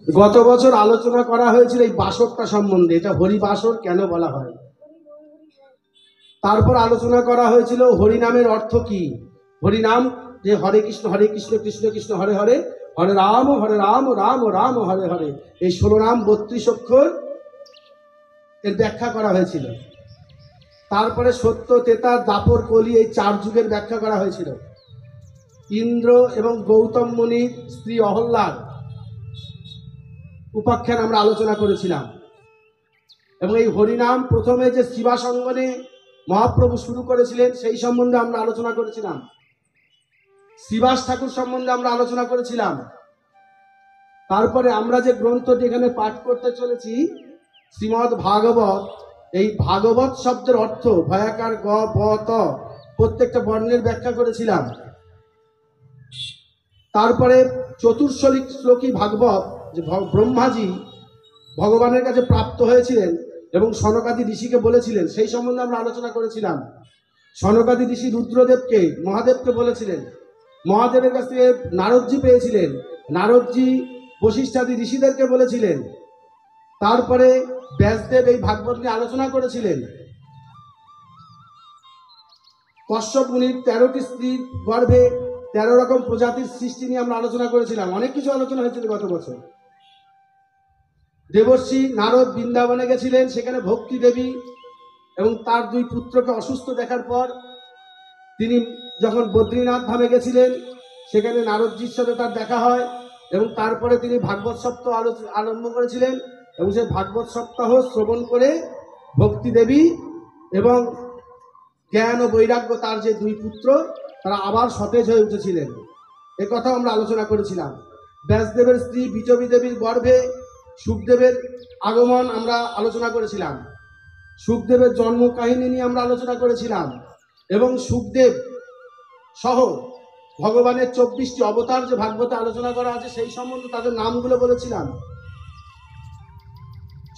গত বছর আলোচনা করা হয়েছিল এই বাসরটা সম্বন্ধে, এটা হরিবাসর কেন বলা হয়। তারপর আলোচনা করা হয়েছিল হরিনামের অর্থ কি। হরিনাম যে হরে কৃষ্ণ কৃষ্ণ কৃষ্ণ হরে হরে, হরে রাম রাম রাম হরে হরে, এই 16 নাম 32 অক্ষর এর ব্যাখ্যা করা হয়েছিল। তারপরে সত্য তেতা দাপর কলি এই 4 যুগের ব্যাখ্যা করা হয়েছিল। ইন্দ্র এবং গৌতম মুনির স্ত্রী অহল্যার উপাখ্যান আমরা আলোচনা করেছিলাম। এবং এই হরিনাম প্রথমে যে শিবাসঙ্গনে মহাপ্রভু শুরু করেছিলেন সেই সম্বন্ধে আমরা আলোচনা করেছিলাম। শ্রীবাস ঠাকুর সম্বন্ধে আমরা আলোচনা করেছিলাম। তারপরে আমরা যে গ্রন্থটি এখানে পাঠ করতে চলেছি শ্রীমদ্ ভাগবত, এই ভাগবত শব্দের অর্থ ভয়াকার গ ব ত প্রত্যেকটা বর্ণের ব্যাখ্যা করেছিলাম। তারপরে চতুর্শ্লোকী ভাগবত যে ব্রহ্মাজি ভগবানের কাছে প্রাপ্ত হয়েছিলেন এবং সনকাদি ঋষিকে বলেছিলেন সেই সম্বন্ধে আমরা আলোচনা করেছিলাম। সনকাদি ঋষি রুদ্রদেবকে মহাদেবকে বলেছিলেন, মহাদেবের কাছ থেকে নারদজি পেয়েছিলেন, নারদজি বশিষ্ঠাদি ঋষিদেরকে বলেছিলেন। তারপরে ব্যাসদেব এই ভাগবত নিয়ে আলোচনা করেছিলেন। কশ্যপ মুনির 13টি স্ত্রীর গর্ভে 13 রকম প্রজাতির সৃষ্টি নিয়ে আমরা আলোচনা করেছিলাম। অনেক কিছু আলোচনা হয়েছিল গত বছর। দেবর্ষি নারদ বৃন্দাবনে গেছিলেন, সেখানে ভক্তি দেবী এবং তার 2 পুত্রকে অসুস্থ দেখার পর তিনি যখন বদ্রীনাথ ধামে গেছিলেন সেখানে নারদজির সাথে তার দেখা হয় এবং তারপরে তিনি ভাগবত সপ্তাহ আরম্ভ করেছিলেন এবং সেই ভাগবত সপ্তাহ শ্রবণ করে ভক্তি দেবী এবং জ্ঞান ও বৈরাগ্য তার যে 2 পুত্র তারা আবার সতেজ হয়ে উঠেছিলেন, এ কথা আমরা আলোচনা করেছিলাম। ব্যাসদেবের স্ত্রী বিজবী দেবীর গর্ভে সুখদেবের আগমন আমরা আলোচনা করেছিলাম। সুখদেবের জন্ম কাহিনী নিয়ে আমরা আলোচনা করেছিলাম এবং সুখদেব সহ ভগবানের 24টি অবতার যে ভাগবতে আলোচনা করা আছে সেই সম্বন্ধে তাদের নামগুলো বলেছিলাম।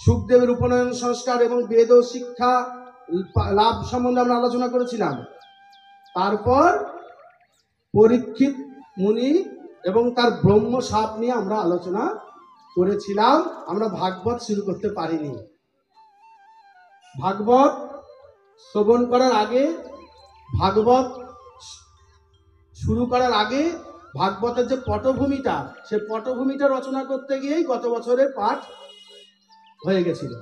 সুখদেবের উপনয়ন সংস্কার এবং বেদ ও শিক্ষা লাভ সম্বন্ধে আমরা আলোচনা করেছিলাম। তারপর পরীক্ষিত মুনি এবং তার ব্রহ্ম সাপ নিয়ে আমরা আলোচনা করেছিলাম। আমরা ভাগবত শুরু করতে পারিনি। ভাগবত শ্রবণ করার আগে, ভাগবত শুরু করার আগে ভাগবতের যে পটভূমিটা, সে পটভূমিটা রচনা করতে গিয়েই গত বছরের পাঠ হয়ে গেছিল।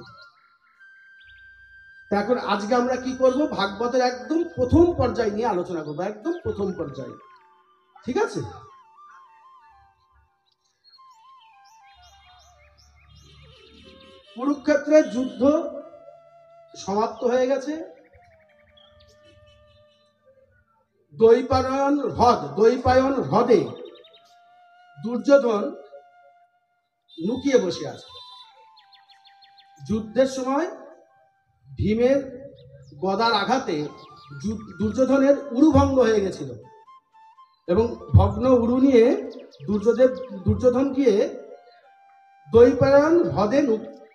এখন আজকে আমরা কি করব, ভাগবতের একদম প্রথম পর্যায় নিয়ে আলোচনা করব, একদম প্রথম পর্যায়ে। ঠিক আছে? কুরুক্ষেত্রের যুদ্ধ সমাপ্ত হয়ে গেছে। দৈপায়ন হ্রদে দুর্যোধন লুকিয়ে বসে আছে। যুদ্ধের সময় ভীমের গদার আঘাতে দুর্যোধনের উরু ভঙ্গ হয়ে গেছিল এবং ভগ্ন উরু নিয়ে দুর্যোধন গিয়ে দৈপায়ন হ্রদে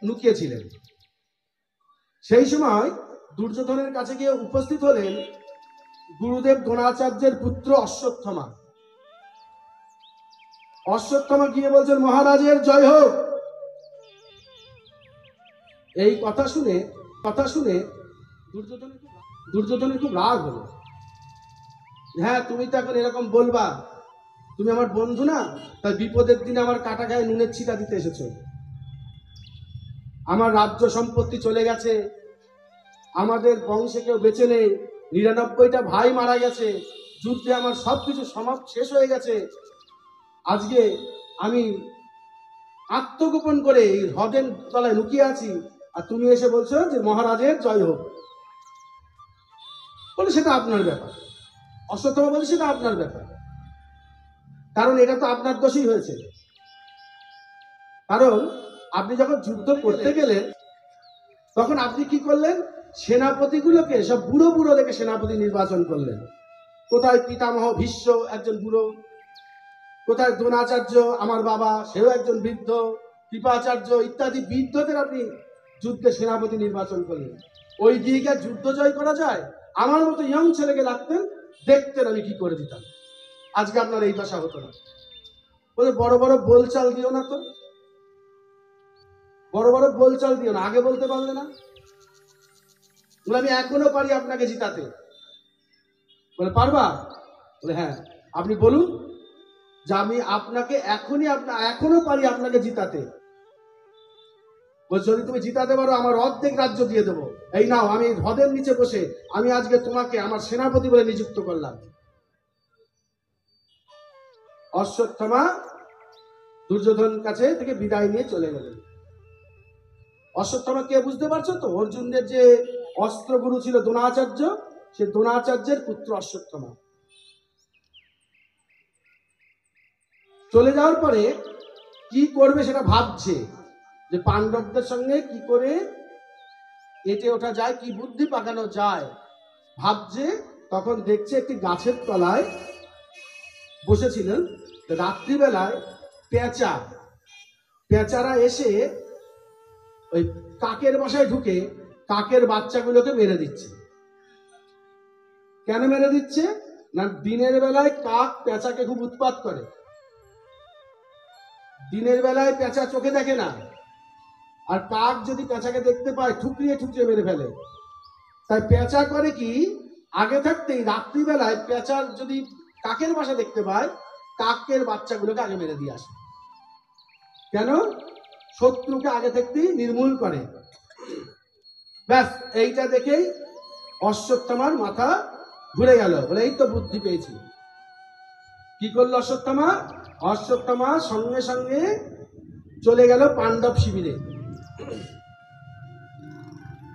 লুকিয়েছিলেন। সেই সময় দুর্যোধনের কাছে গিয়ে উপস্থিত হলেন গুরুদেব দ্রোণাচার্যের পুত্র অশ্বত্থামা। অশ্বত্থামা গিয়ে বলছেন, মহারাজের জয় হোক। এই কথা শুনে দুর্যোধনের খুব রাগ হলো। হ্যাঁ, তুমি তো এখন এরকম বলবা, তুমি আমার বন্ধু না, তাই বিপদের দিনে আমার কাটা গায়ে নুনের ছিটা দিতে এসেছো। আমার রাজ্য সম্পত্তি চলে গেছে, আমাদের বংশে কেউ বেঁচে নেই, 99টা ভাই মারা গেছে, যুদ্ধে আমার সবকিছু শেষ হয়ে গেছে। আজকে আমি আত্মগোপন করে এই হ্রদের তলায় লুকিয়ে আছি, আর তুমি এসে বলছো যে মহারাজের জয় হোক। বলে সেটা আপনার ব্যাপার। অশ্বত্থামা বলে সেটা আপনার ব্যাপার, কারণ এটা তো আপনার দোষই হয়েছে। কারণ আপনি যখন যুদ্ধ করতে গেলেন তখন আপনি কি করলেন, সেনাপতিগুলোকে সব বুড়ো বুড়ো দেখে সেনাপতি নির্বাচন করলেন। কোথায় পিতামহ ভীষ্ম একজন বুড়ো, কোথায় দ্রোণাচার্য আমার বাবা সেও একজন বৃদ্ধ, কৃপাচার্য ইত্যাদি বৃদ্ধদের আপনি যুদ্ধে সেনাপতি নির্বাচন করলেন। ওই দিকে যুদ্ধ জয় করা যায়? আমার মতো ইয়ং ছেলেকে রাখতেন, দেখতেন আমি কি করে দিতাম। আজকে আপনার এই দশা হতো না। বলে বড় বড় বোলচাল দিও না তো, বড় বড় বলচাল দিও না, আগে বলতে পারলে না? বলে আমি এখনো পারি আপনাকে জিতাতে। বলে পারবা? বলে হ্যাঁ। আপনি বলুন যে আমি আপনাকে এখনো পারি আপনাকে জিতাতে। যদি তুমি জিতাতে পারো আমার অর্ধেক রাজ্য দিয়ে দেবো। এই নাও, আমি হ্রদের নিচে বসে আমি আজকে তোমাকে আমার সেনাপতি বলে নিযুক্ত করলাম। অশ্বত্থামা দুর্যোধন কাছে থেকে বিদায় নিয়ে চলে গেলেন। অশ্বত্থামা কে বুঝতে পারছো তো? অর্জুনের যে অস্ত্রগুরু ছিল দ্রোণাচার্য, সে দ্রোণাচার্যের পুত্র অশ্বত্থামা। চলে যাওয়ার পরে কি করবে সেটা ভাবছে, যে পাণ্ডবদের সঙ্গে কি করে এটে ওঠা যায়, কি বুদ্ধি পাকানো যায় ভাবছে। তখন দেখছে একটি গাছের তলায় বসেছিলেন রাত্রিবেলায় পেঁচারা এসে ওই কাকের বাসায় ঢুকে কাকের বাচ্চাগুলোকে মেরে দিচ্ছে। কেন মেরে দিচ্ছে না, দিনের বেলায় কাক পেঁচাকে খুব উৎপাত করে। দিনের বেলায় পেঁচা চোখে দেখে না, আর কাক যদি পেঁচাকে দেখতে পায় ঠুকরিয়ে ঠুকরিয়ে মেরে ফেলে। তাই পেঁচা করে কি, আগে থাকতেই রাত্রিবেলায় পেঁচার যদি কাকের বাসা দেখতে পায়, কাকের বাচ্চাগুলোকে আগে মেরে দিয়ে আসে। কেন? শত্রুকে আগে থাকতেই নির্মূল করে। ব্যাস, এইটা দেখেই অশ্বত্থামার মাথা ঘুরে গেল। বলে এই তো বুদ্ধি পেয়েছি। কি করলো অশ্বত্থামা? অশ্বত্থামা সঙ্গে সঙ্গে চলে গেল পাণ্ডব শিবিরে।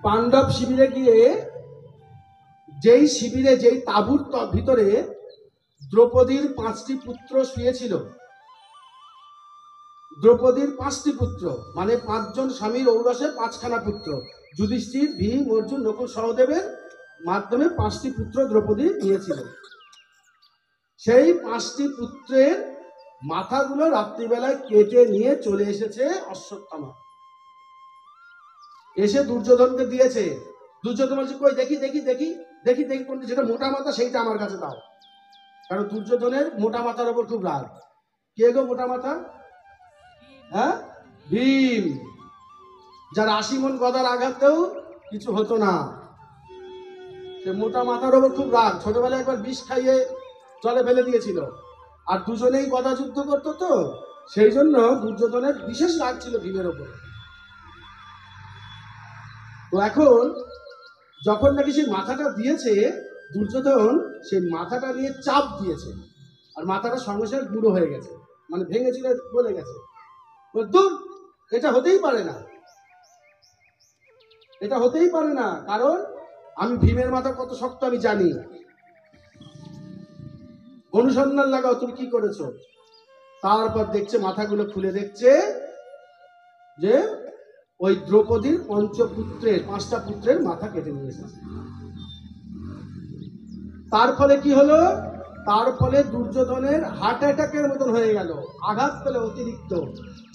পাণ্ডব শিবিরে গিয়ে যেই শিবিরে, যেই তাঁবুর ভিতরে দ্রৌপদীর 5টি পুত্র শুয়েছিল, দ্রৌপদীর 5টি পুত্র মানে 5 জন স্বামীর ঔরসে 5খানা পুত্র, যুধিষ্ঠির, ভীম, অর্জুন, নকুল, সহদেবের মাধ্যমে 5টি পুত্র দ্রৌপদী নিয়েছিল। সেই 5টি পুত্রের মাথাগুলো রাত্রিবেলায় কেটে নিয়ে চলে এসেছে অশ্বত্থামা। এসে দুর্যোধনকে দিয়েছে। দুর্যোধন বলছে কই দেখি দেখি দেখি দেখি দেখি কোনটা, যেটা মোটা মাথা সেইটা আমার কাছে দাও। কারণ দুর্যোধনের মোটা মাথার ওপর খুব রাগ। কে গো মোটা মাথা? হ্যাঁ, ভীম, যার 80 মণ গদার আঘাতেও কিছু হতো না। সে মোটা মাথার ওপর খুব রাগ। ছোটবেলায় একবার বিষ খাইয়ে জলে ফেলে দিয়েছিল। আর দুজনেই গদা যুদ্ধ করতো, তো সেই জন্য দুর্যোধনের বিশেষ রাগ ছিল ভীমের ওপর। তো এখন যখন নাকি সেই মাথাটা দিয়েছে দুর্যোধন, সেই মাথাটা নিয়ে চাপ দিয়েছে, আর মাথাটা সঙ্গে সঙ্গে গুঁড়ো হয়ে গেছে, মানে ভেঙেছিল, গলে গেছে। দূর, এটা হতেই পারে না, এটা হতেই পারে না। কারণ আমি ভীমের মাথা কত শক্ত আমি জানি। অনুসন্ধান লাগাও তুমি কি করেছো। তারপর দেখছে মাথাগুলো খুলে দেখছে যে ওই দ্রৌপদীর 5টা পুত্রের মাথা কেটে নিয়ে এসেছে। তার ফলে কি হলো? তার ফলে দুর্যোধনের হার্ট অ্যাটাকের মতন হয়ে গেল, আঘাত পেলে অতিরিক্ত।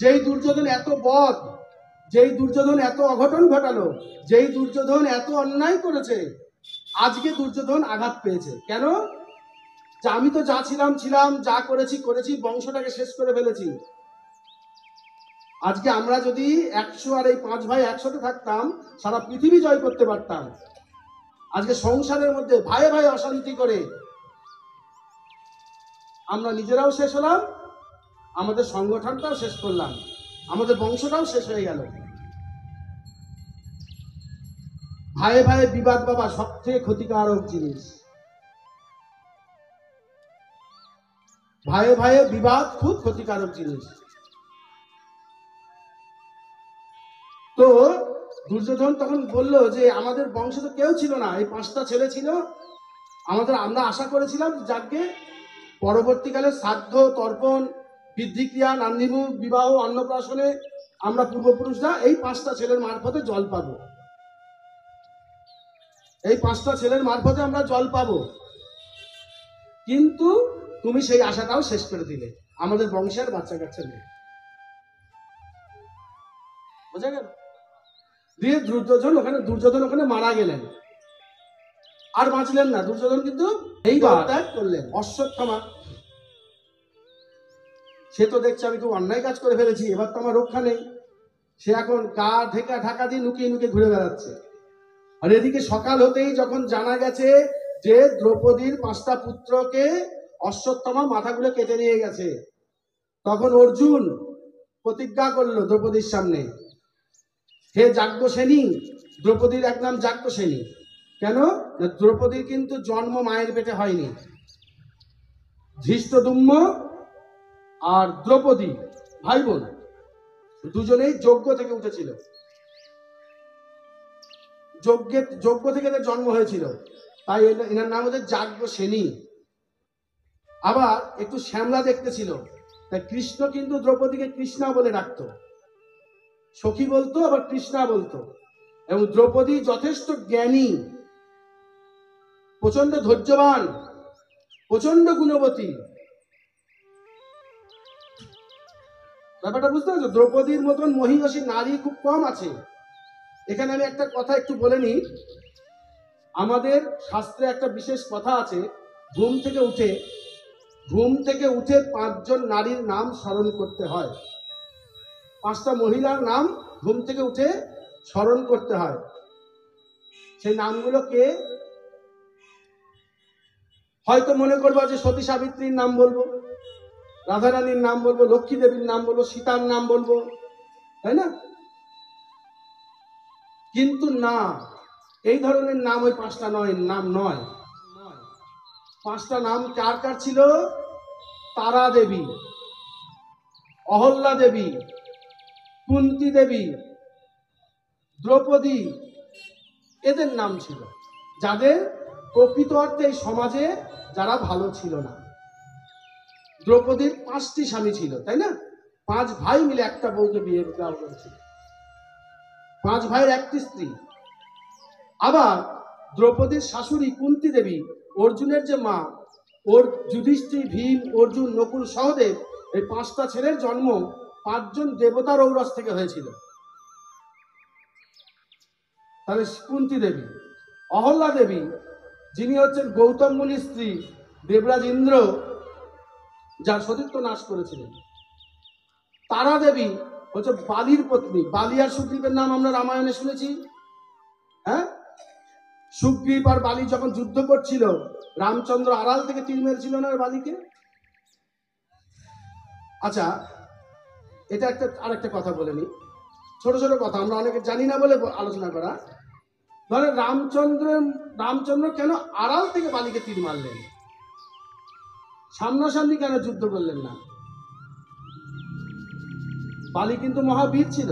যেই দুর্যোধন এত বদ, যেই দুর্যোধন এত অঘটন ঘটালো, যেই দুর্যোধন এত অন্যায় করেছে, আজকে দুর্যোধন আঘাত পেয়েছে। কেন? যে আমি তো যা ছিলাম, যা করেছি, বংশটাকে শেষ করে ফেলেছি। আজকে আমরা যদি 100 আর এই 5 ভাই একসাথে থাকতাম, সারা পৃথিবী জয় করতে পারতাম। আজকে সংসারের মধ্যে ভাইয়ে ভাই অশান্তি করে আমরা নিজেরাও শেষ হলাম, আমাদের সংগঠনটাও শেষ করলাম, আমাদের বংশটাও শেষ হয়ে গেল। ভাইয়ে ভাইয়ে বিবাদ বাবা সবথেকে ক্ষতিকারক জিনিস। ভাইয়ে ভাইয়ে বিবাদ খুব ক্ষতিকারক জিনিস। তো দুর্যোধন তখন বললো যে আমাদের বংশে তো কেউ ছিল না, এই 5টা ছেলে ছিল। আমরা আশা করেছিলাম যাকে পরবর্তীকালে শ্রাদ্ধ, তর্পণ, বৃদ্ধিক্রিয়া, নান্দিমুখ, বিবাহ, অন্নপ্রাশনে আমরা পূর্বপুরুষরা এই 5টা ছেলের মারফতে জল পাবো। এই 5টা ছেলের মারফতে আমরা জল পাবো। কিন্তু তুমি সেই আশাটাও শেষ করে দিলে। আমাদের বংশের বাচ্চা কাচ্চা নেই। বোঝা গেল? দিয়ে দুর্যোধন ওখানে মারা গেলেন, আর বাঁচলেন না দুর্যোধন। কিন্তু এইবার ত্যাগ করলেন অশ্বত্থামা। সে তো দেখছে আমি খুব অন্যায় কাজ করে ফেলেছি, এবার তো আমার রক্ষা নেই। সে এখন গা ঢেকা ঢাকা দিয়ে লুকিয়ে লুকিয়ে ঘুরে বেড়াচ্ছে। আর এদিকে সকাল হতেই যখন জানা গেছে যে দ্রৌপদীর 5টা পুত্রকে অশ্বত্থামা মাথাগুলো কেটে নিয়ে গেছে, তখন অর্জুন প্রতিজ্ঞা করলো দ্রৌপদীর সামনে, হে যাজ্ঞসেনী, দ্রৌপদীর এক নাম যাজ্ঞসেনী। কেন? না, দ্রৌপদীর কিন্তু জন্ম মায়ের পেটে হয়নি। ধৃষ্টদ্যুম্ন আর দ্রৌপদী ভাই বোন, দুজনেই যজ্ঞ থেকে উঠেছিল, যজ্ঞ থেকে তার জন্ম হয়েছিল, তাই এনার নাম হচ্ছে যাজ্ঞসেনী। আবার একটু শ্যামলা দেখতে ছিল, তাই কৃষ্ণ কিন্তু দ্রৌপদীকে কৃষ্ণা বলে ডাকতো, সখী বলতো আবার কৃষ্ণা বলতো। এবং দ্রৌপদী যথেষ্ট জ্ঞানী, প্রচন্ড ধৈর্যবান, প্রচন্ড গুণবতী। ব্যাপারটা বুঝতে পারছো? দ্রৌপদীর মতন মহিষী নারী খুব কম আছে। এখানে আমি একটা কথা একটু বলে নিই। আমাদের শাস্ত্রে একটা বিশেষ কথা আছে, ঘুম থেকে উঠে 5 জন নারীর নাম স্মরণ করতে হয়। 5টা মহিলার নাম ঘুম থেকে উঠে স্মরণ করতে হয়। সেই নামগুলো কে? হয়তো মনে করবো যে সতী সাবিত্রীর নাম বলবো, রাধারানীর নাম বলবো, লক্ষ্মী দেবীর নাম বলবো, সীতার নাম বলবো, তাই না? কিন্তু না, এই ধরনের নাম ওই 5টা নাম নয়। 5টা নাম কার কার ছিল? তারা দেবী, অহল্যা দেবী, কুন্তী দেবী, দ্রৌপদী, এদের নাম ছিল, যাদের প্রকৃত অর্থে এই সমাজে যারা ভালো ছিল না। দ্রৌপদীর 5টি স্বামী ছিল, তাই না? 5 ভাই মিলে একটা বউকে বিয়ে করেছিল, 5 ভাইয়ের 1টি স্ত্রী। আবার দ্রৌপদীর শাশুড়ি কুন্তী দেবী, অর্জুনের যে মা, ওর যুধিষ্ঠির, ভীম, অর্জুন, নকুল, সহদেব, এই 5টা ছেলের জন্ম 5 জন দেবতার ঔরস থেকে হয়েছিল। তাহলে কুন্তী দেবী। অহল্যা দেবী, যিনি হচ্ছেন গৌতম মুনির স্ত্রী, দেবরাজ ইন্দ্র যার সতীত্ব নাশ করেছিলেন। তারা দেবী হচ্ছে বালির পত্নী। বালি আর সুগ্রীবের নাম আমরা রামায়ণে শুনেছি। হ্যাঁ, সুগ্রীব আর বালি যখন যুদ্ধ করছিল, রামচন্দ্র আড়াল থেকে তীর মেরেছিল না বালিকে। আচ্ছা, এটা আরেকটা কথা বলে নি, ছোট ছোট কথা আমরা অনেকে জানি না বলে আলোচনা করা। ধরেন রামচন্দ্র কেন আড়াল থেকে বালিকে তীর মারলেন, সামনাসামনি কেন যুদ্ধ করলেন না? বালি কিন্তু মহাবীর ছিল,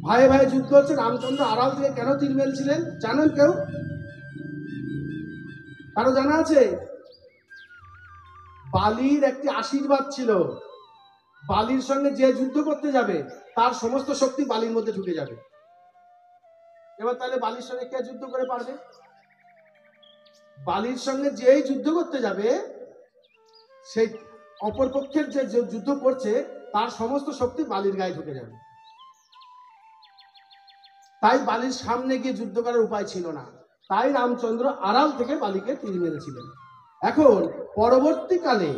ভাইয়ে ভাইয়ে যুদ্ধ হচ্ছে, রামচন্দ্র আড়াল থেকে কেন তীর মেরেছিলেন জানেন কেউ? কারো জানা আছে? বালির একটি আশীর্বাদ ছিল, বালির সঙ্গে যে যুদ্ধ করতে যাবে তার সমস্ত শক্তি বালির মধ্যে ঢুকে যাবে। এবার তাহলে বালির সঙ্গে কে যুদ্ধ করে পারবে? বালির সঙ্গে যেই যুদ্ধ করতে যাবে, সেই অপরপক্ষের যে যুদ্ধ করছে তার সমস্ত শক্তি বালির গায়ে ঢুকে যাবে। তাই বালির সামনে গিয়ে যুদ্ধ করার উপায় ছিল না, তাই রামচন্দ্র আড়াল থেকে বালিকে তীর মেরেছিলেন। এখন পরবর্তীকালে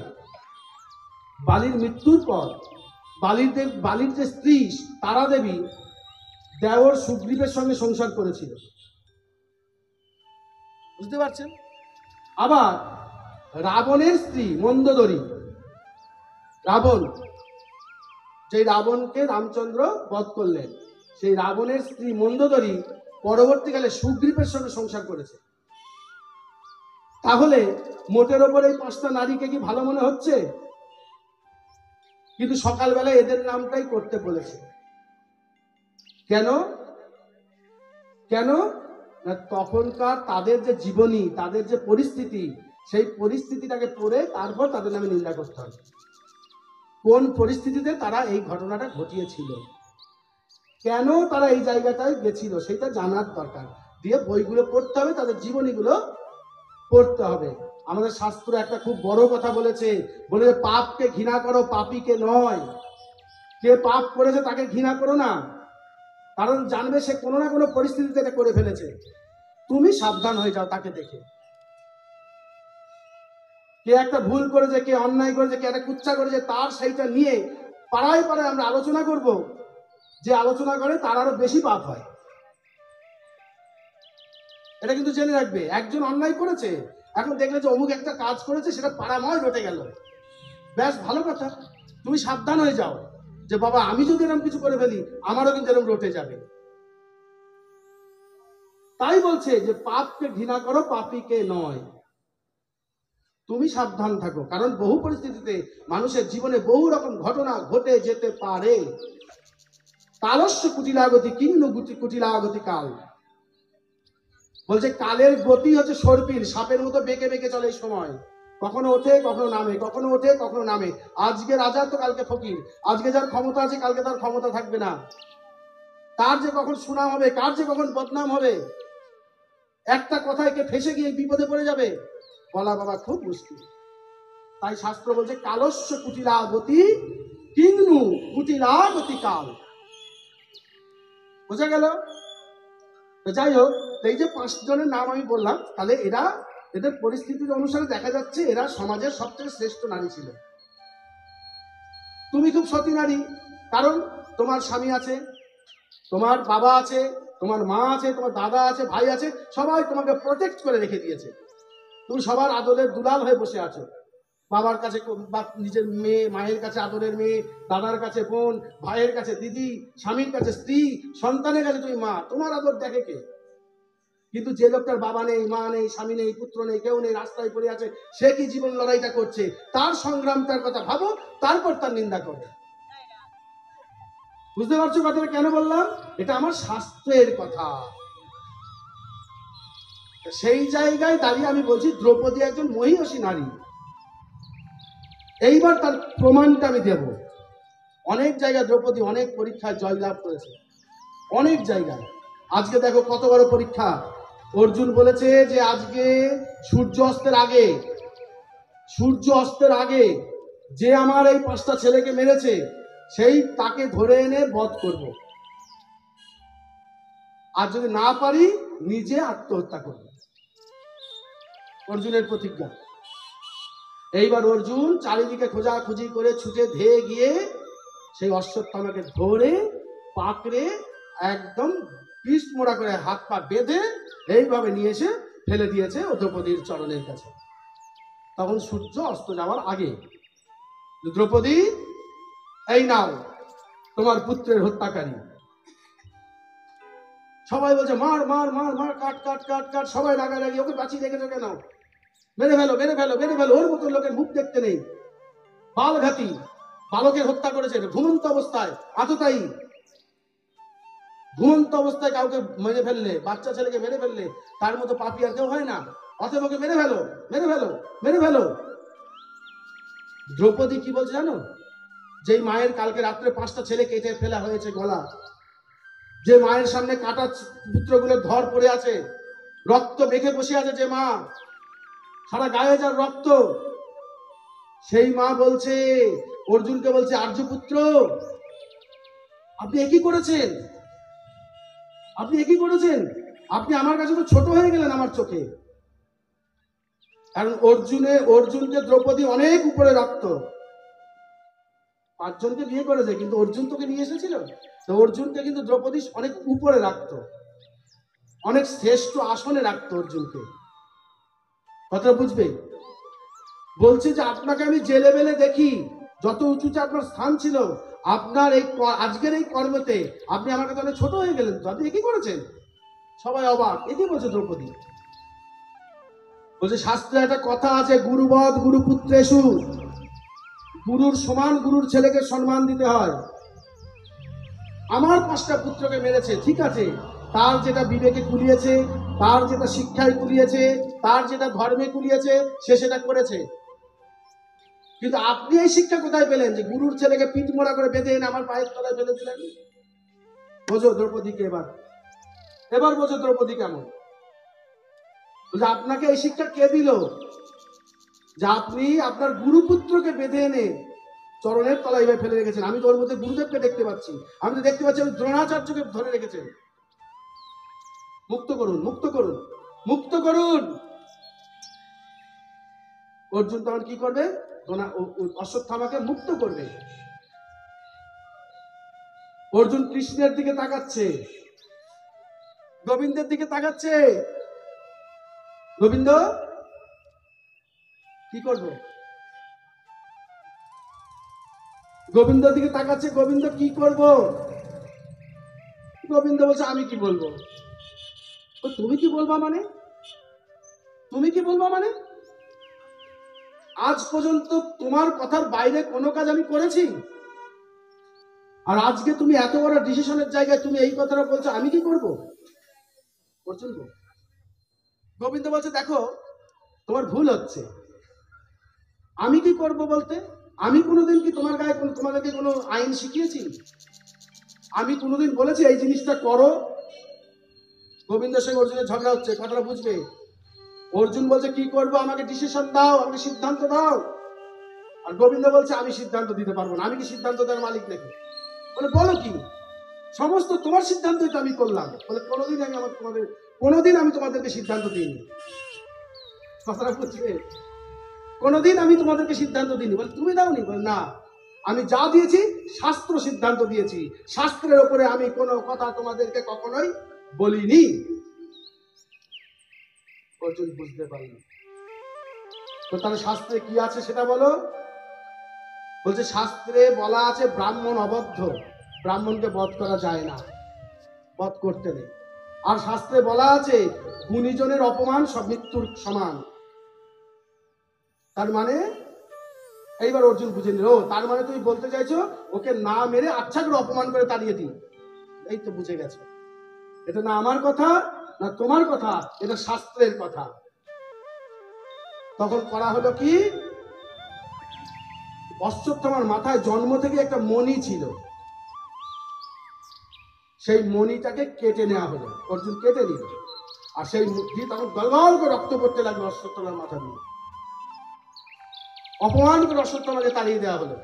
বালির মৃত্যুর পর বালির যে স্ত্রী তারা দেবী দেওর সুগ্রীবের সঙ্গে সংসার করেছিল, বুঝতে পারছেন? আবার রাবণের স্ত্রী মন্দোদরী, রাবণ, যে রাবণকে রামচন্দ্র বধ করলেন, সেই রাবণের স্ত্রী মন্দোদরী পরবর্তীকালে সুগ্রীবের সঙ্গে সংসার করেছে। তাহলে মোটের ওপর এই 5টা নারীকে কি ভালো মনে হচ্ছে? কিন্তু সকালবেলায় এদের নামটাই করতে বলেছে। কেন? না, তখনকার তাদের যে জীবনী, তাদের যে পরিস্থিতি, সেই পরিস্থিতিটাকে পড়ে তারপর তাদের নামে নিন্দা করতে হবে। কোন পরিস্থিতিতে তারা এই ঘটনাটা ঘটিয়েছিল, কেন তারা এই জায়গাটায় গেছিল, সেটা জানার দরকার। দিয়ে বইগুলো পড়তে হবে, তাদের জীবনীগুলো পড়তে হবে। আমাদের শাস্ত্র একটা খুব বড় কথা বলেছে, পাপকে ঘৃণা করো, পাপীকে নয়। কে পাপ করেছে তাকে ঘৃণা করো না, কারণ জানবে সে কোনো না কোনো পরিস্থিতিতে এটা করে ফেলেছে। তুমি সাবধান হয়ে যাও তাকে দেখে। কে একটা ভুল করেছে, কে অন্যায় করেছে, কে একটা কুচ্ছা করেছে, তার সেইটা নিয়ে পাড়ায় পাড়ায় আমরা আলোচনা করব, যে আলোচনা করে তার আরো বেশি পাপ হয়। এটা কিন্তু জেনে রাখবে। একজন অন্যায় করেছে, এখন দেখলে যে অমুক একটা কাজ করেছে, সেটা পাড়াময় রটে গেল, বেশ ভালো কথা, তুমি সাবধান হয়ে যাও যে বাবা আমি যদি এরকম কিছু করে ফেলি আমারও কিন্তু এরকম রটে যাবে। তাই বলছে যে পাপকে ঘৃণা করো, পাপীকে নয়। তুমি সাবধান থাকো, কারণ বহু পরিস্থিতিতে মানুষের জীবনে বহু রকম ঘটনা ঘটে যেতে পারে। কালস্য কুটিলাগতি কিন্নু কুটিলাগতি কাল। বলছে কালের গতি হচ্ছে সর্পিল, সাপের মতো বেঁকে বেঁকে চলে এই সময়, কখনো ওঠে কখনো নামে, কখনো ওঠে কখনো নামে। আজকে রাজা তো কালকে ফকির, আজকে যার ক্ষমতা আছে কালকে তার ক্ষমতা থাকবে না। কার যে কখন সুনাম হবে, কার যে কখন বদনাম হবে, একটা কথায় কে ফেসে গিয়ে বিপদে পড়ে যাবে, বলা বাবা খুব মুশকিল। তাই শাস্ত্র বলছে কালস্য কুটিলাগতি কিন্নু কুটিলাগতি কাল। বোঝা গেল? তো যাই হোক, এই যে 5 জনের নাম আমি বললাম, তাহলে এরা এদের পরিস্থিতির অনুসারে দেখা যাচ্ছে এরা সমাজের সবচেয়ে শ্রেষ্ঠ নারী ছিল। তুমি খুব সতী নারী, কারণ তোমার স্বামী আছে, তোমার বাবা আছে, তোমার মা আছে, তোমার দাদা আছে, ভাই আছে, সবাই তোমাকে প্রোটেক্ট করে রেখে দিয়েছে। তুমি সবার আদরের দুলাল হয়ে বসে আছো। বাবার কাছে বা নিজের মেয়ে, মায়ের কাছে আদরের মেয়ে, দাদার কাছে বোন, ভাইয়ের কাছে দিদি, স্বামীর কাছে স্ত্রী, সন্তানের কাছে তুমি মা। তোমার আদর দেখে কে? কিন্তু যে লোকটার বাবা নেই, মা নেই, স্বামী নেই, পুত্র নেই, কেউ নেই, রাস্তায় পড়ে আছে, সে কি জীবন লড়াইটা করছে, তার সংগ্রামটার কথা ভাবো, তারপর তার নিন্দা করো। বুঝতে পারছো কথাটা কেন বললাম? এটা আমার শাস্ত্রের কথা। সেই জায়গায় দাঁড়িয়ে আমি বলছি দ্রৌপদী একজন মহিষী নারী। এইবার তার প্রমাণটা আমি দেব। অনেক জায়গায় দ্রৌপদী অনেক পরীক্ষায় জয়লাভ করেছে, অনেক জায়গায়। আজকে দেখো কত বড় পরীক্ষা। অর্জুন বলেছে যে আজকে সূর্য অস্তের আগে যে আমার এই 5টা ছেলেকে মেরেছে, সেই তাকে ধরে এনে বধ করব, আর যদি না পারি নিজে আত্মহত্যা করব। অর্জুনের প্রতিজ্ঞা। এইবার অর্জুন চারিদিকে খোঁজাখুঁজি করে ছুটে ধেয়ে গিয়ে সেই অশ্বত্থামাকে ধরে পাকড়ে একদম পিঠ মোড়া করে হাত পা বেঁধে এইভাবে নিয়ে এসে ফেলে দিয়েছে দ্রৌপদীর চরণের কাছে। তখন সূর্য অস্ত যাওয়ার আগে, দ্রৌপদী এই নাও তোমার পুত্রের হত্যাকারী। সবাই বলছে মার মার মার মার, কাট কাট কাট কাট, সবাই রাগারাগি, ওকে বাঁচিয়ে রেখেছো কেন, মেরে ফেলো মেরে ফেলো মেরে ফেলো, ওর মতো লোকের মুখ দেখতে নেই, বালঘাতী, বালকের হত্যা করেছে ঘুমন্ত অবস্থায়, আততায়ী। ঘুমন্ত অবস্থায় কাউকে মেরে ফেললে, বাচ্চা ছেলেকে মেরে ফেললে তার মতো পাপী আর কেউ হয় না, অতএব ওকে মেরে ফেলো মেরে ফেলো মেরে ফেলো। দ্রৌপদী কি বলছে জানো? যেই মায়ের কালকে রাত্রে 5টা ছেলে কেটে ফেলা হয়েছে গলা, যে মায়ের সামনে কাটা পুত্রগুলো ধর পড়ে আছে, রক্ত মেখে বসে আছে, যে মা সারা গায়ে যার রক্ত, সেই মা বলছে, অর্জুনকে বলছে, আর্যপুত্র আপনি একই করেছেন, আপনি একই করেছেন, আপনি আমার কাছে তো ছোট হয়ে গেলেন আমার চোখে। কারণ অর্জুনকে দ্রৌপদী অনেক উপরে রাখত। 5 জনকে বিয়ে করেছে, কিন্তু অর্জুন তোকে নিয়ে এসেছিল, তো অর্জুনকে কিন্তু দ্রৌপদী অনেক উপরে রাখত, অনেক শ্রেষ্ঠ আসনে রাখতো অর্জুনকে। কথা বুঝবে? বলছে যে আপনাকে আমি যে লেভেলে দেখি, যত উঁচুতে আপনার স্থান ছিল, আপনার এই আজকের এই কর্মতে আপনি আমার কাছে অনেক ছোট হয়ে গেলেন, তো আপনি একই করেছেন। সবাই অবাক, একই বলছে দ্রৌপদী। বলছে শাস্ত্রে একটা কথা আছে, গুরুবধ গুরুপুত্রেষু, গুরুর সমান গুরুর ছেলেকে সম্মান দিতে হয়। আমার 5টা পুত্রকে মেরেছে, ঠিক আছে, তার যেটা বিবেকে কুলিয়েছে, তার যেটা শিক্ষায় কুলিয়েছে, তার যেটা ধর্মে কুলিয়েছে, সে সেটা করেছে। কিন্তু আপনি এই শিক্ষা কোথায় পেলেন যে গুরুর ছেলেকে পিঠ মোড়া করে বেঁধে এনে আমার পায়ের তলায় ফেলে দিলেন? বোঝো দ্রৌপদীকে এবার বোঝো দ্রৌপদী কেমন। আপনাকে এই শিক্ষা কে দিল যে আপনি আপনার গুরুপুত্রকে বেঁধে এনে চরণের তলায় এভাবে ফেলে রেখেছেন? আমি তো ওর মধ্যে গুরুদেবকে দেখতে পাচ্ছি, আমি তো দেখতে পাচ্ছি দ্রোণাচার্যকে ধরে রেখেছেন। মুক্ত করুন মুক্ত করুন মুক্ত করুন। অর্জুন তখন কি করবে? অশ্বত্থামাকে মুক্ত করবে। অর্জুন কৃষ্ণের দিকে তাকাচ্ছে, গোবিন্দের দিকে তাকাচ্ছে। গোবিন্দ কি করবো? গোবিন্দের দিকে তাকাচ্ছে, গোবিন্দ কি করব? গোবিন্দ বলছে আমি কি বলবো? তুমি কি বলবা মানে? তুমি কি বলবা মানে? আজ পর্যন্ত তোমার কথার বাইরে কোনো কাজ আমি করেছি? আর আজকে তুমি এত বড় ডিসিশনের জায়গায় তুমি এই কথাটা বলছো, আমি কি করব? অর্জুন গোবিন্দ বলছে দেখো তোমার ভুল হচ্ছে। আমি কি করব বলতে? আমি কোনোদিন কি তোমার গায়ে তোমাদেরকে কোনো আইন শিখিয়েছি? আমি কোনোদিন বলেছি এই জিনিসটা করো? গোবিন্দের সঙ্গে অর্জুনের ঝগড়া হচ্ছে, কথাটা বুঝবে। অর্জুন বলছে কি করবো, আমাকে ডিসিশন দাও, আমাকে সিদ্ধান্ত দাও। আর গোবিন্দ বলছে আমি সিদ্ধান্ত দিতে পারবো না, আমি কি সিদ্ধান্ত দেওয়ার মালিক নাকি? বলে বলো কি, সমস্ত তোমার সিদ্ধান্তই তো আমি করলাম। বলে কোনোদিন আমি তোমাদেরকে সিদ্ধান্ত দিইনি। কথাটা বুঝবে? কোনোদিন আমি তোমাদেরকে সিদ্ধান্ত দিইনি। বলে তুমি দাওনি? বলে না, আমি যা দিয়েছি শাস্ত্র সিদ্ধান্ত দিয়েছি, শাস্ত্রের ওপরে আমি কোনো কথা তোমাদেরকে কখনোই বলিনি। অর্জুন বুঝতে পারল। তো তাহলে শাস্ত্রে কি আছে সেটা বলো। বলছে শাস্ত্রে বলা আছে ব্রাহ্মণ অবদ্ধ, ব্রাহ্মণকে বধ করা যায় না, বধ করতে নেই। আর শাস্ত্রে বলা আছে গুণীজনের অপমান সব মৃত্যুর সমান। তার মানে এইবার অর্জুন বুঝে নিল, তার মানে তুমি বলতে চাইছো ওকে না মেরে আচ্ছা করে অপমান করে তাড়িয়ে দিই। এই তো বুঝে গেছে, এটা না আমার কথা না তোমার কথা, এটা শাস্ত্রের কথা। তখন করা হলো কি, অশ্বত্থামার মাথায় জন্ম থেকে একটা মণি ছিল, সেই মণিটাকে কেটে নেওয়া হলো। অর্জুন কেটে নিল, আর সেই মুখটি তখন গলগল করে রক্ত পড়তে লাগলো অশ্বত্থামার মাথা দিয়ে। অপমান করে অশ্বত্থামাকে তাড়িয়ে দেওয়া হলো।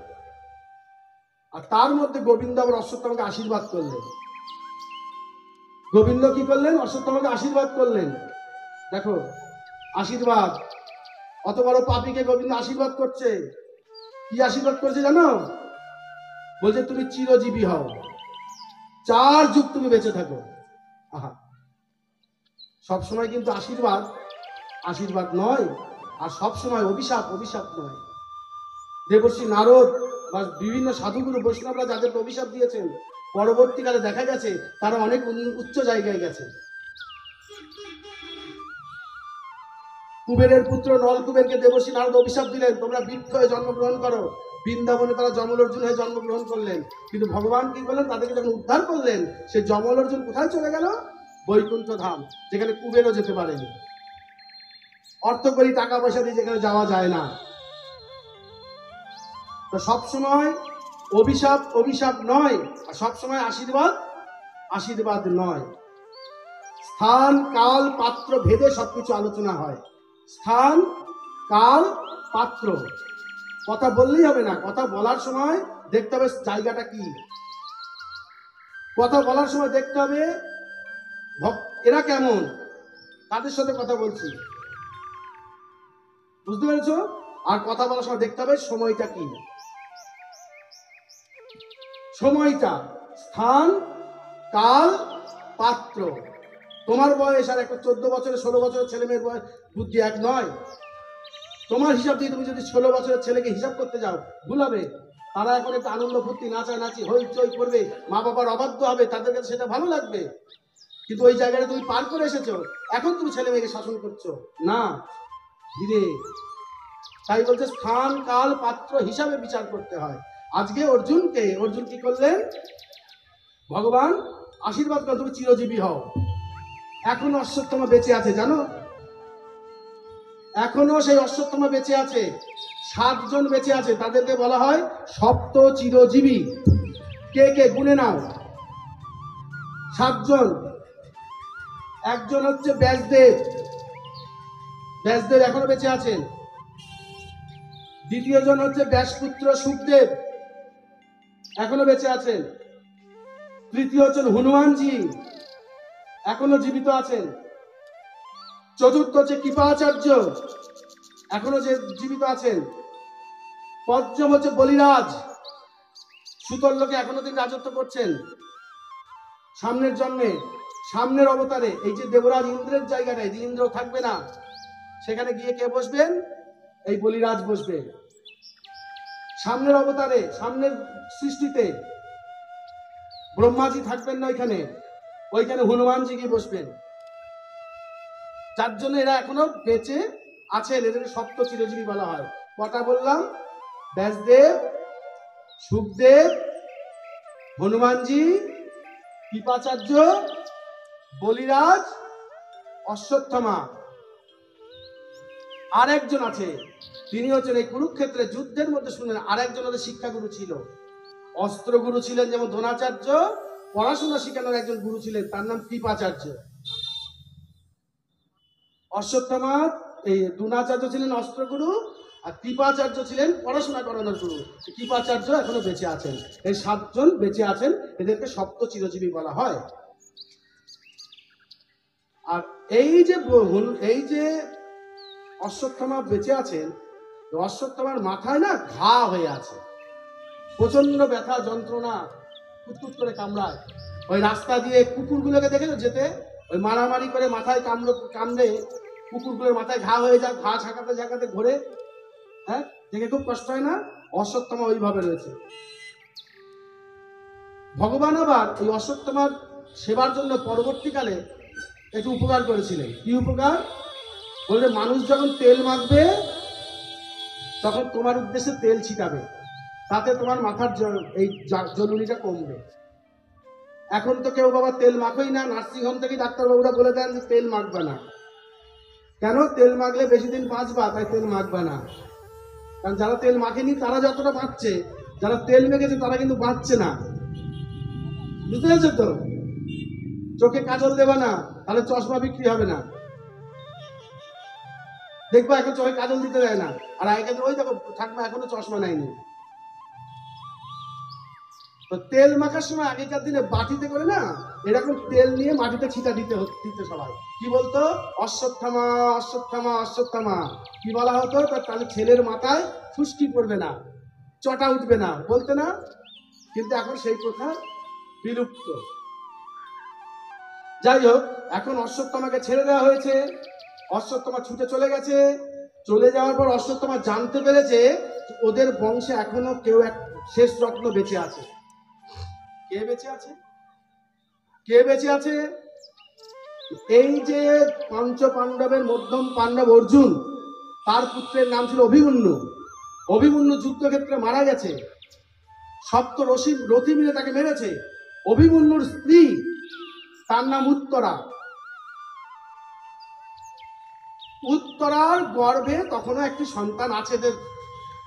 আর তার মধ্যে গোবিন্দ আবার অশ্বত্থামাকে আশীর্বাদ করলেন। গোবিন্দ কি করলেন? অশ্বত্থামাকে আশীর্বাদ করলেন। দেখো আশীর্বাদ, অত বড় পাপীকে গোবিন্দ আশীর্বাদ করছে। কি আশীর্বাদ করছে জানো? বলছে তুমি চিরজীবী হও, 4 যুগ তুমি বেঁচে থাকো। আহা, সবসময় কিন্তু আশীর্বাদ আশীর্বাদ নয়, আর সবসময় অভিশাপ অভিশাপ নয়। দেবর্ষি নারদ বা বিভিন্ন সাধুগুরু বৈষ্ণবরা যাদেরকে অভিশাপ দিয়েছেন, পরবর্তীকালে দেখা গেছে তারা অনেক উচ্চ জায়গায় গেছে। কুবেরের পুত্র নলকুবেরকে দেবর্ষি নারদ অভিশাপ দিলেন, তোমরা বৃক্ষ হয়ে জন্মগ্রহণ করো। বৃন্দাবনে তারা যমল অর্জুন হয়ে জন্মগ্রহণ করলেন। কিন্তু ভগবান কি করলেন? তাদেরকে যখন উদ্ধার করলেন, সে যমল অর্জুন কোথায় চলে গেল? বৈকুণ্ঠ ধাম, যেখানে কুবেরও যেতে পারেনি। অর্থ করি টাকা পয়সা দিয়ে যেখানে যাওয়া যায় না। তো সবসময় অভিশাপ অভিশাপ নয়, আর সবসময় আশীর্বাদ আশীর্বাদ নয়। স্থান কাল পাত্র ভেদে সবকিছু আলোচনা হয়। স্থান কাল পাত্র, কথা বললেই হবে না, কথা বলার সময় দেখতে হবে জায়গাটা কি। কথা বলার সময় দেখতে হবে এরা কেমন, তাদের সাথে কথা বলছি, বুঝতে পেরেছ? আর কথা বলার সময় দেখতে হবে সময়টা কি। সময়টা, স্থান কাল পাত্র। তোমার বয়স আর একটা 14 বছরের 16 বছরের ছেলে মেয়ের বয়স বুদ্ধি এক নয়। তোমার হিসাব দিয়ে তুমি যদি 16 বছরের ছেলেকে হিসাব করতে যাও, ভুল হবে। তারা এখন একটু আনন্দ ফুর্তি নাচানাচি হইচই করবে, মা বাবার অবাধ্য হবে, তাদের কাছে সেটা ভালো লাগবে। কিন্তু ওই জায়গাটা তুমি পার করে এসেছো, এখন তুমি ছেলে মেয়েকে শাসন করছো না, ধীরে। তাই বলছে স্থান কাল পাত্র হিসাবে বিচার করতে হয়। আজকে অর্জুন কি করলেন? ভগবান আশীর্বাদ করে তুমি চিরজীবী হও। এখনো অশ্বত্থামা বেঁচে আছে, জানো? এখনো সেই অশ্বত্থামা বেঁচে আছে, 7 জন বেঁচে আছে, তাদেরকে বলা হয় সপ্ত চিরজীবী। কে কে গুনে নাও, 7 জন। একজন হচ্ছে ব্যাসদেব, ব্যাসদেব এখনো বেঁচে আছেন। দ্বিতীয় জন হচ্ছে ব্যাসপুত্র সুখদেব, এখনো বেঁচে আছেন। তৃতীয় হচ্ছেন হনুমানজি, এখনো জীবিত আছেন। চতুর্থ হচ্ছে কৃপাচার্য, এখনো যে জীবিত আছেন। পঞ্চম হচ্ছে বলিরাজ, সুতোর লোকে এখনো তিনি রাজত্ব করছেন। সামনের জন্মে, সামনের অবতারে এই যে দেবরাজ ইন্দ্রের জায়গাটায় যে ইন্দ্র থাকবে না, সেখানে গিয়ে কে বসবেন? এই বলিরাজ বসবে। সামনের অবতারে, সামনের সৃষ্টিতে ব্রহ্মাজি থাকবেন না, ওইখানে হনুমানজি গিয়ে বসবেন। যার জন্য এরা এখনো বেঁচে আছেন, এদেরকে সপ্ত চিরজীবী বলা হয়। কটা বললাম? ব্যাসদেব, সুখদেব, হনুমানজি, কৃপাচার্য, বলিরাজ, অশ্বত্থামা। আর একজন আছে, তিনি হচ্ছেন এই কুরুক্ষেত্রে যুদ্ধের মধ্যে শুনলেন আর একজন ওদের শিক্ষাগুরু ছিল, অস্ত্রগুরু ছিলেন যেমন দ্রোণাচার্য, পড়াশোনা শিখানোর একজন গুরু ছিলেন, তার নাম কৃপাচার্য। অশ্বত্থামা, এই দ্রোণাচার্য ছিলেন অস্ত্রগুরু, আর কৃপাচার্য ছিলেন পড়াশোনা করানোর গুরু। কৃপাচার্য এখনো বেঁচে আছেন। এই 7 জন বেঁচে আছেন, এদেরকে সপ্ত চিরজীবী বলা হয়। আর এই যে অশ্বত্থামা বেঁচে আছেন, অশ্বত্থামার মাথায় না ঘা হয়ে আছে, প্রচন্ড ব্যথা যন্ত্রণা, কুটকুট করে কামড়ায়। ওই রাস্তা দিয়ে কুকুরগুলোকে দেখেছো যেতে, ওই মারামারি করে মাথায় কামড়ে কুকুরগুলোর মাথায় ঘা হয়ে যায়, ঘা ঝাঁকাতে ঝাঁকাতে ঘোরে, হ্যাঁ, দেখে খুব কষ্ট হয় না? অশ্বত্থামা ওইভাবে রয়েছে। ভগবান আবার ওই অশ্বত্থামার সেবার জন্য পরবর্তীকালে একটু উপকার করেছিলেন। কি উপকার? বললে মানুষ যখন তেল মাখবে তখন তোমার উদ্দেশ্যে তেল ছিটাবে, তাতে তোমার মাথার এই জ্বলুনিটা কমবে। এখন তো কেউ বাবা তেল মাখোই না, নার্সিংহোম থেকে ডাক্তারবাবুরা বলে দেন যে তেল মাখবে না। কেন? তেল মাখলে বেশি দিন বাঁচবা, তাই তেল মাখবে না। কারণ যারা তেল মাখেনি তারা যতটা বাঁচছে, যারা তেল মেখেছে তারা কিন্তু বাঁচছে না। বুঝতে পেরেছো তো? চোখে কাজল দেবা না, তাহলে চশমা বিক্রি হবে না। দেখবো এখন চোখে কাজল দিতে দেয় না, আর আগে ওই দেখো ঠাকুমা এখনো চশমা নেয়নি। তো তেল মাখার সময় আগেকার দিনে বাটিতে করে না এরকম তেল নিয়ে মাটিতে ছিটা দিতে সবাই। কি বলতো? অশ্বত্থামা অশ্বত্থামা অশ্বত্থামা। কি বলা হতো? তাহলে ছেলের মাথায় ফুসকি পড়বে না, চটা উঠবে না, বলতে না? কিন্তু এখন সেই প্রথা বিলুপ্ত। যাই হোক, এখন অশ্বত্থামাকে ছেড়ে দেওয়া হয়েছে। অশ্বত্থামা ছুটে চলে গেছে। চলে যাওয়ার পর অশ্বত্থামা জানতে পেরেছে ওদের বংশে এখনো কেউ এক শেষ রত্ন বেঁচে আছে। কে বেঁচে আছে? কে বেঁচে আছে? এই যে পঞ্চ পাণ্ডবের মধ্যম পাণ্ডব অর্জুন, তার পুত্রের নাম ছিল অভিমন্যু। অভিমন্যু যুদ্ধক্ষেত্রে মারা গেছে, সপ্ত রথি মিলে তাকে মেরেছে। অভিমন্যুর স্ত্রী, তার নাম উত্তরা। উত্তরার গর্ভে তখনও একটি সন্তান আছে,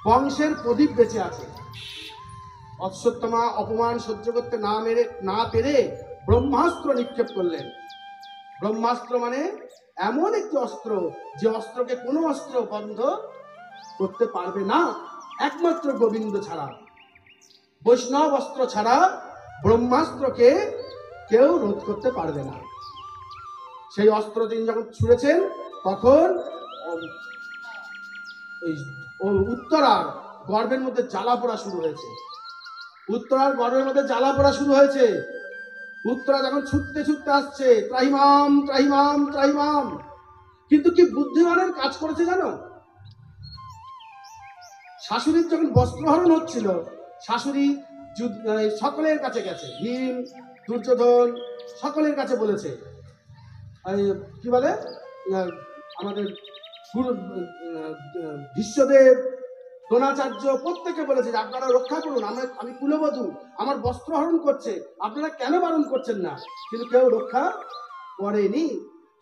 বংশের প্রদীপ বেঁচে আছে। অশ্বত্থামা অপমান সহ্য করতে না পেরে ব্রহ্মাস্ত্র নিক্ষেপ করলেন। ব্রহ্মাস্ত্র মানে এমন একটি অস্ত্র, যে অস্ত্রকে কোনো অস্ত্র বন্ধ করতে পারবে না, একমাত্র গোবিন্দ ছাড়া। বৈষ্ণব অস্ত্র ছাড়া ব্রহ্মাস্ত্রকে কেউ রোধ করতে পারবে না। সেই অস্ত্র তিনি যখন ছুঁড়েছেন, তখন উত্তরার গর্ভের মধ্যে জ্বালা পোড়া শুরু হয়েছে। উত্তরার গর্ভের মধ্যে জ্বালা পোড়া শুরু হয়েছে। উত্তরা যখন ছুটতে ছুটতে আসছে, ত্রাহিমাম ত্রাহিমাম ত্রাহিমাম। কিন্তু কি বুদ্ধিমানের কাজ করেছে জানো? শাশুড়ির যখন বস্ত্রহরণ হচ্ছিল, শাশুড়ি সকলের কাছে গেছে, ভীম, দুর্যোধন সকলের কাছে বলেছে, কি বলে, আমাদের ভীষ্মদেব, দ্রোণাচার্য প্রত্যেকে বলেছে যে আপনারা রক্ষা করুন, আমি কুলবধূ, আমার বস্ত্র হরণ করছে, আপনারা কেন বারণ করছেন না? কিন্তু কেউ রক্ষা করেনি।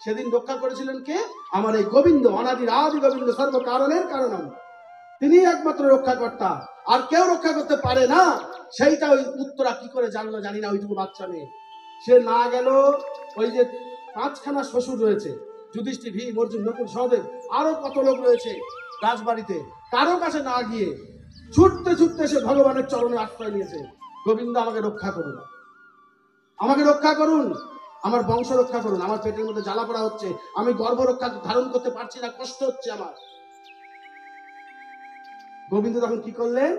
সেদিন রক্ষা করেছিলেন কে? আমার এই গোবিন্দ, অনাদির আদি গোবিন্দ, সর্বকারণের কারণম। তিনি একমাত্র রক্ষাকর্তা, আর কেউ রক্ষা করতে পারে না। সেইটা ওই উত্তরা কি করে জানলো জানি না, ওইটুকু বাচ্চা মেয়ে। সে না গেল, ওই যে 5খানা শ্বশুর রয়েছে, যুধিষ্ঠির, ভীম, অর্জুন, নকুল, সহদেব, আরো কত লোক রয়েছে রাজবাড়িতে, কারো কাছে না গিয়ে ছুটতে ছুটতে সে ভগবানের চরণে আশ্রয় নিয়েছে। গোবিন্দ আমাকে রক্ষা করুন, আমাকে রক্ষা করুন, আমার বংশ রক্ষা করুন, আমার পেটের মধ্যে জ্বালা পোড়া হচ্ছে, আমি গর্ভ রক্ষা ধারণ করতে পারছি না, কষ্ট হচ্ছে আমার। গোবিন্দ তখন কি করলেন?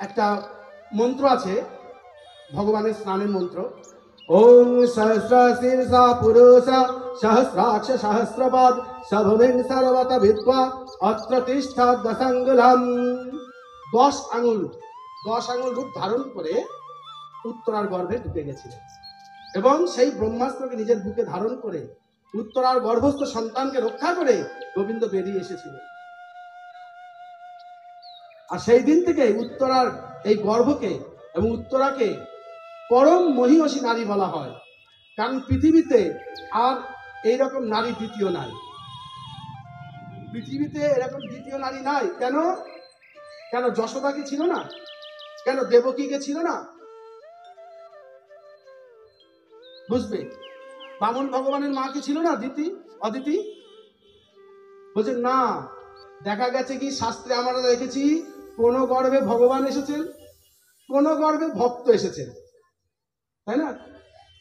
একটা মন্ত্র আছে, ভগবানের স্নানের মন্ত্র। ওম সহস্র শীর্ষা পুরুষ সহস্রাক্ষ সহস্রপাদ সভমিং সর্বত বিদ্বা অত্র তিষ্ঠা দশাঙ্গুলম। 10 আঙুল রূপ ধারণ করে উত্তরার গর্ভে ঢুকে গেছিলেন এবং সেই ব্রহ্মাস্ত্রকে নিজের বুকে ধারণ করে উত্তরার গর্ভস্থ সন্তানকে রক্ষা করে গোবিন্দ বেরিয়ে এসেছিলেন। আর সেই দিন থেকে উত্তরার এই গর্ভকে এবং উত্তরাকে পরম মহিষী নারী বলা হয়, কারণ পৃথিবীতে আর এইরকম নারী দ্বিতীয় নাই। পৃথিবীতে এরকম দ্বিতীয় নারী নাই। কেন? কেন যশোদা কি ছিল না? কেন দেবকী কে ছিল না? বুঝবে, বামন ভগবানের মা কি ছিল না অদিতি? বলছেন না, দেখা গেছে কি শাস্ত্রে আমরা দেখেছি কোন গর্ভে ভগবান এসেছেন, কোন গর্ভে ভক্ত এসেছেন, তাই না?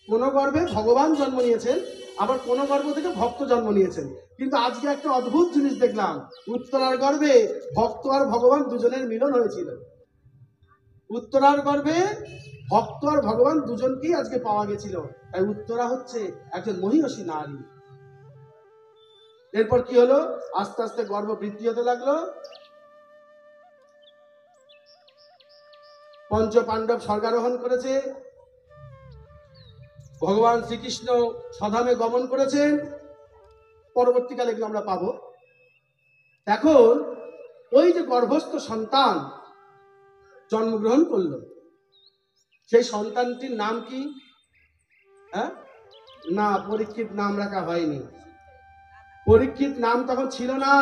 কোন গর্ভে ভগবান জন্ম নিয়েছেন, আবার কোন গর্ভ থেকে ভক্ত জন্ম নিয়েছেন। কিন্তু আজকে একটা অদ্ভুত জিনিস দেখলাম, উত্তরার গর্ভে ভক্ত আর ভগবান দুজনের মিলন হয়েছিল। উত্তরার গর্ভে ভক্ত আর ভগবান দুজনকেই আজকে পাওয়া গেছিল। তাই উত্তরা হচ্ছে একজন মহিষী নারী। এরপর কি হলো? আস্তে আস্তে গর্ভ বৃদ্ধি হতে লাগলো। পঞ্চ পাণ্ডব স্বর্গারোহণ করেছে, ভগবান শ্রীকৃষ্ণ স্বধামে গমন করেছেন। পরবর্তীকালে এগুলো আমরা পাবো। এখন ওই যে গর্ভস্থ সন্তান জন্মগ্রহণ করলো, সেই সন্তানটির নাম কি? না, পরীক্ষিত নাম রাখা হয়নি। পরীক্ষিত নাম তখন ছিল না,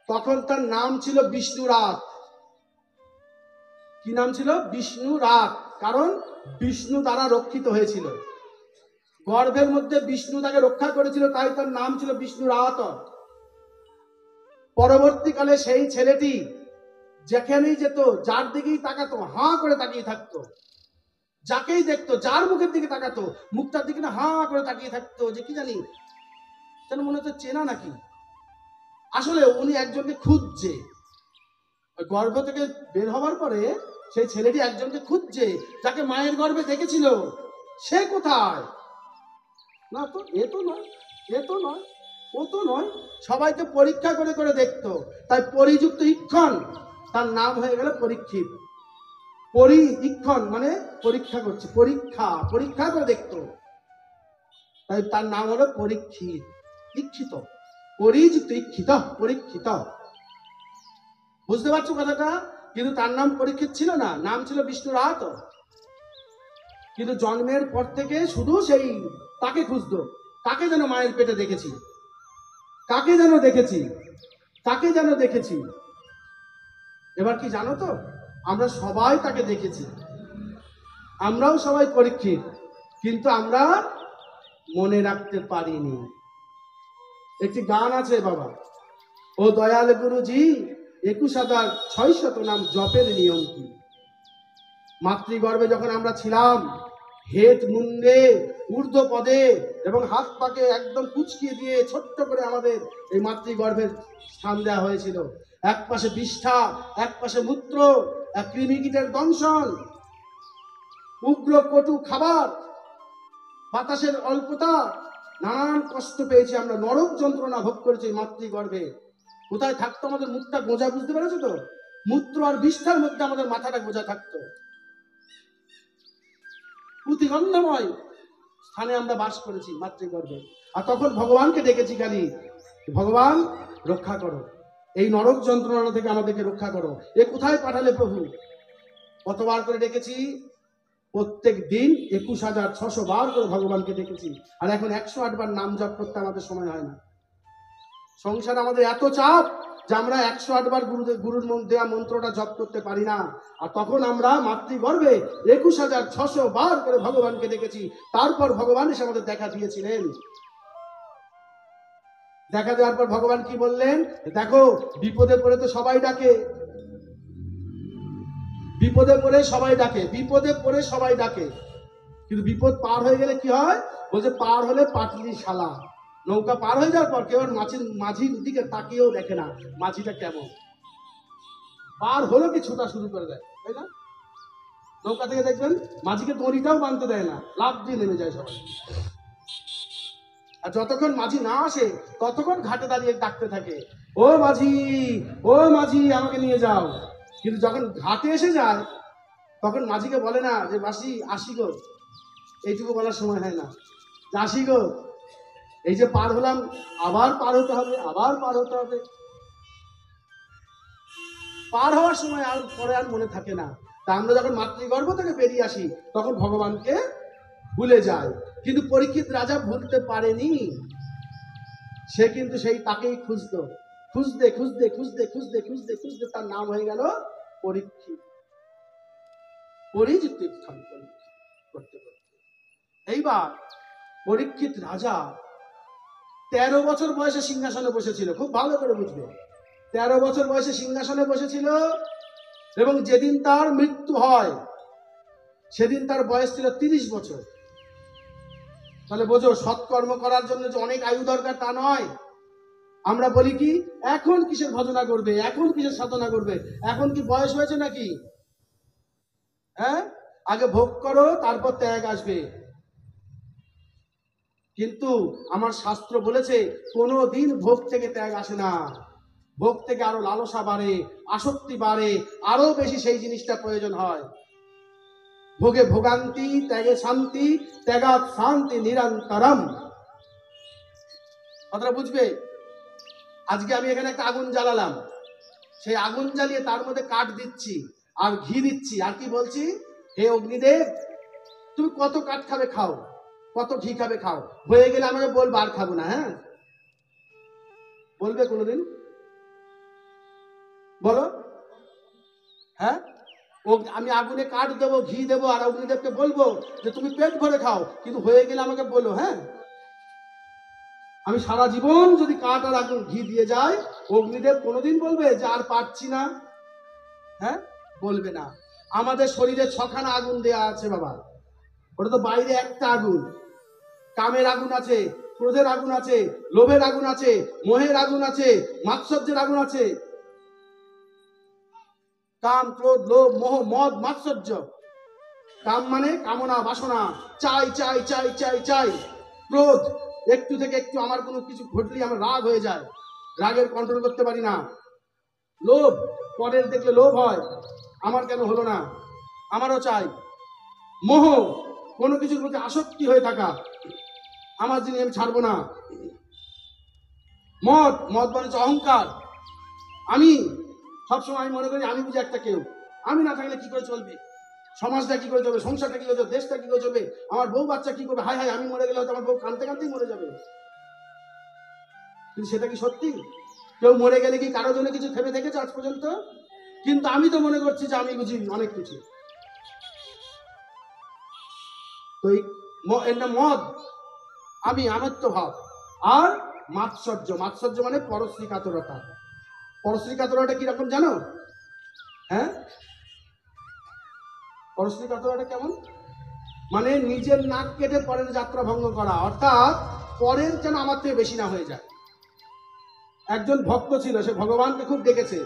তখন তার নাম ছিল বিষ্ণুরাত। কি নাম ছিল? বিষ্ণুরাত। কারণ বিষ্ণু দ্বারা রক্ষিত হয়েছিল, গর্ভের মধ্যে বিষ্ণু তাকে রক্ষা করেছিল, তাই তার নাম ছিল বিষ্ণুরাত। পরবর্তীকালে সেই ছেলেটি যেখানেই যেত, যার দিকেই তাকাতো হাঁ করে তাকিয়ে থাকতো, যাকেই দেখতো, যার মুখের দিকে তাকাতো মুখটার দিকে না হাঁ করে তাকিয়ে থাকতো, যে কি জানি যেন মনে হচ্ছে চেনা নাকি। আসলে উনি একজনকে খুঁজছে। গর্ভ থেকে বের হওয়ার পরে সেই ছেলেটি একজনকে খুঁজছে, যাকে মায়ের গর্ভে দেখেছিল। সে কোথায়? না তো, এ তো নয়, এ তো নয়, ও তো নয়। সবাইকে পরীক্ষা করে করে দেখতো, তাই পরিযুক্ত ইক্ষণ, তার নাম হয়ে গেল পরীক্ষিত। ইক্ষণ মানে পরীক্ষা করছে, পরীক্ষা করে দেখতো, তাই তার নাম হলো পরীক্ষিত। ইক্ষিত, পরিযুক্ত ইক্ষিত, পরীক্ষিত। বুঝতে পারছো কথাটা? কিন্তু তার নাম পরীক্ষিত ছিল না, নাম ছিল বিষ্ণুরাত। কিন্তু জন্মের পর থেকে শুধু সেই তাকে খুঁজতো, কাকে যেন মায়ের পেটে দেখেছি, কাকে যেন দেখেছি, কাকে যেন দেখেছি। এবার কি জানো তো? আমরা সবাই তাকে দেখেছি, আমরাও সবাই পরীক্ষিত, কিন্তু আমরা মনে রাখতে পারিনি। একটি গান আছে বাবা, ও দয়াল গুরুজি 21,600 নাম জপের নিয়ম কি? মাতৃগর্ভে যখন আমরা ছিলাম, হেট মুন্ডে ঊর্ধ্ব পদে এবং হাত পাকে একদম কুচকিয়ে দিয়ে ছোট্ট করে আমাদের এই মাতৃগর্ভের স্থান দেওয়া হয়েছিল। এক পাশে বিষ্ঠা, এক পাশে মূত্র, এক কৃমিকীটের দংশন, উগ্র কটু খাবার, বাতাসের অল্পতা, নানান কষ্ট পেয়েছি আমরা, নরক যন্ত্রণা ভোগ করেছি মাতৃগর্ভে। কোথায় থাকতো আমাদের মুখটা গোজা, বুঝতে পেরেছো তো? মূত্র আর বিষ্ঠার মধ্যে আমাদের মাথাটা গোজা থাকতো। পুঁতিগন্ধময় স্থানে আমরা বাস করেছি মাতৃগর্ভে। আর তখন ভগবানকে ডেকেছি খালি, ভগবান রক্ষা করো, এই নরক যন্ত্রণা থেকে আমাদেরকে রক্ষা করো। এ কোথায় পাঠালে প্রভু? কতবার করে ডেকেছি? প্রত্যেক দিন 21,600 বার করে ভগবানকে ডেকেছি। আর এখন 108 বার নাম জপ করতে আমাদের সময় হয় না। সংসারে আমাদের এত চাপ যে আমরা 108 বার গুরুর দেওয়া মন্ত্রটা জপ করতে পারি না। আর তখন আমরা মাতৃগর্ভে 21,600 বার করে ভগবানকে ডেকেছি। তারপর ভগবান এসে আমাদের দেখা দিয়েছিলেন। দেখা দেওয়ার পর ভগবান কি বললেন? দেখো, বিপদে পড়ে তো সবাই ডাকে, বিপদে পড়ে সবাই ডাকে, বিপদে পড়ে সবাই ডাকে, কিন্তু বিপদ পার হয়ে গেলে কি হয়? বলছে পার হলে পাটলি শালা। নৌকা পার হয়ে যাওয়ার পর কেউ মাঝির দিকে তাকিয়েও দেখে না মাঝিটা কেমন। পার হলো কি ছোটা শুরু করে দেয়, তাই না? নৌকা থেকে দেখবেন মাঝিকে দড়িটাও বাঁধতে দেয় না, লাফ দিয়ে নেমে যায় সবাই। আর যতক্ষণ মাঝি না আসে ততক্ষণ ঘাটে দাঁড়িয়ে ডাকতে থাকে, ও মাঝি, ও মাঝি, আমাকে নিয়ে যাও। কিন্তু যখন ঘাটে এসে যায় তখন মাঝিকে বলে না যে মাসি আসি গো, এইটুকু বলার সময় হয় না, আসি গো, এই যে পার হলাম, আবার পার হতে হবে, আবার পার হতে হবে। পার হওয়ার সময় আর পরে আর মনে থাকে না। তা আমরা যখন মাতৃগর্ভ থেকে বেরিয়ে আসি তখন ভগবানকে ভুলে যায়। কিন্তু পরীক্ষিত রাজা ভুলতে পারেনি, সে কিন্তু সেই তাকেই খুঁজতো, খুঁজতে খুঁজতে খুঁজতে খুঁজতে খুঁজতে খুঁজতে তার নাম হয়ে গেল পরীক্ষিত। পরিচিত করতে করতে এইবার পরীক্ষিত রাজা 13 বছর বয়সে সিংহাসনে বসেছিল। খুব ভালো করে বুঝবে, 13 বছর বয়সে সিংহাসনে বসেছিল এবং যেদিন তার মৃত্যু হয় সেদিন তার বয়স ছিল 30 বছর। তাহলে বোঝো, সৎকর্ম করার জন্য যে অনেক আয়ু দরকার তা নয়। আমরা বলি কি, এখন কিসের ভজনা করবে, এখন কিসের সাধনা করবে, এখন কি বয়স হয়েছে নাকি? হ্যাঁ, আগে ভোগ করো, তারপর ত্যাগ আসবে। কিন্তু আমার শাস্ত্র বলেছে কোনো দিন ভোগ থেকে ত্যাগ আসে না। ভোগ থেকে আরো লালসা বাড়ে, আসক্তি বাড়ে, আরো বেশি সেই জিনিসটা প্রয়োজন হয়। ভোগে ভোগান্তি, ত্যাগে শান্তি, ত্যাগাৎ শান্তি নিরন্তরম। কথাটা বুঝবে? আজকে আমি এখানে একটা আগুন জ্বালালাম, সেই আগুন জ্বালিয়ে তার মধ্যে কাঠ দিচ্ছি আর ঘি দিচ্ছি, আর কি বলছি, হে অগ্নিদেব, তুমি কত কাঠ খাবে খাও, কত ঘি খাবে খাও, হয়ে গেলে আমাকে বলবো, আর খাবো না। হ্যাঁ, বলবে কোনোদিন? বলো। হ্যাঁ, আমি আগুনে কাঠ দেবো, ঘি দেবো, আর অগ্নিদেবকে বলবো যে তুমি পেট ভরে খাও, কিন্তু হয়ে গেলে আমাকে বলো। হ্যাঁ, আমি সারা জীবন যদি কাঠ আর আগুন ঘি দিয়ে যাই, অগ্নিদেব কোনোদিন বলবে যে আর পারছি না? হ্যাঁ, বলবে না। আমাদের শরীরে 6খানা আগুন দেয়া আছে বাবা, ওটা তো বাইরে একটা আগুন। কামের আগুন আছে, ক্রোধের আগুন আছে, লোভের আগুন আছে, মোহের আগুন আছে, মাৎসর্যের আগুন আছে। কাম, ক্রোধ, লোভ, মোহ, মদ, মাৎসর্য। কাম মানে কামনা, বাসনা, চাই চাই চাই চাই চাই। ক্রোধ, একটু থেকে একটু আমার কোনো কিছু ঘটলেই আমার রাগ হয়ে যায়, রাগের কন্ট্রোল করতে পারি না। লোভ, পরের দেখলে লোভ হয়, আমার কেন হলো না, আমারও চাই। মোহ, কোনো কিছুর প্রতি আসক্তি হয়ে থাকা, আমার জিনিস আমি ছাড়বো না। মদ, মদ মানে অহংকার, আমি সবসময় আমি মনে করি আমি বুঝি একটা কেউ, আমি না থাকলে কি করে চলবে, সমাজটা কি করে চলবে, সংসারটা কি করে চলবে, দেশটা কি করে চলবে, আমার বউ বাচ্চা কি করবে, হায় হায় আমি মরে গেলে হয়তো আমার বউ কাঁদতে কাঁদতেই মরে যাবে। কিন্তু সেটা কি সত্যি? কেউ মরে গেলে কি কারোর জন্য কিছু ভেবে দেখেছে আজ পর্যন্ত? কিন্তু আমি তো মনে করছি যে আমি বুঝি অনেক কিছু। তো এর নাম মদ, আমি আমিত্ব ভাব। আর মাৎসর্য, মাৎসর্য মানে পরশ্রী কাতরতা। পরশ্রী কাতরতা কিরকম জানো? হ্যাঁ, পরশ্রী কাতরতা কেমন? মানে নিজের নাক কেটে পরের যাত্রা ভঙ্গ করা, অর্থাৎ পরের যেন আমার থেকে বেশি না হয়ে যায়। একজন ভক্ত ছিল, সে ভগবানকে খুব ডেকেছে,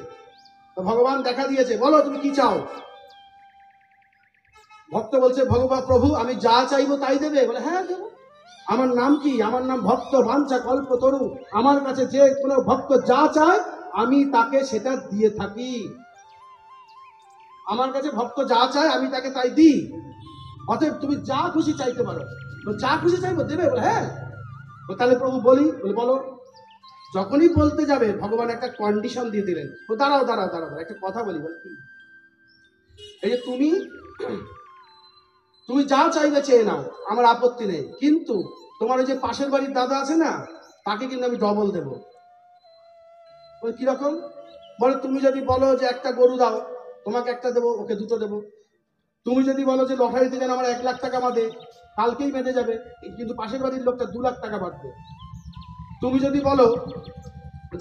তো ভগবান দেখা দিয়েছে, বলো তুমি কি চাও। ভক্ত বলছে, ভগবান প্রভু আমি যা চাইবো তাই দেবে? বলে হ্যাঁ দেবো। আমার নাম কি? আমার নাম ভক্ত বাঞ্ছা কল্প তরু। আমার কাছে যে কোনো ভক্ত যা চায় আমি তাকে সেটা দিয়ে থাকি। আমার কাছে ভক্ত যা চায় আমি তাকে তাই দিই। অতএব তুমি যা খুশি চাইতে পারো। যা খুশি চাইবো দেবে? বলে হ্যাঁ। তাহলে প্রভু বলি? বলে বলো। যখনই বলতে যাবে ভগবান একটা কন্ডিশন দিয়ে দিলেন, ও দাঁড়াও দাঁড়াও দাঁড়াও, একটা কথা বলি। বলে কি? এই যে তুমি যা চাইবে চেয়ে নাও, আমার আপত্তি নেই, কিন্তু তোমার ওই যে পাশের বাড়ির দাদা আছে না, তাকে কিন্তু আমি ডবল দেবো। বলে কিরকম? বলে তুমি যদি বলো যে একটা গরু দাও, তোমাকে একটা দেবো, ওকে দুটো দেবো। তুমি যদি বলো যে লটারিতে যেন আমার 1 লাখ টাকা বাঁধে, কালকেই বেঁধে যাবে, কিন্তু পাশের বাড়ির লোকটা 2 লাখ টাকা বাঁধবে। তুমি যদি বলো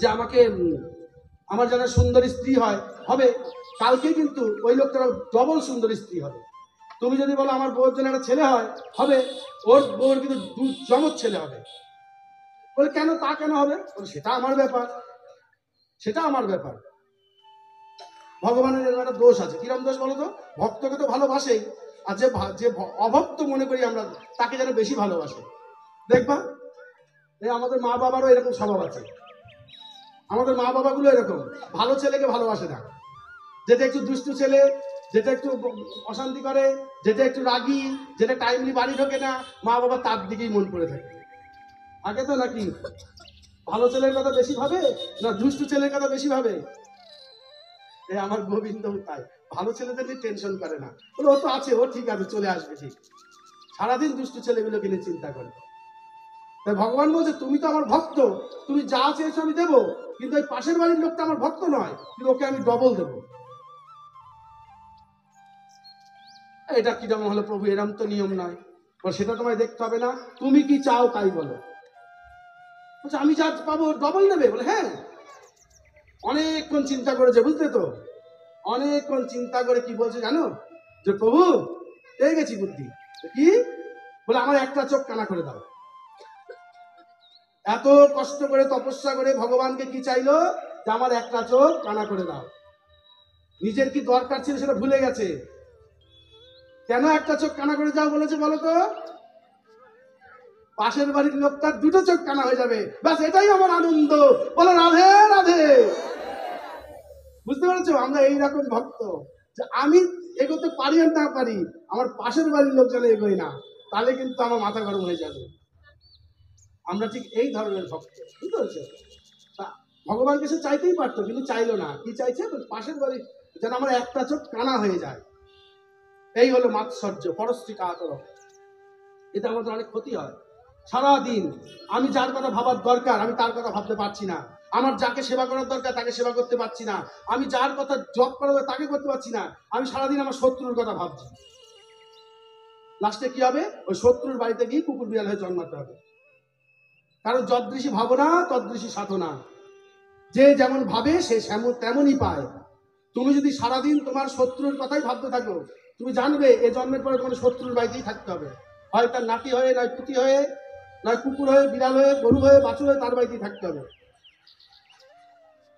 যে আমাকে আমার যেন সুন্দরী স্ত্রী হয়, হবে, কালকে কিন্তু ওই লোকটার ডবল সুন্দরী স্ত্রী হবে। তুমি যদি বলো আমার বউর জন্য একটা ছেলে হয়, হবে, ওর বউর কিন্তু 2 জমজ ছেলে হবে। বলে কেন, তা কেন হবে? সেটা আমার ব্যাপার, সেটা আমার ব্যাপার। ভগবানের এরকম একটা দোষ আছে। কিরম দোষ বলো তো? ভক্তকে তো ভালোবাসেই, আর যে যে অভক্ত মনে করি আমরা তাকে যেন বেশি ভালোবাসে। দেখবা এই আমাদের মা বাবারও এরকম স্বভাব আছে। আমাদের মা বাবাগুলো এরকম, ভালো ছেলেকে ভালোবাসে না। যেটা একটু দুষ্টু ছেলে, যেটা একটু অশান্তি করে, যেটা একটু রাগী, যেটা টাইমলি বাড়ি ঢোকে না, মা বাবা তার দিকেই মন পড়ে থাকে। আগে তো নাকি ভালো ছেলের কথা বেশি ভাবে না দুষ্টু ছেলের কথা বেশি ভাবে? এই আমার গোবিন্দ তাই ভালো ছেলেদের নিয়ে টেনশন করে না, বলে ও তো আছে, ও ঠিক আছে, চলে আসবে ঠিক। সারাদিন দুষ্টু ছেলেগুলোকে নিয়ে চিন্তা করে। তাই ভগবান বলছে তুমি তো আমার ভক্ত, তুমি যা চেয়েছো আমি দেবো, কিন্তু এই পাশের বাড়ির লোকটা আমার ভক্ত নয়, কিন্তু ওকে আমি ডবল দেবো। এটা কিরম হলো প্রভু? এরম তো নিয়ম নয়। সেটা তোমায় দেখতে হবে না, তুমি কি চাও তাই বলো। বলছে আমি যা পাবো ডবল নেবে? বলে হ্যাঁ। অনেকক্ষণ চিন্তা করেছে, বুঝলে তো, অনেকক্ষণ চিন্তা করে কি বলছে জানো? যে প্রভু পেয়ে গেছি বুদ্ধি। কি? বলে আমার একটা চোখ কানা করে দাও। এত কষ্ট করে তপস্যা করে ভগবানকে কি চাইলো? যে আমার একটা চোখ কানা করে দাও। নিজের কি দরকার ছিল সেটা ভুলে গেছে। কেন একটা চোখ কানা করে যাও বলেছে বলো তো? পাশের বাড়ির লোকটার দুটো চোখ কানা হয়ে যাবে, ব্যাস এটাই আমার আনন্দ। বলো রাধে রাধে। বুঝতে পেরেছো? আমরা এইরকম ভক্ত যে আমি এগোতে পারি আর না পারি, আমার পাশের বাড়ির লোক যেন এগোয় না, তাহলে কিন্তু আমার মাথা গরম হয়ে যাবে। আমরা ঠিক এই ধরনের ভক্ত, বুঝতে পেরেছো? ভগবানকে সে চাইতেই পারতো, কিন্তু চাইলো না। কি চাইছে? পাশের বাড়ি যেন আমার একটা চোখ কানা হয়ে যায়। এই হলো মাৎসর্য, পরশ্রী কাতর। এতে আমাদের অনেক ক্ষতি হয়। সারাদিন আমি যার কথা ভাবার দরকার আমি তার কথা ভাবতে পারছি না, আমার যাকে সেবা করার দরকার তাকে সেবা করতে পারছি না, আমি যার কথা জপ করা তাকে করতে পারছি না, আমি সারাদিন আমার শত্রুর কথা ভাবছি। লাস্টে কি হবে? ওই শত্রুর বাড়িতে গিয়ে কুকুর বিড়াল হয়ে জন্মাতে হবে। কারণ যদৃশী ভাবনা তদৃশী সাধনা। যে যেমন ভাবে সে তেমনই পায়। তুমি যদি সারাদিন তোমার শত্রুর কথাই ভাবতে থাকো, তুমি জানবে এ জন্মের পরে তোমার শত্রুর বাড়িতেই থাকতে হবে। হয় তার নাতি হয়ে, নয় পুতি হয়ে, নয় কুকুর হয়ে, বিড়াল হয়ে, গরু হয়ে, বাছুর হয়ে, তার বাড়িতেই থাকতে হবে।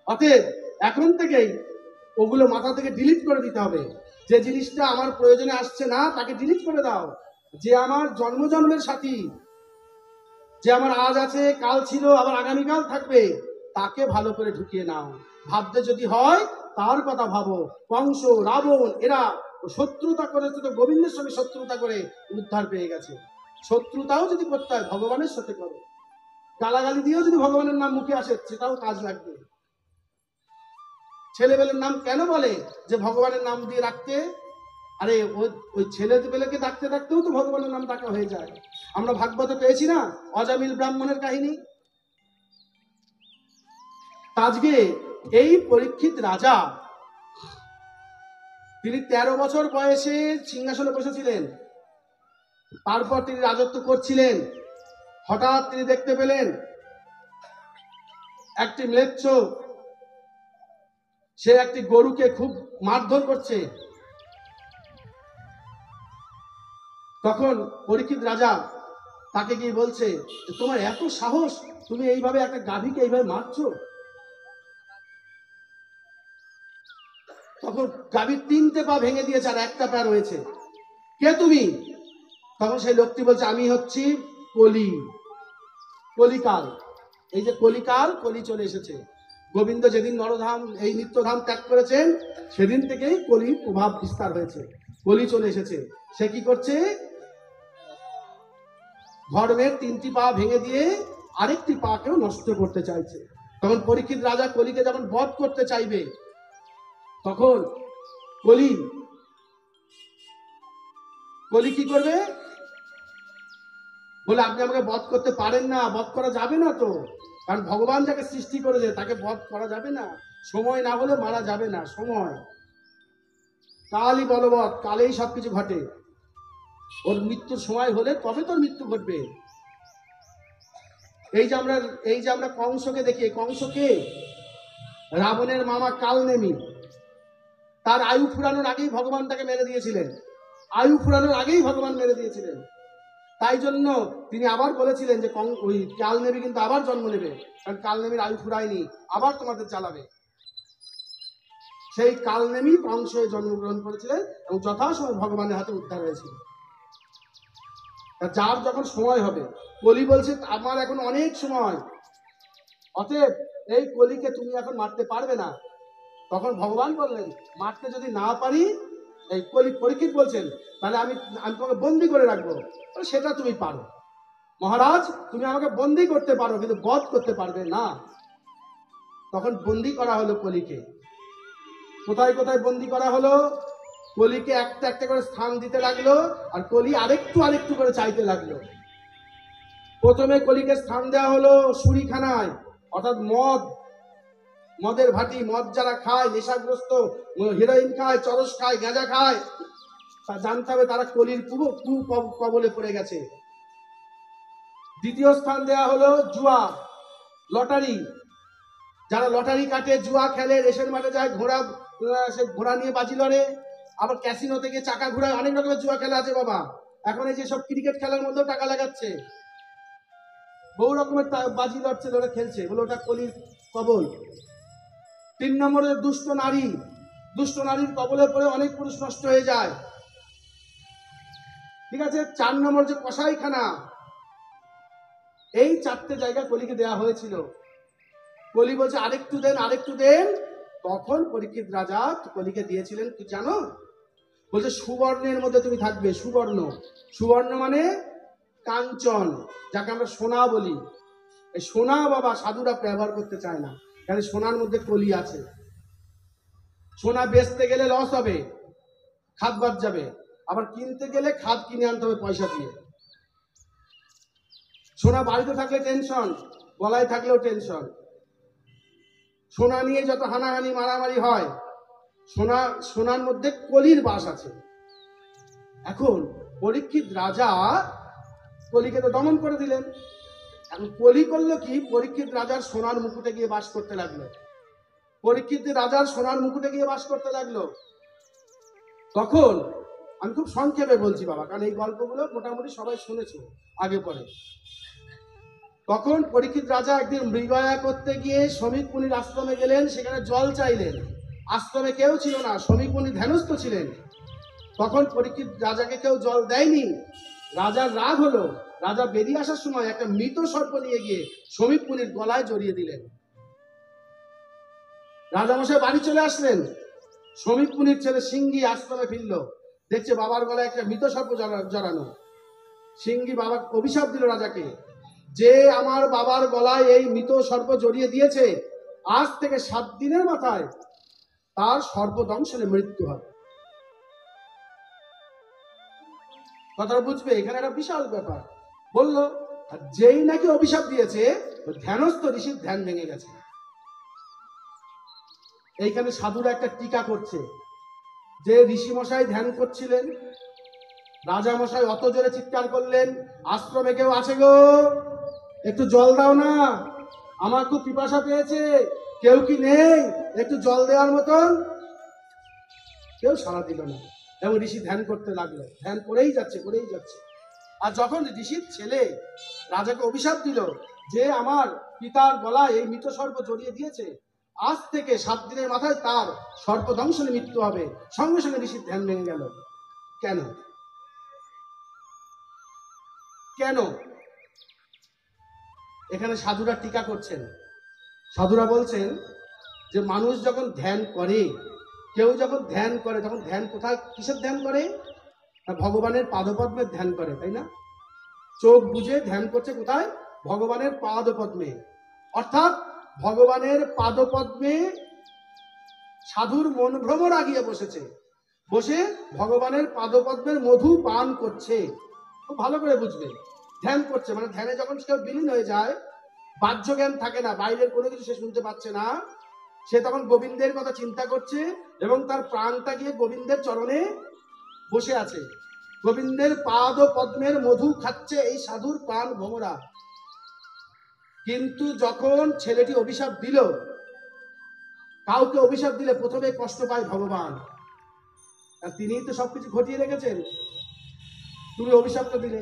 অতএব এখন থেকেই ওগুলো মাথা থেকে ডিলিট করে দিতে হবে। যে জিনিসটা আমার প্রয়োজনে আসছে না তাকে ডিলিট করে দাও। যে আমার জন্মের সাথী, যে আমার আজ আছে, কাল ছিল, আবার আগামীকাল থাকবে, তাকে ভালো করে ঢুকিয়ে নাও। ভাবতে যদি হয় তার কথা ভাবো। কংস, রাবণ এরা শত্রুতা করে, তো গোবিন্দের সঙ্গে শত্রুতা করে উদ্ধার পেয়ে গেছে। শত্রুতাও যদি করতে হয় ভগবানের সাথে করো। গালাগালি দিয়েও যদি ভগবানের নাম মুখে আসে সেটাও কাজ লাগবে। ছেলেবেলের নাম কেন বলে যে ভগবানের নাম দিয়ে রাখতে? আরে ওই ছেলেবেলেকে ডাকতে ডাকতেও তো ভগবানের নাম ডাকা হয়ে যায়। আমরা ভাগবতে পেয়েছি না অজামিল ব্রাহ্মণের কাহিনী। আজকে এই পরীক্ষিত রাজা, তিনি 13 বছর বয়সে সিংহাসনে বসেছিলেন। তারপর তিনি রাজত্ব করছিলেন। হঠাৎ তিনি দেখতে পেলেন একটি ম্লেচ্ছ, সে একটি গরুকে খুব মারধর করছে। তখন পরীক্ষিত রাজা তাকে গিয়ে বলছে, তোমার এত সাহস, তুমি এইভাবে একটা গাভীকে এইভাবে মারছো? তখন গাভীর 3টে পা ভেঙে দিয়েছে আর একটা পা রয়েছে। কে তুমি? তখন সেই লোকটি বলছে, আমি হচ্ছি কলি, কলিকাল। এই যে কলিকাল, কলি চলে এসেছে। গোবিন্দ যেদিন নরধাম এই নিত্যধাম ত্যাগ করেছেন সেদিন থেকেই কলির প্রভাব বিস্তার হয়েছে, কলি চলে এসেছে। সে কি করছে? ধর্মের 3টি পা ভেঙে দিয়ে আরেকটি পাকেও নষ্ট করতে চাইছে। তখন পরীক্ষিত রাজা কলিকে যখন বধ করতে চাইবে, তখন কলি কি করবে? বলে আপনি আমাকে বধ করতে পারেন না, বধ করা যাবে না তো, কারণ ভগবান যাকে সৃষ্টি করেছে তাকে বধ করা যাবে না, সময় না হলে মারা যাবে না। সময় কালই বলবৎ, কালেই সবকিছু ঘটে। ওর মৃত্যুর সময় হলে তবে তোর মৃত্যু ঘটবে। এই যে আমরা কংসকে দেখি, কংসকে রাবণের মামা কালনেমি, তার আয়ু ফুরানোর আগেই ভগবান তাকে মেরে দিয়েছিলেন। আয়ু ফুরানোর আগেই ভগবান মেরে দিয়েছিলেন। তাই জন্য তিনি আবার বলেছিলেন যে ওই কালনেমি কিন্তু আবার জন্ম নেবে, কারণ কালনেমির আয়ু ফুরায়নি, আবার তোমাদের জ্বালাবে। সেই কাল নেমি কংস হয়ে জন্মগ্রহণ করেছিলেন এবং যথাসময় ভগবানের হাতে উদ্ধার হয়েছিল। যার যখন সময় হবে, কলি বলছে আমার এখন অনেক সময়, অতএব এই কলিকে তুমি এখন মারতে পারবে না। তখন ভগবান বললেন, মারতে যদি না পারি, এই কলি পরীক্ষিত বলছেন, তাহলে আমি তোমাকে বন্দি করে রাখবো। সেটা তুমি পারো মহারাজ, তুমি আমাকে বন্দি করতে পারো, কিন্তু বধ করতে পারবে না। তখন বন্দি করা হলো কলিকে। কোথায় কোথায় বন্দি করা হলো? কলিকে একটা একটা করে স্থান দিতে লাগলো, আর কলি আরেকটু আরেকটু করে চাইতে লাগলো। প্রথমে কলিকে স্থান দেওয়া হলো সুরিখানায়, অর্থাৎ মদের ভাটি। মদ যারা খায়, নেশাগ্রস্ত, হিরোইন খায়, চরস খায়, গাঁজা খায়, তা জানতে হবে তারা কলির কু কবলে পড়ে গেছে। দ্বিতীয় স্থান দেওয়া হলো জুয়া, লটারি। যারা লটারি কাটে, জুয়া খেলে, রেশের মাঠে যায়, ঘোড়া নিয়ে বাজি লড়ে, আবার ক্যাসিনো থেকে চাকা ঘোড়ায়, অনেক রকমের জুয়া খেলা আছে বাবা। এখন এই যে সব ক্রিকেট খেলার মধ্যেও টাকা লাগাচ্ছে, বহু রকমের বাজি লড়ছে, লড়ে খেলছে, বলে ওটা কলির কবল। 3 নম্বরে দুষ্ট নারী। দুষ্ট নারীর কবলে পড়ে অনেক পুরুষ নষ্ট হয়ে যায়। ঠিক আছে। 4 নম্বর যে কসাইখানা। এই 4টে জায়গা কলিকে দেয়া হয়েছিল। কলি বলছে আরেকটু দেন, আরেকটু দেন। তখন পরীক্ষিত রাজা কলিকে দিয়েছিলেন কি জানো? বলছে সুবর্ণের মধ্যে তুমি থাকবে। সুবর্ণ, সুবর্ণ মানে কাঞ্চন, যাকে আমরা সোনা বলি। এই সোনা বাবা সাধুরা ব্যবহার করতে চায় না, কারণ সোনার মধ্যে কলি আছে। সোনা বেচতে গেলে লস হবে, খাদ বাদ যাবে, আবার কিনতে গেলে খাদ কিনে আনতে হবে পয়সা দিয়ে। সোনা বাড়িতে থাকলে টেনশন, গলায় থাকলেও টেনশন। সোনা নিয়ে যত হানাহানি মারামারি হয়, সোনার মধ্যে কলির বাস আছে। এখন পরীক্ষিত রাজা কলিকে তো দমন করে দিলেন। এখন কলি করলো কি? পরীক্ষিত রাজার সোনার মুকুটে গিয়ে বাস করতে লাগলো। পরীক্ষিত রাজার সোনার মুকুটে গিয়ে বাস করতে লাগলো। তখন আমি খুব সংক্ষেপে বলছি বাবা, কারণ এই গল্পগুলো মোটামুটি সবাই শুনেছো আগে পরে। তখন পরীক্ষিত রাজা একদিন মৃগয়া করতে গিয়ে শ্রমিক মুনির আশ্রমে গেলেন, সেখানে জল চাইলেন। আশ্রমে কেউ ছিল না, শ্রমিক মুনি ধ্যানস্থ ছিলেন। তখন পরীক্ষিত রাজাকে কেউ জল দেয়নি। রাজার রাগ হলো। রাজা বেরিয়ে আসার সময় একটা মৃত সর্প নিয়ে গিয়ে শ্রমিক মুনির গলায় জড়িয়ে দিলেন। রাজামশাই বাড়ি চলে আসলেন। শ্রমিক মুনির ছেলে সিংহী আশ্রমে ফিরল, দেখছে বাবার গলায় একটা মৃত সর্প জড়ানো। সিংহী বাবা অভিশাপ দিল রাজাকে, যে আমার বাবার গলায় এই মৃত সর্প জড়িয়ে দিয়েছে, আজ থেকে 7 দিনের মাথায় তার সর্পদংশনে মৃত্যু হবে। কথাটা বুঝবে, এখানে একটা বিশাল ব্যাপার বললো। যেই নাকি অভিশাপ দিয়েছে, ধ্যানস্থ ঋষির ধ্যান ভেঙে গেছে। এইখানে সাধুরা একটা টিকা করছে, যে ঋষি মশাই ধ্যান করছিলেন, রাজা মশাই অত জোরে চিৎকার করলেন, আশ্রমে কেউ আছে গো, একটু জল দাও না, আমার খুব পিপাসা পেয়েছে, কেউ কি নেই একটু জল দেওয়ার মতন? কেউ সাড়া দিল না, এবং ঋষি ধ্যান করতে লাগলো। ধ্যান করেই যাচ্ছে, করেই যাচ্ছে। আর যখন ঋষির ছেলে রাজাকে অভিশাপ দিল, যে আমার পিতার গলায় এই মৃত সর্প জড়িয়ে দিয়েছে, আজ থেকে 7 দিনের মাথায় তার সর্পদংশনে মৃত্যু হবে, সঙ্গে সঙ্গে ঋষির ধ্যান ভেঙে গেল। কেন? কেন? এখানে সাধুরা টিকা করছেন। সাধুরা বলছেন যে মানুষ যখন ধ্যান করে, কেউ যখন ধ্যান করে, তখন ধ্যান কোথায়, কিসের ধ্যান করে? ভগবানের পাদপদ্মের ধ্যান করে, তাই না? চোখ বুঝে ধ্যান করছে কোথায়? ভগবানের পাদপদ্মে। অর্থাৎ ভগবানের পাদপদ্মে সাধুর মন ভ্রমর আগিয়ে বসেছে, বসে ভগবানের পাদপদ্মের মধু পান করছে। খুব ভালো করে বুঝবে, ধ্যান করছে মানে ধ্যানে যখন কেউ বিলীন হয়ে যায়, বাহ্য জ্ঞান থাকে না, বাইরের কোনো কিছু সে শুনতে পাচ্ছে না, সে তখন গোবিন্দের কথা চিন্তা করছে এবং তার প্রাণটা গিয়ে গোবিন্দের চরণে বসে আছে, গোবিন্দের পাদ পদ্মের মধু খাচ্ছে এই সাধুর প্রাণ ভ্রমরা। কিন্তু যখন ছেলেটি অভিশাপ দিল, কাউকে অভিশাপ দিলে প্রথমে কষ্ট পায় ভগবান, আর তিনিই তো সবকিছু ঘটিয়ে রেখেছেন। তুমি অভিশাপটা দিলে,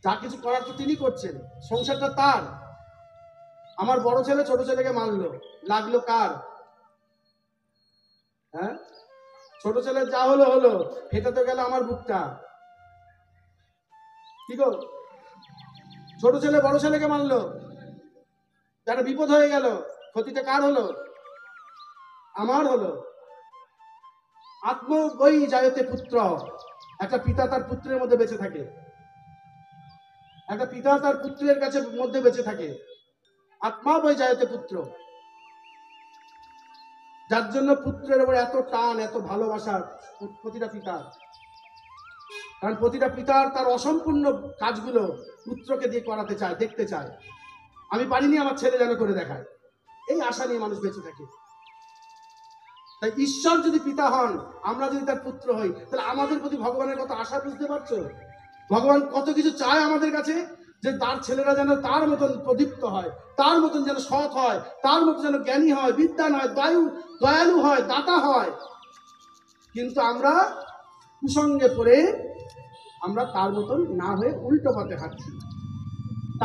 যা কিছু করার তো তিনি করছেন, সংসারটা তার। আমার বড় ছেলে ছোট ছেলেকে মারলো, লাগলো কার? হ্যাঁ, ছোট ছেলে যা হলো হলো, ফেটে তো গেল আমার বুকটা। কি গো, ছোট ছেলে বড় ছেলেকে মারলো, যারা বিপদ হয়ে গেল, ক্ষতিটা কার হলো? আমার হলো। আত্ম বই জায়তে পুত্র, একটা পিতা তার পুত্রের মধ্যে বেঁচে থাকে, একটা পিতা তার পুত্রের কাছে মধ্যে বেঁচে থাকে। আত্মা বই জায়তে পুত্র, যার জন্য পুত্রের উপর এত টান, এত ভালোবাসা প্রতিটা পিতার। কারণ প্রতিটা পিতার তার অসম্পূর্ণ কাজগুলো পুত্রকে দিয়ে করাতে চায়, দেখতে চায়। আমি পারিনি, আমার ছেলে যেন করে দেখায়, এই আশা নিয়ে মানুষ বেঁচে থাকে। তাই ঈশ্বর যদি পিতা হন, আমরা যদি তার পুত্র হই, তাহলে আমাদের প্রতি ভগবানের কত আশা, বুঝতে পারছো? ভগবান কত কিছু চায় আমাদের কাছে, যে তার ছেলেরা যেন তার মতন প্রদীপ্ত হয়, তার মতন যেন সৎ হয়, তার মতন যেন জ্ঞানী হয়, বিদ্বান হয়, দয়ালু হয়, দাতা হয়। কিন্তু আমরা কুসঙ্গে পড়ে আমরা তার মতন না হয়ে উল্টো পথে হাঁটছি।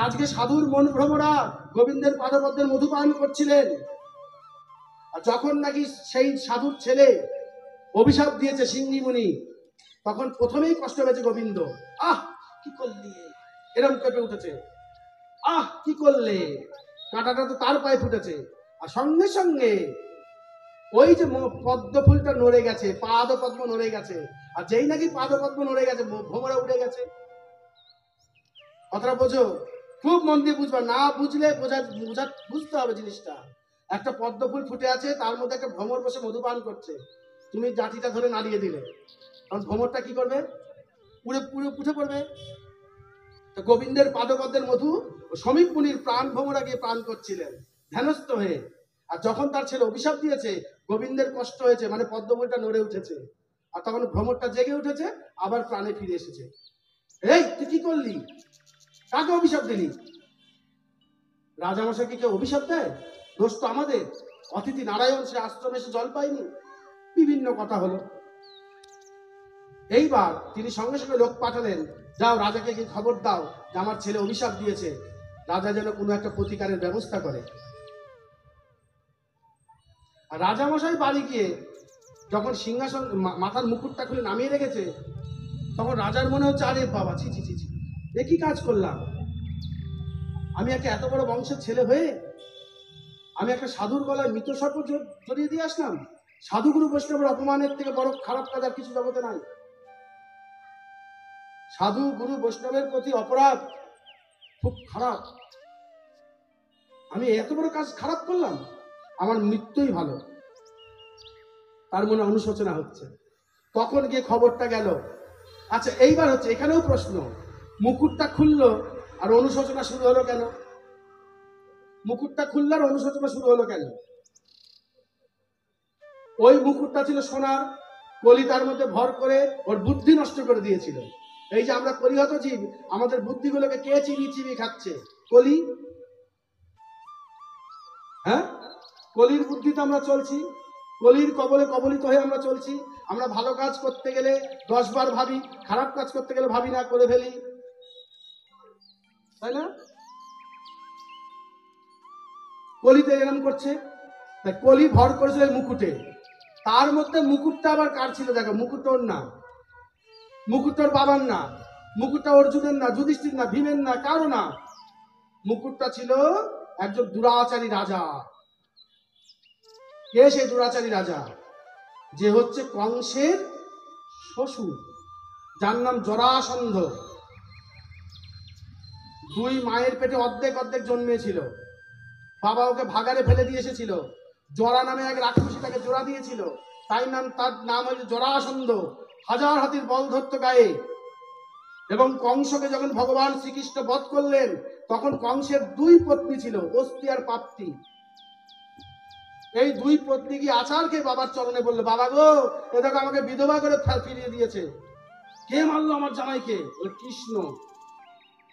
আজকে সাধুর মন ভ্রমরা গোবিন্দের পাদপদ্মের মধুপান করছিলেন, আর যখন নাকি সেই সাধুর ছেলে অভিশাপ দিয়েছে সিংহী মুনি, তখন প্রথমেই কষ্ট পেয়েছে গোবিন্দ। আহ কি করলি, এরম কেঁপে উঠেছে। আহ কি করলে, কাঁটাটা তো তার পায়ে ফুটেছে। আর সঙ্গে সঙ্গে ওই যে পদ্ম ফুলটা নড়ে গেছে, পাদ পদ্ম নড়ে গেছে, আর যেই নাকি পাদ পদ্ম নড়ে গেছে, ভোমরা উঠে গেছে। কথাটা বোঝো, খুব মন দিয়ে বুঝবা, না বুঝলে বুঝতে হবে জিনিসটা। একটা পদ্ম ফুল ফুটে আছে, তার মধ্যে একটা ভ্রমর বসে মধুপান করছে, তুমি জাতিটা ধরে নাড়িয়ে দিলে, কারণ ভ্রমরটা কি করবে, পুড়ে পুড়ে উঠে পড়বে। তো গোবিন্দের পাদপদ্মের মধু সমীপ মুনির প্রাণ ভ্রমরা গিয়ে প্রাণ করছিলেন ধ্যানস্থ হয়ে। আর যখন তার ছেলে অভিশাপ দিয়েছে, গোবিন্দের কষ্ট হয়েছে, মানে পদ্মফুলটা নড়ে উঠেছে, আর তখন ভ্রমরটা জেগে উঠেছে, আবার প্রাণে ফিরে এসেছে। এই তুই কি করলি, কাকে অভিশাপ দিলি? রাজামশাইকে কেউ অভিশাপ দেয়? দোষ তো আমাদের। অতিথি নারায়ণ সে আশ্রমে এসে জল পায়নি, বিভিন্ন কথা হলো। এইবার তিনি সঙ্গে সঙ্গে লোক পাঠালেন, যাও রাজাকে গিয়ে খবর দাও যে আমার ছেলে অভিশাপ দিয়েছে, রাজা যেন কোনো একটা প্রতিকারের ব্যবস্থা করে। আর রাজামশাই বাড়ি গিয়ে যখন সিংহাসন মাথার মুকুটটা খুলে নামিয়ে রেখেছে, তখন রাজার মনে হচ্ছে, আরে বাবা, ছি ছি ছি ছি, এ কি কাজ করলাম আমি? একটা এত বড় বংশের ছেলে হয়ে আমি একটা সাধুর গলায় মৃত সর্প জড়িয়ে দিয়ে আসলাম। সাধুগুরু বৈষ্ণবের অপমানের থেকে বড় খারাপ কাজ আর কিছু জগতে নাই। সাধু গুরু বৈষ্ণবের প্রতি অপরাধ খুব খারাপ। আমি এত বড় কাজ খারাপ করলাম, আমার মৃত্যুই ভালো। তার মনে অনুশোচনা হচ্ছে। তখন গিয়ে খবরটা গেল। আচ্ছা, এইবার হচ্ছে এখানেও প্রশ্ন, মুকুটটা খুললো আর অনুশোচনা শুরু হলো কেন? মুকুটটা খুললো আর অনুশোচনা শুরু হলো কেন? ওই মুকুটটা ছিল সোনার, কলি তার মধ্যে ভর করে ওর বুদ্ধি নষ্ট করে দিয়েছিল। এই যে আমরা কলিহত জীব, আমাদের বুদ্ধিগুলোকে কে চিবি চিবি খাচ্ছে? কলি। হ্যাঁ, কলির বুদ্ধিতে আমরা চলছি, কলির কবলে কবলিত হয়ে আমরা চলছি। আমরা ভালো কাজ করতে গেলে 10 বার ভাবি, খারাপ কাজ করতে গেলে ভাবি না, করে ফেলি, তাই না? কলিতে এরকম করছে। তাই কলি ভর করেছিল মুকুটে। তার মধ্যে মুকুটটা আবার কার ছিল দেখো, মুকুট ওর না, মুকুট ওর বাবার না, মুকুটটা অর্জুনের না, যুধিষ্ঠির না, ভীমের না, কারো না। মুকুটটা ছিল একজন দুরাচারী রাজা। কে সেই দুরাচারী রাজা? যে হচ্ছে কংসের শ্বশুর, যার নাম জরাসন্ধ। 2 মায়ের পেটে অর্ধেক অর্ধেক জন্মেছিল, বাবা ওকে ভাগারে ফেলে দিয়ে এসেছিল। জরা নামে এক রাক্ষসী তাকে জোড়া দিয়েছিল, তাই তার নাম হয়েছে জরাসন্ধ। 1000 হাতির বল ধরত গায়ে। এবং কংসকে যখন ভগবান শ্রীকৃষ্ণ বধ করলেন, তখন কংসের 2 পত্নী ছিল, অস্তি আর প্রাপ্তি। এই 2 পত্নী কি আচার খেয়ে বাবার চরণে বললো, বাবা গো, এ দেখো আমাকে বিধবা করে ফিরিয়ে দিয়েছে। কে মারলো আমার জামাইকে? কৃষ্ণ।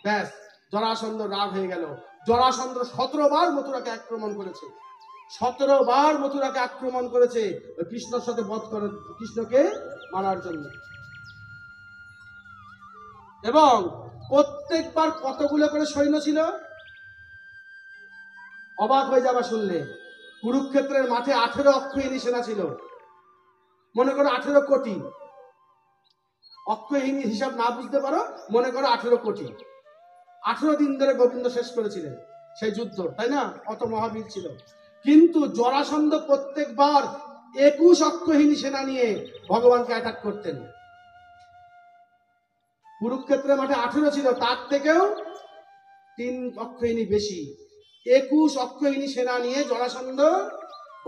ব্যাস, জরাসন্ধ রাগ হয়ে গেল। জরাসন্ধ 17 বার মথুরাকে আক্রমণ করেছে, 17 বার মথুরাকে আক্রমণ করেছে কৃষ্ণর সাথে বধ করে, কৃষ্ণকে মারার জন্য। এবং প্রত্যেকবার কতগুলো করে সৈন্য ছিল, অবাক হয়ে যাবা শুনলে। কুরুক্ষেত্রের মাঠে 18 অক্ষৌহিণী সেনা ছিল। মনে করো 18 কোটি, অক্ষহীন হিসাব না বুঝতে পারো, মনে করো 18 কোটি। 18 দিন ধরে গোবিন্দ শেষ করেছিলেন সেই যুদ্ধ, তাই না? অত মহাবীর ছিল। কিন্তু জরাসন্ধ প্রত্যেকবার 21 অক্ষহীন সেনা নিয়ে ভগবানকে অ্যাটাক করতেন। কুরুক্ষেত্রের মাঠে 18 ছিল, তার থেকেও 3 অক্ষহীনী বেশি। 21 অক্ষহীনী সেনা নিয়ে জরাসন্ধ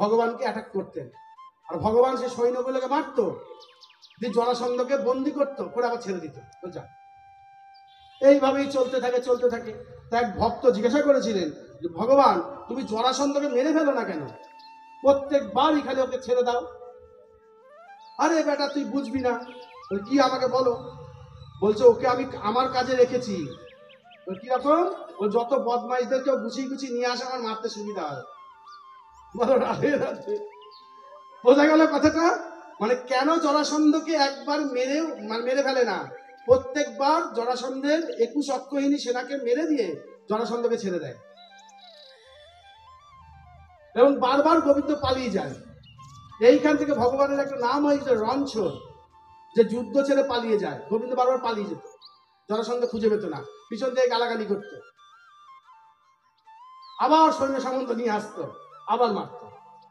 ভগবানকে অ্যাটাক করতেন। আর ভগবান সে সৈন্যগুলোকে মারত, যে জরাসন্ধকে বন্দি করতো, করে আবার ছেড়ে দিত। বুঝা? এইভাবেই চলতে থাকে চলতে থাকে। তা এক ভক্ত জিজ্ঞাসা করেছিলেন যে ভগবান, তুমি জরাসন্ধকে মেরে ফেলো না কেন? প্রত্যেকবারই খালি ওকে ছেড়ে দাও। আরে বেটা, তুই বুঝবি না। কি আমাকে বলো। বলছে ওকে আমি আমার কাজে রেখেছি। কিরকম? ও যত বদমাইশদেরকে গুছিয়ে গুছিয়ে নিয়ে আসে, আমার মারতে সুবিধা হয়। বলো রাধে রাধে। বোঝা গেল কথাটা? মানে কেন জরাসন্ধকে একবার মেরে ফেলে না, প্রত্যেকবার জরাসন্ধের 21 অক্ষহীনী সেনাকে মেরে দিয়ে জরাসন্ধকে ছেড়ে দেয়, এবং বারবার গোবিন্দ পালিয়ে যায়। এইখান থেকে ভগবানের একটা নাম হয়েছে রণছোর, যে যুদ্ধ ছেড়ে পালিয়ে যায়। গোবিন্দ বারবার পালিয়ে যেত, জরাসন্ধ খুঁজে পেত না, পিছন থেকে গালাগালি করত, আবার সৈন্য সামন্ত নিয়ে আসতো, আবার মারত,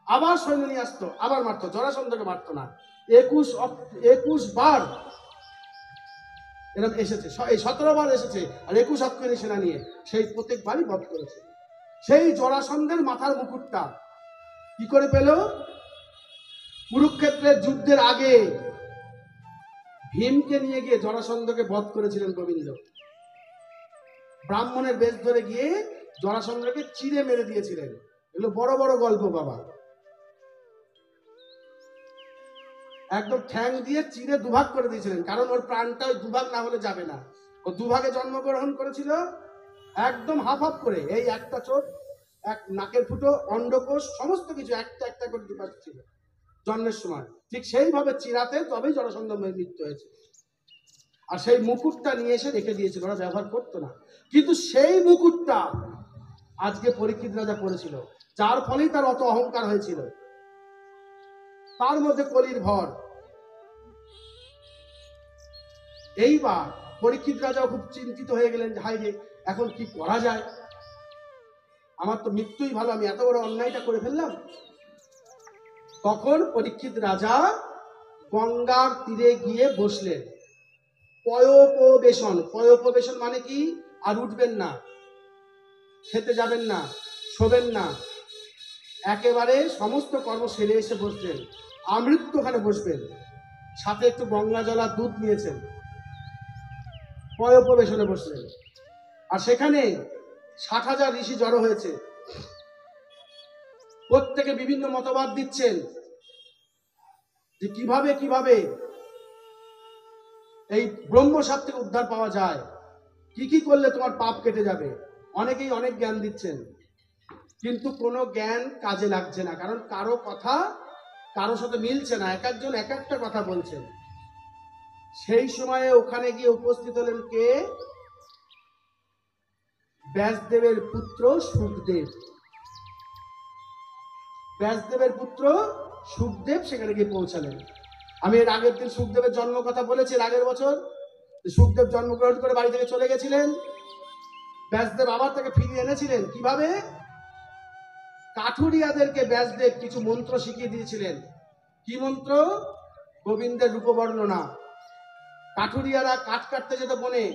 আবার সৈন্য নিয়ে আসতো, আবার মারতো, জরাসন্ধকে মারতো না। 21 বার এরকম এসেছে, এই 17 বার এসেছে, আর 21 অক্ষহীনী সেনা নিয়ে সেই প্রত্যেকবারই বধ করেছে। সেই জরাসন্ধের মাথার মুকুটটা কি করে পেল? কুরুক্ষেত্রের যুদ্ধের আগে ভীমকে নিয়ে গিয়ে জরাসন্ধকে বধ করেছিলেন গোবিন্দ। ব্রাহ্মণের বেশ ধরে গিয়ে জরাসন্ধকে চিড়ে মেরে দিয়েছিলেন। এগুলো বড় বড় গল্প বাবা। একদম ঠ্যাং দিয়ে চিড়ে দুভাগ করে দিয়েছিলেন, কারণ ওর প্রাণটা ওই দুভাগ না হলে যাবে না। ও দুভাগে জন্মগ্রহণ করেছিল, একদম হাফ হাফ করে। এই একটা চোখ, এক নাকের ফুটো, অন্ডকোষ, সমস্ত কিছু একটা একটা করে দুভাগ ছিল জন্মের সময়। ঠিক সেইভাবে চিরাতে তবেই জরাসন্ধ মৃত্যু হয়েছে। আর সেই মুকুটটা নিয়ে এসে রেখে দিয়েছিল, ওরা ব্যবহার করতো না। কিন্তু সেই মুকুটটা আজকে পরীক্ষিত রাজা পড়েছিল, যার ফলেই তার অত অহংকার হয়েছিল। তার মধ্যে কলির ভর। এইবার পরীক্ষিত রাজা খুব চিন্তিত হয়ে গেলেন, হাই রে, এখন কি করা যায়? আমার তো মৃত্যুই ভালো, আমি এত বড় অন্যায়টা করে ফেললাম। তখন পরীক্ষিত রাজা গঙ্গার তীরে গিয়ে বসলেন। পয়োপবেশন। পয়োপবেশন মানে কি? আর উঠবেন না, খেতে যাবেন না, শোবেন না, একেবারে সমস্ত কর্ম সেরে এসে বসলেন। আমৃত্যু ওখানে বসবেন, সাথে একটু গঙ্গা জল আর দুধ নিয়েছেন, পয়োপবেশনে বসলেন। আর সেখানে 60,000 ঋষি জড়ো হয়েছে, প্রত্যেকে বিভিন্ন মতবাদ দিচ্ছেন যে কিভাবে কিভাবে এই ব্রহ্মসাপ থেকে উদ্ধার পাওয়া যায়, কি কি করলে তোমার পাপ কেটে যাবে। অনেকেই অনেক জ্ঞান দিচ্ছেন, কিন্তু কোনো জ্ঞান কাজে লাগছে না, কারণ কারো কথা কারোর সাথে মিলছে না, এক একজন এক একটা কথা বলছেন। সেই সময়ে ওখানে গিয়ে উপস্থিত হলেন কে? ব্যাসদেবের পুত্র সুখদেব। ব্যাসদেবের পুত্র সুখদেব সেখানে গিয়ে পৌঁছালেন। আমি এর আগের দিন সুখদেবের জন্ম কথা বলেছি, আগের বছর। সুখদেব জন্মগ্রহণ করে বাড়ি থেকে চলে গেছিলেন। ব্যাসদেব আবার তাকে ফিরিয়ে এনেছিলেন। কিভাবে? কাঠুরিয়াদেরকে ব্যাসদেব কিছু মন্ত্র শিখিয়ে দিয়েছিলেন। কি মন্ত্র? গোবিন্দের রূপবর্ণনা। কাঠুরিয়ারা কাঠ কাটতে যেত বনে,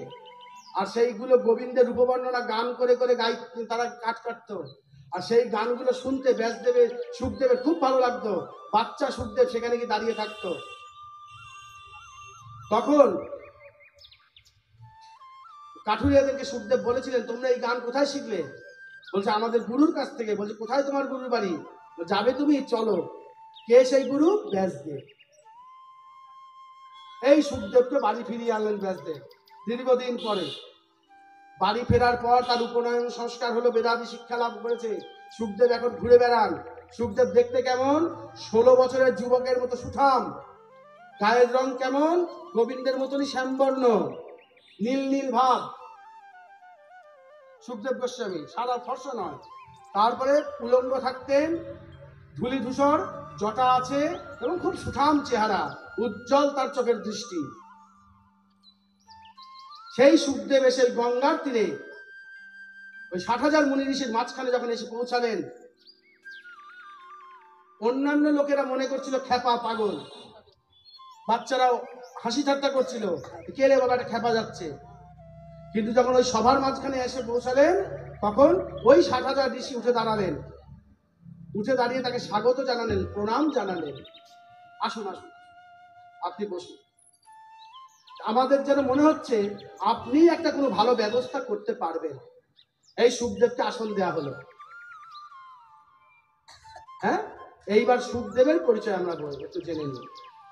আর সেইগুলো গোবিন্দের রূপবর্ণনা গান করে করে তারা কাঠ কাটতো। আর সেই গানগুলো শুনতে সুখদেবের খুব ভালো লাগতো। বাচ্চা সুখদেব সেখানে গিয়ে দাঁড়িয়ে থাকতো। তখন কাঠুরিয়াদেরকে সুখদেব বলেছিলেন, তোমরা এই গান কোথায় শিখলে? বলছে আমাদের গুরুর কাছ থেকে। বলছে কোথায় তোমার গুরুর বাড়ি? যাবে তুমি, চলো। কে সেই গুরু? ব্যাসদেব। এই সুখদেবকে বাড়ি ফিরিয়ে আনলেন ব্যাসদেব দীর্ঘদিন পরে। বাড়ি ফেরার পর তার উপনয়ন সংস্কার হলো, বেদাদি শিক্ষা লাভ করেছে। সুখদেব এখন ঘুরে বেড়ান। সুখদেব দেখতে কেমন? 16 বছরের যুবকের মতো সুঠাম। গায়ের রং কেমন? গোবিন্দের মতনই শ্যামবর্ণ, নীল নীল ভাব। সুখদেব গোস্বামী সাদা ফর্সা নয়। তারপরে উলঙ্গ থাকতেন, ধূলি ধূসর, জটা আছে, এবং খুব সুঠাম চেহারা, উজ্জ্বল তার চোখের দৃষ্টি। সেই সুখদেব এসে গঙ্গার তীরে ওই 60,000 মুনি ঋষির মাঝখানে যখন এসে পৌঁছালেন, অন্যান্য লোকেরা মনে করছিল খ্যাপা, পাগল। বাচ্চারাও হাসি ঠাট্টা করছিল, কে রে বাবা, একটা খ্যাপা যাচ্ছে। কিন্তু যখন ওই সভার মাঝখানে এসে পৌঁছালেন, তখন ওই 60,000 ঋষি উঠে দাঁড়ালেন। উঠে দাঁড়িয়ে তাকে স্বাগত জানালেন, প্রণাম জানালেন। আসুন আসুন, আপনি বসুন। আমাদের যেন মনে হচ্ছে আপনি একটা কোনো ভালো ব্যবস্থা করতে পারবেন। এই সুখদেবকে আসন দেয়া হলো। হ্যাঁ, এইবার সুখদেবের পরিচয় আমরা বলবো, একটু জেনে নিই।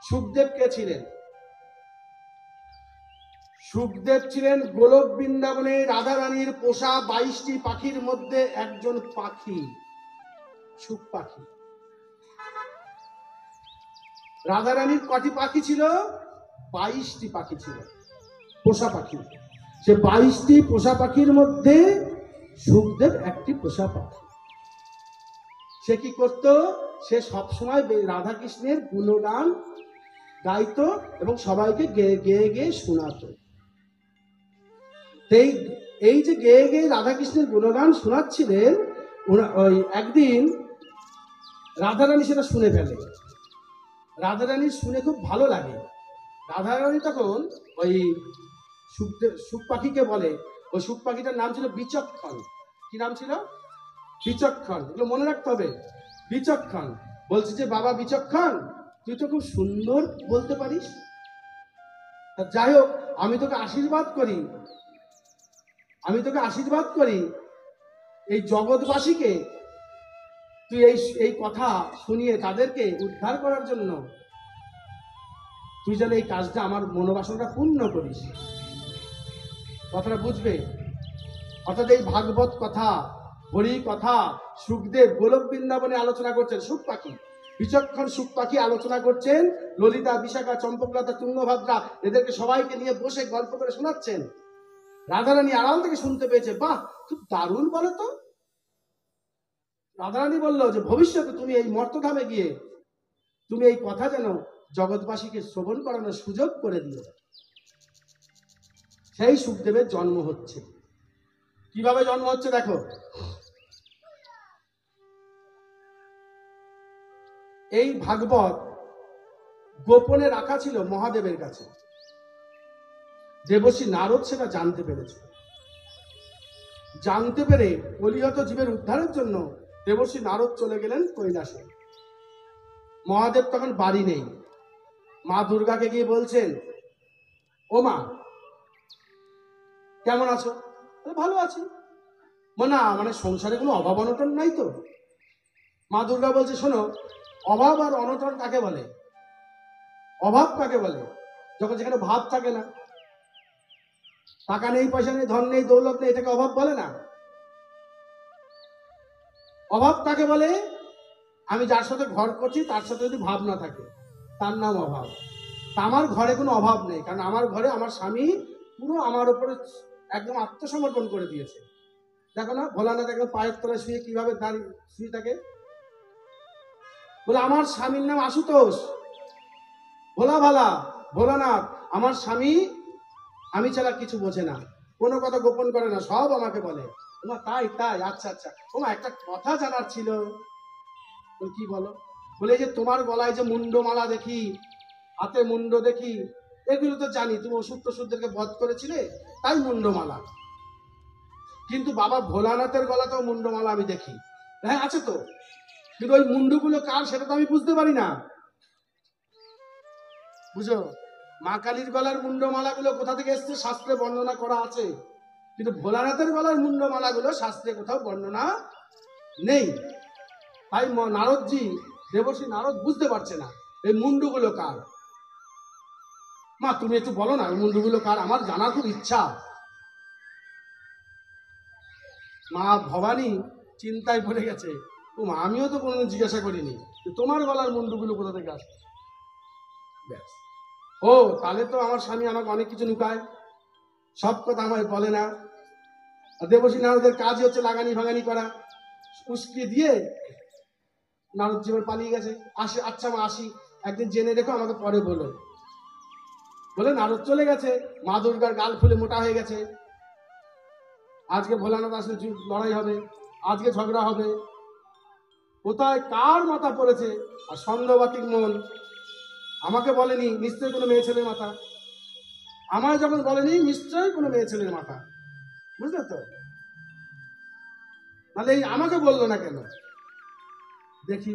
সুখদেব কে ছিলেন? সুখদেব ছিলেন গোলক বৃন্দাবনে রাধা রানীর পোষা 22টি পাখির মধ্যে একজন পাখি, সুখ পাখি। রাধা রানীর কটি পাখি ছিল? 22টি পাখি ছিল, পোষা পাখি। সে 22টি পোষা পাখির মধ্যে সুখদেব একটি পোষা পাখি। সে কি করত? সে সবসময় রাধা কৃষ্ণের গুণগান গাইতো এবং সবাইকে গেয়ে গেয়ে গেয়ে শোনাতো। এই যে গেয়ে গেয়ে রাধা কৃষ্ণের গুণগান শোনাচ্ছিলেন, ওই একদিন রাধারানী সেটা শুনে ফেলে। রাধারানী শুনে খুব ভালো লাগে। রাধারানী তখন ওই সুখ পাখিকে বলে, ওই সুখ পাখিটার নাম ছিল বিচক্ষণ। কি নাম ছিল? বিচক্ষণ। এগুলো মনে রাখতে হবে। বিচক্ষণ বলছে যে, বাবা বিচক্ষণ, তুই তো খুব সুন্দর বলতে পারিস। যাই হোক, আমি তোকে আশীর্বাদ করি, এই জগৎবাসীকে তুই এই কথা শুনিয়ে তাদেরকে উদ্ধার করার জন্য তুই যেন এই কাজটা, আমার মনোবাসনটা পূর্ণ করিস। কথাটা বুঝবে? অর্থাৎ এই ভাগবত কথা, হরি কথা সুখদেব গোলক বৃন্দাবনে আলোচনা করছেন। সুখ পাখি, বিচক্ষণ সুখ পাখি আলোচনা করছেন। ললিতা, বিশাখা, চম্পকলতা, তুঙ্গভদ্রা এদেরকে সবাইকে নিয়ে বসে গল্প করে শোনাচ্ছেন। রাধারানী আড়াল থেকে শুনতে পেয়েছে। বাহ, খুব দারুণ বলো তো। রাধারানী বলল যে, ভবিষ্যতে তুমি এই মর্তধামে গিয়ে তুমি এই কথা যেন জগৎবাসীকে শ্রবণ করানোর সুযোগ করে দিও। সেই সুখদেবের জন্ম হচ্ছে। কিভাবে জন্ম হচ্ছে দেখো। এই ভাগবত গোপনে রাখা ছিল মহাদেবের কাছে। দেবর্ষি নারদ সেটা জানতে পেরেছে। জানতে পেরে কলিহত জীবের উদ্ধারের জন্য দেবর্ষি নারদ চলে গেলেন কৈলাসে। মহাদেব তখন বাড়ি নেই। মা দুর্গাকে গিয়ে বলছেন, ও মা, কেমন আছো? ভালো আছি। না, মানে সংসারে কোনো অভাব অনটন নাই তো? মা দুর্গা বলছে, শোনো, অভাব আর অনটন কাকে বলে? অভাব কাকে বলে? যখন যেখানে ভাব থাকে না, টাকা নেই, পয়সা নেই, ধন নেই, দৌলত নেই, এটাকে অভাব বলে না। অভাব কাকে বলে? আমি যার সাথে ঘর করছি তার সাথে যদি ভাব না থাকে, তার নাম অভাব। আমার ঘরে কোনো অভাব নেই, কারণ আমার ঘরে আমার স্বামী পুরো আমার উপরে একদম আত্মসমর্পণ করে দিয়েছে। দেখো না, ভোলানাথ একদম পায়ের তলায় শুয়ে কিভাবে দাঁড়িয়ে শুয়ে থাকে। বলে, আমার স্বামীর নাম আশুতোষ। ভোলা ভালা ভোলানাথ, আমার স্বামী আমি ছাড়া কিছু বোঝে না, কোনো কথা গোপন করে না, সব আমাকে বলে। ওমা তাই তাই, আচ্ছা আচ্ছা। ওমা একটা কথা জানার ছিল। কি বলো? বলে, যে তোমার গলায় যে মুন্ডমালা দেখি, হাতে মুন্ড দেখি, এগুলো তো জানি তুমি ওষুধ টষুধদেরকে বধ করেছিলে, তাই মুন্ডমালা। কিন্তু বাবা ভোলানাথের গলাতেও মুন্ডমালা আমি দেখি। হ্যাঁ আছে তো, কিন্তু ওই মুন্ডগুলো কার সেটা তো আমি বুঝতে পারি না। বুঝো, মা কালীর গলার মুন্ডমালাগুলো কোথা থেকে এসছে শাস্ত্রে বর্ণনা করা আছে, কিন্তু ভোলানাথের গলার মুন্ডমালাগুলো শাস্ত্রে কোথাও বর্ণনা নেই। তাই নারদজি, দেবর্ষি নারদ বুঝতে পারছে না এই মুন্ডগুলো কার। মা তুমি একটু বলো না এই মুন্ডগুলো কার, আমার জানার খুব ইচ্ছা। মা ভবানী চিন্তায় পড়ে গেছে। ও মা, আমিও তো কোনোদিন জিজ্ঞাসা করিনি তোমার গলার মুন্ডগুলো কোথা থেকে আসে। ব্যাস, ও তাহলে তো আমার স্বামী আমাকে অনেক কিছু লুকায়, সব কথা আমায় বলে না। দেবর্ষি নারদের কাজই হচ্ছে লাগানি ভাঙানি করা। উস্কে দিয়ে নারদ জীবন পালিয়ে গেছে। আসে, আচ্ছা মা আসি, একদিন জেনে রেখো, আমাকে পরে বলো। বলে নারদ চলে গেছে। মা দুর্গার গাল ফুলে মোটা হয়ে গেছে। আজকে ভোলানাথ আসলে লড়াই হবে, আজকে ঝগড়া হবে, কোথায় কার মাথা পড়েছে। আর সন্দেহবাতিক মন, আমাকে বলেনি নিশ্চয়ই কোনো মেয়ে ছেলের মাথা, আমায় যখন বলেনি নিশ্চয়ই কোনো মেয়ে ছেলের মাথা, বুঝলে তো? তাহলে এই আমাকে বললো না কেন? দেখি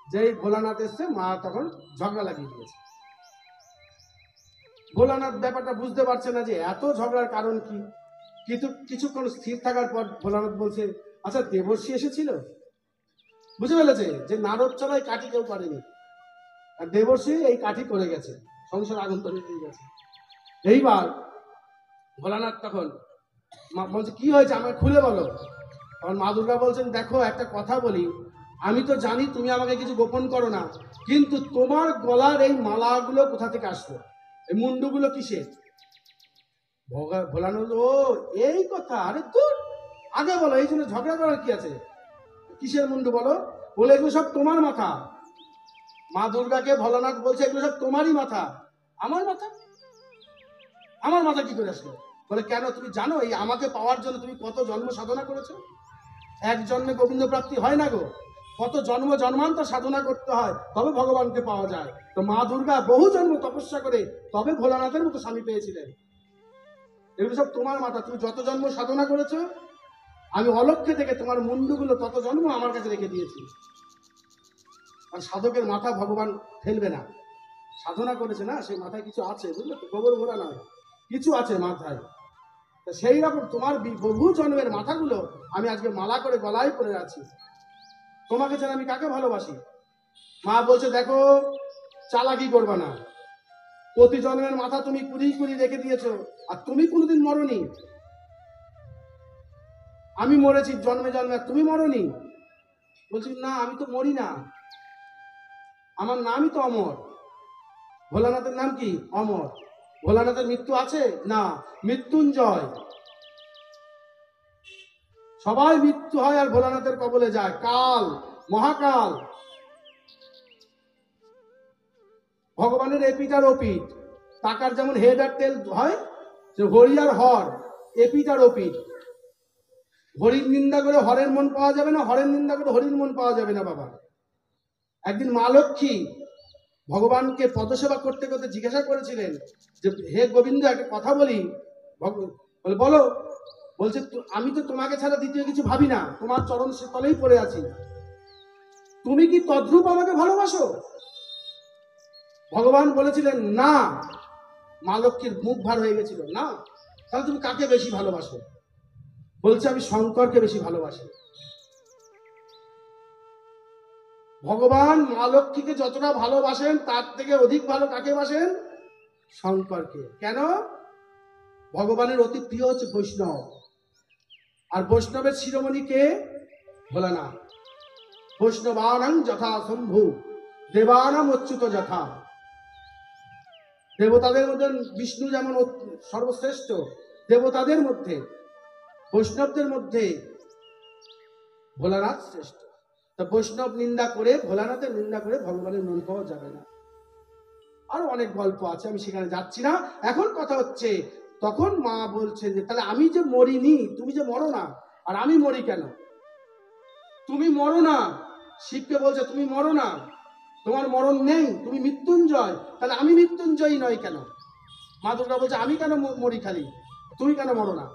যেই ভোলানাথ এসছে, মা তখন ঝগড়া লাগিয়ে দিয়েছে। ভোলানাথ ব্যাপারটা বুঝতে পারছে না যে এত ঝগড়ার কারণ কি। কিন্তু কিছুক্ষণ স্থির থাকার পর ভোলানাথ বলছে, আচ্ছা দেবর্ষি এসেছিল, বুঝে ফেলেছে যে নারদ ছাড়া এই কাঠি কেউ পারেনি, আর দেবর্ষি এই কাঠি করে গেছে, সংসার আগুন তৈরি হয়ে গেছে। এইবার ভোলানাথ তখন বলছে, কি হয়েছে আমাকে খুলে বলো। তখন মা দুর্গা বলছেন, দেখো একটা কথা বলি, আমি তো জানি তুমি আমাকে কিছু গোপন করো না, কিন্তু তোমার গলার এই মালাগুলো কোথা থেকে আসলো, এই মুন্ডুগুলো কিসের? ভোলানাথ, ও এই কথা, আরে তোর আগে বলো, এই জন্য ঝগড়া করার কি আছে, কিসের মুন্ডু বলো? বলে এগুলো সব তোমার মাথা। মা দুর্গাকে ভোলানাথ বলছে, এগুলো সব তোমারই মাথা। আমার মাথা? আমার মাথা কি করে আসলো? বলে কেন, তুমি জানো এই আমাকে পাওয়ার জন্য তুমি কত জন্ম সাধনা করেছো? এক জন্মে গোবিন্দ প্রাপ্তি হয় না গো, কত জন্ম জন্মান্তর সাধনা করতে হয়, তবে ভগবানকে পাওয়া যায়। তো মা দুর্গা বহু জন্ম তপস্যা করে তবে ভোলানাথের মতো স্বামী পেয়েছিলেন। এগুলো সব তোমার মাথা, তুমি যত জন্ম সাধনা করেছো, আমি অলক্ষ্যে থেকে তোমার মুন্ডুগুলো তত জন্ম আমার কাছে রেখে দিয়েছি। আর সাধকের মাথা ভগবান ফেলবে না, সাধনা করেছে না, সেই মাথায় কিছু আছে, বুঝলে তো? গোবর ভরা নয়, কিছু আছে মাথায়। সেই রকম তোমার বহু জন্মের মাথাগুলো আমি আজকে মালা করে গলায় পরে আছি। তোমাকে ছাড়া আমি কাকে ভালোবাসি? মা বলছে, দেখো চালাকি করবা না, প্রতি জন্মের মাথা তুমি কুড়ি কুড়ি রেখে দিয়েছো, আর তুমি কোনোদিন মরনি। আমি মরেছি জন্মে জন্মে, আর তুমি মরনি। বলছি না, আমি তো মরি না, আমার নামই তো অমর। ভোলানাথের নাম কি? অমর। ভোলানাথের মৃত্যু আছে না, মৃত্যুঞ্জয়। সবাই মৃত্যু হয় আর ভোলানাথের কবলে যায়। কাল, মহাকাল, ভগবানের এপিট আর ওপিট। টাকার যেমন হেড আর টেল হয়, হরি আর হর, এপিট আর ওপিট। হরির নিন্দা করে হরের মন পাওয়া যাবে না, হরের নিন্দা করে হরির মন পাওয়া যাবে না বাবা। একদিন মা লক্ষ্মী ভগবানকে পদসেবা করতে করতে জিজ্ঞাসা করেছিলেন যে, হে গোবিন্দ একটা কথা বলি। বলো। বলছে, আমি তো তোমাকে ছাড়া দ্বিতীয় কিছু ভাবি না, তোমার চরণ তলেই পড়ে আছি, তুমি কি তদ্রূপ আমাকে ভালোবাসো? ভগবান বলেছিলেন না। মা লক্ষ্মীর মুখ ভার হয়ে গেছিল, না। তাহলে তুমি কাকে বেশি ভালোবাসো? বলছে, আমি শঙ্করকে বেশি ভালোবাসি। ভগবান মা লক্ষ্মীকে যতটা ভালোবাসেন তার থেকে অধিক ভালো কাকে বাসেন? শঙ্করকে। কেন? ভগবানের অতি প্রিয় হচ্ছে বৈষ্ণব, আর বৈষ্ণবের শিরোমণি কে? ভোলানাথ। বৈষ্ণবানাং যথা শম্ভু দেবানাম অচ্যুত যথা। দেবতাদের মধ্যে বিষ্ণু যেমন সর্বশ্রেষ্ঠ, দেবতাদের মধ্যে বৈষ্ণবদের মধ্যে ভোলানাথ শ্রেষ্ঠ। তা বৈষ্ণব নিন্দা করে, ভোলানাথের নিন্দা করে ভগবানের মন পাওয়া যাবে না। আরো অনেক গল্প আছে, আমি সেখানে যাচ্ছি না। এখন কথা হচ্ছে, তখন মা বলছেন যে তাহলে আমি যে মরিনি, তুমি যে মরো না, আর আমি মরি কেন? তুমি মরো না, শিবকে বলছে তুমি মরো না, তোমার মরণ নেই, তুমি মৃত্যুঞ্জয়, তাহলে আমি মৃত্যুঞ্জয়ী নয় কেন? মা দুর্গা বলছে, আমি কেন মরি খালি, তুমি কেন মরো না?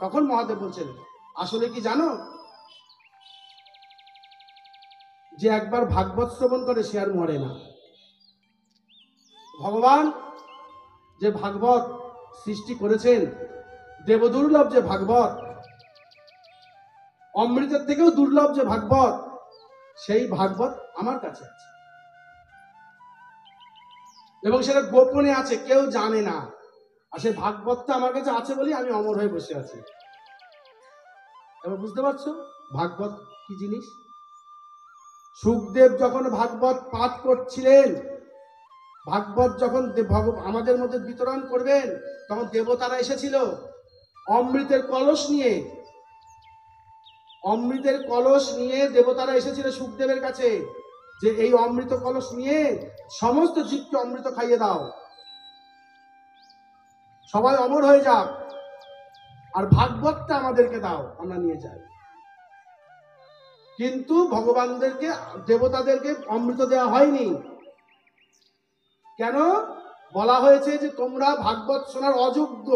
তখন মহাদেব বলছেন, আসলে কি জানো, যে একবার ভাগবত শ্রবণ করে সে আর মরে না। ভগবান যে ভাগবত সৃষ্টি করেছেন, দেবদুর্লভ যে ভাগবত, অমৃতের থেকেও দুর্লভ যে ভাগবত, সেই ভাগবত আমার কাছে আছে, এবং সেটা গোপনে আছে, কেউ জানে না। আর সেই ভাগবতটা আমার কাছে আছে বলে আমি অমর হয়ে বসে আছি। এবার বুঝতে পারছো ভাগবত কি জিনিস? সুখদেব যখন ভাগবত পাঠ করছিলেন, ভাগবত যখন আমাদের মধ্যে বিতরণ করবেন, তখন দেবতারা এসেছিল অমৃতের কলস নিয়ে। অমৃতের কলস নিয়ে দেবতারা এসেছিল সুখদেবের কাছে। যে এই অমৃত কলস নিয়ে সমস্ত জীবকে অমৃত খাইয়ে দাও, সবাই অমর হয়ে যাক, আর ভাগবতটা আমাদেরকে দাও, আমরা নিয়ে যাই। কিন্তু ভগবানদেরকে, দেবতাদেরকে অমৃত দেওয়া হয়নি। কেন? বলা হয়েছে যে তোমরা ভাগবত শোনার অযোগ্য,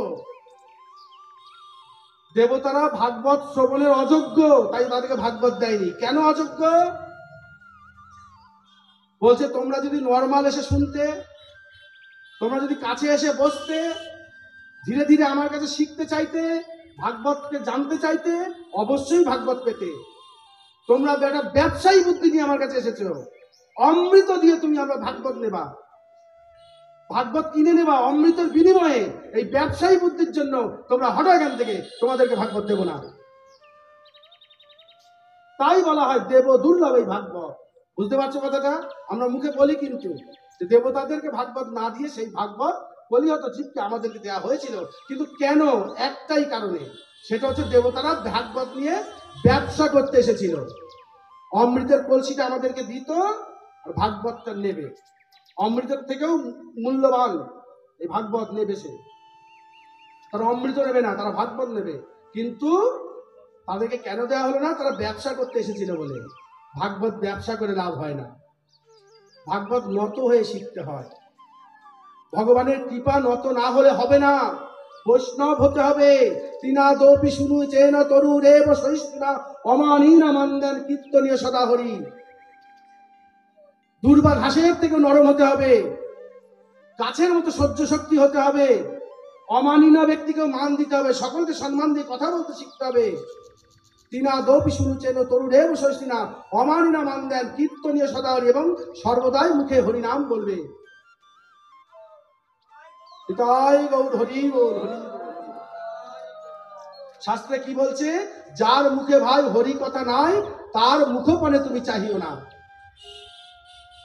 দেবতারা ভাগবত শ্রবণের অযোগ্য, তাই তাদেরকে ভাগবত দেয়নি। কেন অযোগ্য? বলছে তোমরা যদি নর্মাল এসে শুনতে, তোমরা যদি কাছে এসে বসতে, ধীরে ধীরে আমার কাছে শিখতে চাইতে, ভাগবতকে জানতে চাইতে, অবশ্যই ভাগবত পেতে। তোমরা একটা ব্যবসায়ী বুদ্ধি নিয়ে আমার কাছে এসেছো, অমৃত দিয়ে তুমি আমরা ভাগবত নেবা, ভাগবত কিনে নেবা অমৃতের বিনিময়ে। এই ব্যবসায়ী বুদ্ধির জন্য তোমরা হটো এখান থেকে, তোমাদেরকে ভাগবত দেব না। তাই বলা হয় দেব দুর্লভ এই ভাগবত। বুঝতে পারছো কথাটা? আমরা মুখে বলি কিন্তু যে দেবতাদেরকে ভাগবত না দিয়ে সেই ভাগবত কলিহত জীবকে আমাদেরকে দেওয়া হয়েছিল। কিন্তু কেন? একটাই কারণে, সেটা হচ্ছে দেবতারা ভাগবত নিয়ে ব্যবসা করতে এসেছিল। অমৃতের কলসিটা আমাদেরকে দিত, আর ভাগবতটা নেবে। অমৃতের থেকেও মূল্যবান এই ভাগবত নেবে সে। তারা অমৃত নেবে না, তারা ভাগবত নেবে। কিন্তু তাদেরকে কেন দেওয়া হলো না? তারা ব্যবসা করতে এসেছিল বলে। ভাগবত ব্যবসা করে লাভ হয় না, ভাগবত নত হয়ে শিখতে হয়। ভগবানের কৃপা নত না হলে হবে না, বৈষ্ণব হতে হবে। তিনাদপি শুনু চেন তরু রেব সহিষ্ণুনা অমানীনা মন্দান কীর্তনীয় সদা হরি। দুর্বা ঘাসের থেকে নরম হতে হবে, গাছের মতো সহ্য শক্তি হতে হবে, অমানীনা ব্যক্তিকেও মান দিতে হবে, সকলকে সম্মান দিয়ে কথা বলতে শিখতে হবে। তিনাদপি শুনু চেন তরু রেব সহিষ্ণুনা অমানীনা মন্দান কীর্তনীয় সদা হরি, এবং সর্বদাই মুখে হরিনাম বলবে। তাই গৌর হরি বল, হরি। শাস্ত্রে কি বলছে? যার মুখে ভাই হরি কথা নাই, তার মুখপানে তুমি চাহিও না।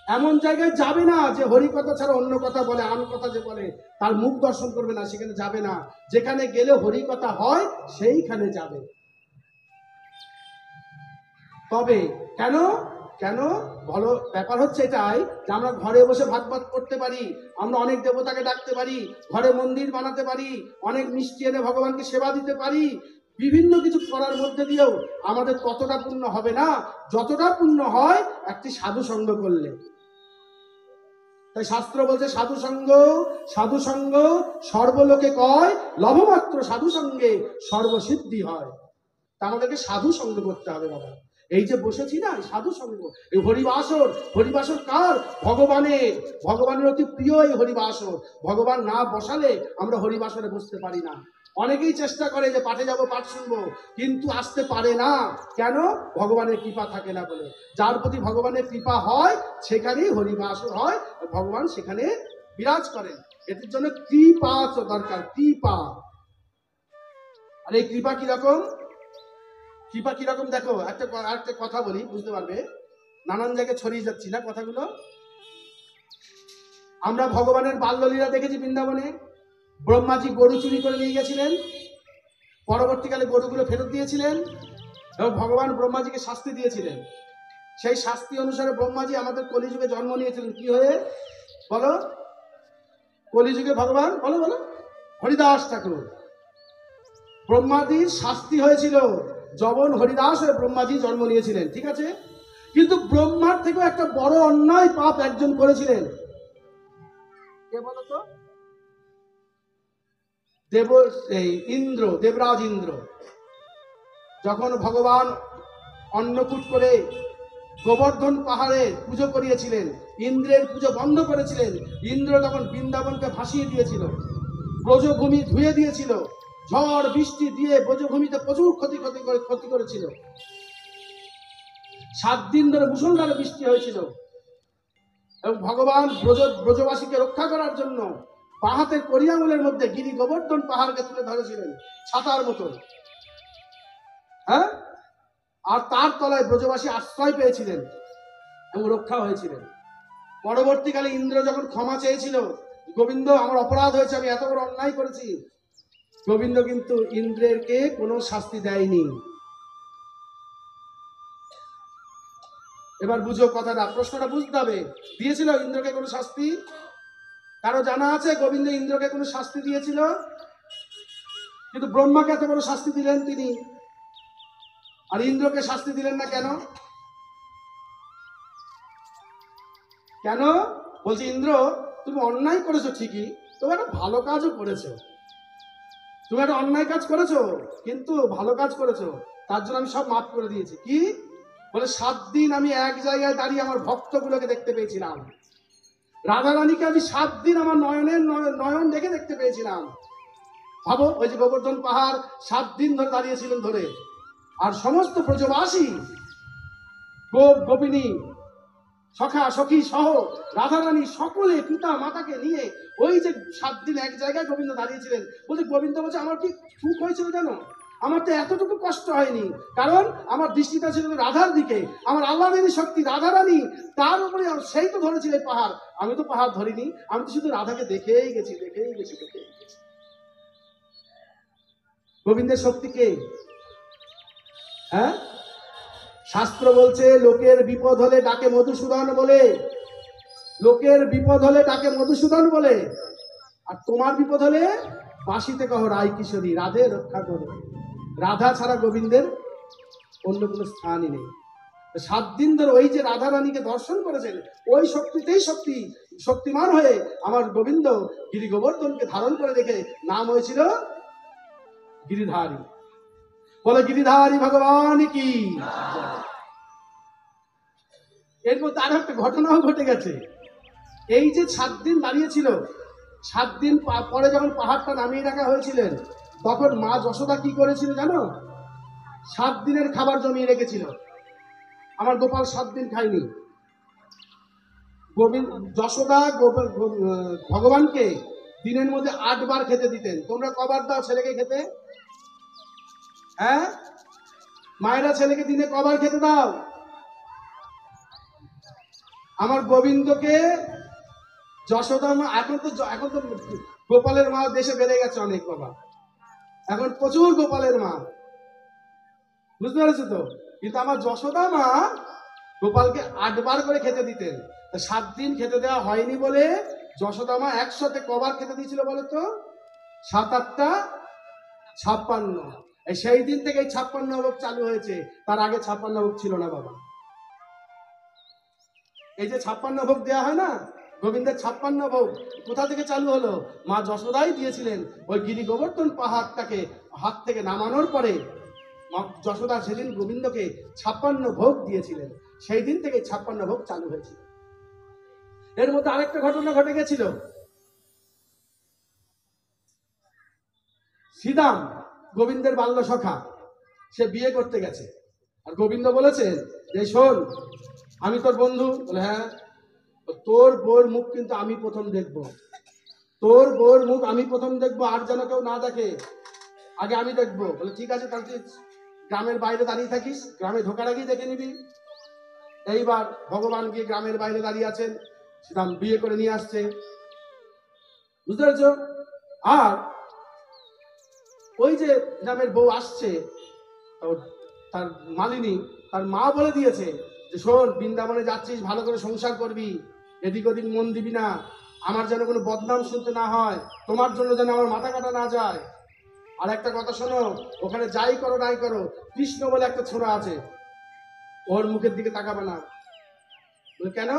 এমন জায়গায় যাবে না যে হরি কথা ছাড়া অন্য কথা বলে, আন কথা যে বলে, তার মুখ দর্শন করবে না, সেখানে যাবে না। যেখানে গেলে হরি কথা হয় সেইখানে যাবে। তবে কেন কেন বলো? ব্যাপার হচ্ছে এটাই যে আমরা ঘরে বসে ভাগবত করতে পারি, আমরা অনেক দেবতাকে ডাকতে পারি, ঘরে মন্দির বানাতে পারি, অনেক মিষ্টি এনে ভগবানকে সেবা দিতে পারি, বিভিন্ন কিছু করার মধ্যে দিয়েও আমাদের ততটা পুণ্য হবে না যতটা পুণ্য হয় একটি সাধু সঙ্গ করলে। তাই শাস্ত্র বলছে সাধু সঙ্গ সর্বলোকে কয়, লভমাত্র সাধু সঙ্গে সর্বসিদ্ধি হয়। তা আমাদেরকে সাধু সঙ্গ করতে হবে বাবা। এই যে বসেছি না, সাধু সঙ্গ, এই হরিবাসর। হরিবাসর কার? ভগবানের। ভগবানের অতি প্রিয় এই হরিবাসর। ভগবান না বসালে আমরা হরিবাসরে বসতে পারি না। অনেকেই চেষ্টা করে যে পাঠে যাব, পাঠ শুনবো, কিন্তু আসতে পারে না। কেন? ভগবানের কৃপা থাকে না বলে। যার প্রতি ভগবানের কৃপা হয় সেখানেই হরিবাসর হয়, ভগবান সেখানে বিরাজ করেন। এটির জন্য কৃপা দরকার, কৃপা। আর এই কৃপা কিরকম? কৃপা কিরকম দেখো, একটা কথা বলি, বুঝতে পারবে। নানান জায়গায় ছড়িয়ে যাচ্ছি না কথাগুলো। আমরা ভগবানের বাল্যলীলা দেখেছি বৃন্দাবনে। ব্রহ্মাজি গরু চুরি করে নিয়ে গেছিলেন, পরবর্তীকালে গরুগুলো ফেরত দিয়েছিলেন, এবং ভগবান ব্রহ্মাজিকে শাস্তি দিয়েছিলেন। সেই শাস্তি অনুসারে ব্রহ্মাজি আমাদের কলিযুগে জন্ম নিয়েছিলেন। কি হয়ে বলো? কলিযুগে ভগবান, বলো বলো, হরিদাস ঠাকুর। ব্রহ্মাজির শাস্তি হয়েছিল, যবন হরিদাস হয়ে ব্রহ্মাজি জন্ম নিয়েছিলেন, ঠিক আছে। কিন্তু ব্রহ্মার থেকেও একটা বড় অন্যায় পাপ একজন করেছিলেন। কে বলতো? ইন্দ্র, দেবরাজ ইন্দ্র। যখন ভগবান অন্নকূট করে গোবর্ধন পাহাড়ে পুজো করিয়েছিলেন, ইন্দ্রের পুজো বন্ধ করেছিলেন। ইন্দ্র তখন বৃন্দাবনকে ভাসিয়ে দিয়েছিল, ব্রজভূমি ধুয়ে দিয়েছিল, ঝড় বৃষ্টি দিয়ে ব্রজভূমিতে প্রচুর ক্ষতি করেছিল। 7 দিন ধরে মুষলধারে বৃষ্টি হয়েছিল, এবং ভগবান ব্রজবাসীকে রক্ষা করার জন্য বাঁ হাতের কড়ি আঙুলের মধ্যে গিরি গোবর্ধন পাহাড়কে তুলে ধরেছিলেন ছাতার মতো। হ্যাঁ, আর তার তলায় ব্রজবাসী আশ্রয় পেয়েছিলেন এবং রক্ষা হয়েছিলেন। পরবর্তীকালে ইন্দ্র যখন ক্ষমা চেয়েছিল, গোবিন্দ আমার অপরাধ হয়েছে, আমি এত বড় অন্যায় করেছি, গোবিন্দ কিন্তু ইন্দ্রকে কোনো শাস্তি দেয়নি। এবার বুঝো কথাটা, প্রশ্নটা বুঝতে হবে। দিয়েছিল ইন্দ্রকে কোনো শাস্তি? কারো জানা আছে গোবিন্দ ইন্দ্রকে কোনো শাস্তি দিয়েছিল? কিন্তু ব্রহ্মাকে এত বড় শাস্তি দিলেন তিনি, আর ইন্দ্রকে শাস্তি দিলেন না কেন? কেন? বলছি ইন্দ্র, তুমি অন্যায় করেছো ঠিকই, তুমি একটা ভালো কাজও করেছো। তুমি একটা অন্যায় কাজ করেছো, কিন্তু ভালো কাজ করেছো, তার জন্য আমি সব মাফ করে দিয়েছি। কি বলে, 7 দিন আমি এক জায়গায় দাঁড়িয়ে আমার ভক্তগুলোকে দেখতে পেয়েছিলাম। রাধা রানীকে আমি 7 দিন আমার নয়ন দেখে দেখতে পেয়েছিলাম। ভাবো, ওই যে গোবর্ধন পাহাড় 7 দিন ধরে দাঁড়িয়েছিলেন ধরে, আর সমস্ত ব্রজবাসী গোপিনী সখা সখী সহ রাধারানী সকলে পিতা মাতাকে নিয়ে ওই যে 7 দিন এক জায়গায় গোবিন্দ দাঁড়িয়েছিলেন। বলছে গোবিন্দ বলছে, আমার কি সুখ হয়েছিল জানো? আমার তো এতটুকু কষ্ট হয়নি, কারণ আমার দৃষ্টিটা ছিল রাধার দিকে। আমার আল্লাহর শক্তি রাধারানী, তার উপরে সেই তো ধরেছিল পাহাড়, আমি তো পাহাড় ধরিনি, আমি তো শুধু রাধাকে দেখেই গেছি। গোবিন্দের শক্তি কে? হ্যাঁ, শাস্ত্র বলছে লোকের বিপদ হলে ডাকে মধুসূদন বলে, লোকের বিপদ হলে ডাকে মধুসূদন বলে, আর তোমার বিপদ হলে বাঁশিতে কহ রায় কিশোরী রাধে রক্ষা করো। রাধা ছাড়া গোবিন্দের অন্য কোনো স্থানই নেই। 7 দিন ধরে ওই যে রাধা রানীকে দর্শন করেছেন, ওই শক্তিতেই শক্তিমান হয়ে আমার গোবিন্দ গিরি গোবর্ধনকে ধারণ করে রেখে নাম হয়েছিল গিরিধারী। বলে গিরিধারী ভগবান কি। এর মধ্যে আর একটা ঘটনাও ঘটে গেছে। এই যে 7 দিন দাঁড়িয়েছিল, 7 দিন পরে যখন পাহাড়টা নামিয়ে রাখা হয়েছিলেন, তখন মা যশোদা কি করেছিল জানো? 7 দিনের খাবার জমিয়ে রেখেছিল। আমার গোপাল 7 দিন খায়নি। যশোদা ভগবানকে দিনের মধ্যে 8 বার খেতে দিতেন। তোমরা কবার দাও ছেলেকে খেতে? হ্যাঁ, মায়েরা ছেলেকে দিনে কবার খেতে দাও? আমার গোবিন্দকে যশোদা মা, এখন তো গোপালের মা দেশে বেড়ে গেছে অনেক বাবা, এখন প্রচুর গোপালের মা, বুঝতে পেরেছো তো? কিন্তু আমার যশোদা মা গোপালকে 8 বার করে খেতে দিতেন। 7 দিন খেতে দেওয়া হয়নি বলে যশোদা মা একসাথে কবার খেতে দিয়েছিল বলো তো? 7 8টা 56। সেই দিন থেকে 56 ভোগ চালু হয়েছে, তার আগে 56 ভোগ ছিল না বাবা। এই যে 56 ভোগ দেওয়া হয় না, গোবিন্দের 56 ভোগ কোথা থেকে চালু হলো? মা যশোদাই দিয়েছিলেন। ওই গিরি গোবর্ধন পাহাড়টাকে হাত থেকে নামানোর পরে মা যশোদা সেদিন গোবিন্দকে 56 ভোগ দিয়েছিলেন। সেই দিন থেকে 56 ভোগ চালু হয়েছিল। এর মধ্যে আরেকটা ঘটনা ঘটে গেছিল। শ্রীদাম গোবিন্দের বাল্য সখা, সে বিয়ে করতে গেছে, আর গোবিন্দ বলেছেন যে শোন, আমি তোর বন্ধু। বলে হ্যাঁ, তোর বউর মুখ কিন্তু আমি প্রথম দেখব, তোর বউর মুখ আমি প্রথম দেখবো, আর যেন কেউ না দেখে, আগে আমি দেখবো। বলে ঠিক আছে, তাহলে গ্রামের বাইরে দাঁড়িয়ে থাকিস, গ্রামে ঢোকার আগেই দেখে নিবি। এইবার ভগবান গিয়ে গ্রামের বাইরে দাঁড়িয়ে আছেন, শ্রীরাম বিয়ে করে নিয়ে আসছে, বুঝতে পেরেছ? আর ওই যে গ্রামের বউ আসছে, তার মালিনী, তার মা বলে দিয়েছে যে শোন, বৃন্দাবনে যাচ্ছিস, ভালো করে সংসার করবি, এদিক ওদিক মন দিবি না, আমার যেন কোনো বদনাম শুনতে না হয়, তোমার জন্য যেন আমার মাথা কাটা না যায়। আর একটা কথা শোনো, ওখানে যাই করো নাই করো, কৃষ্ণ বলে একটা ছোড়া আছে, ওর মুখের দিকে তাকাবে না। কেন?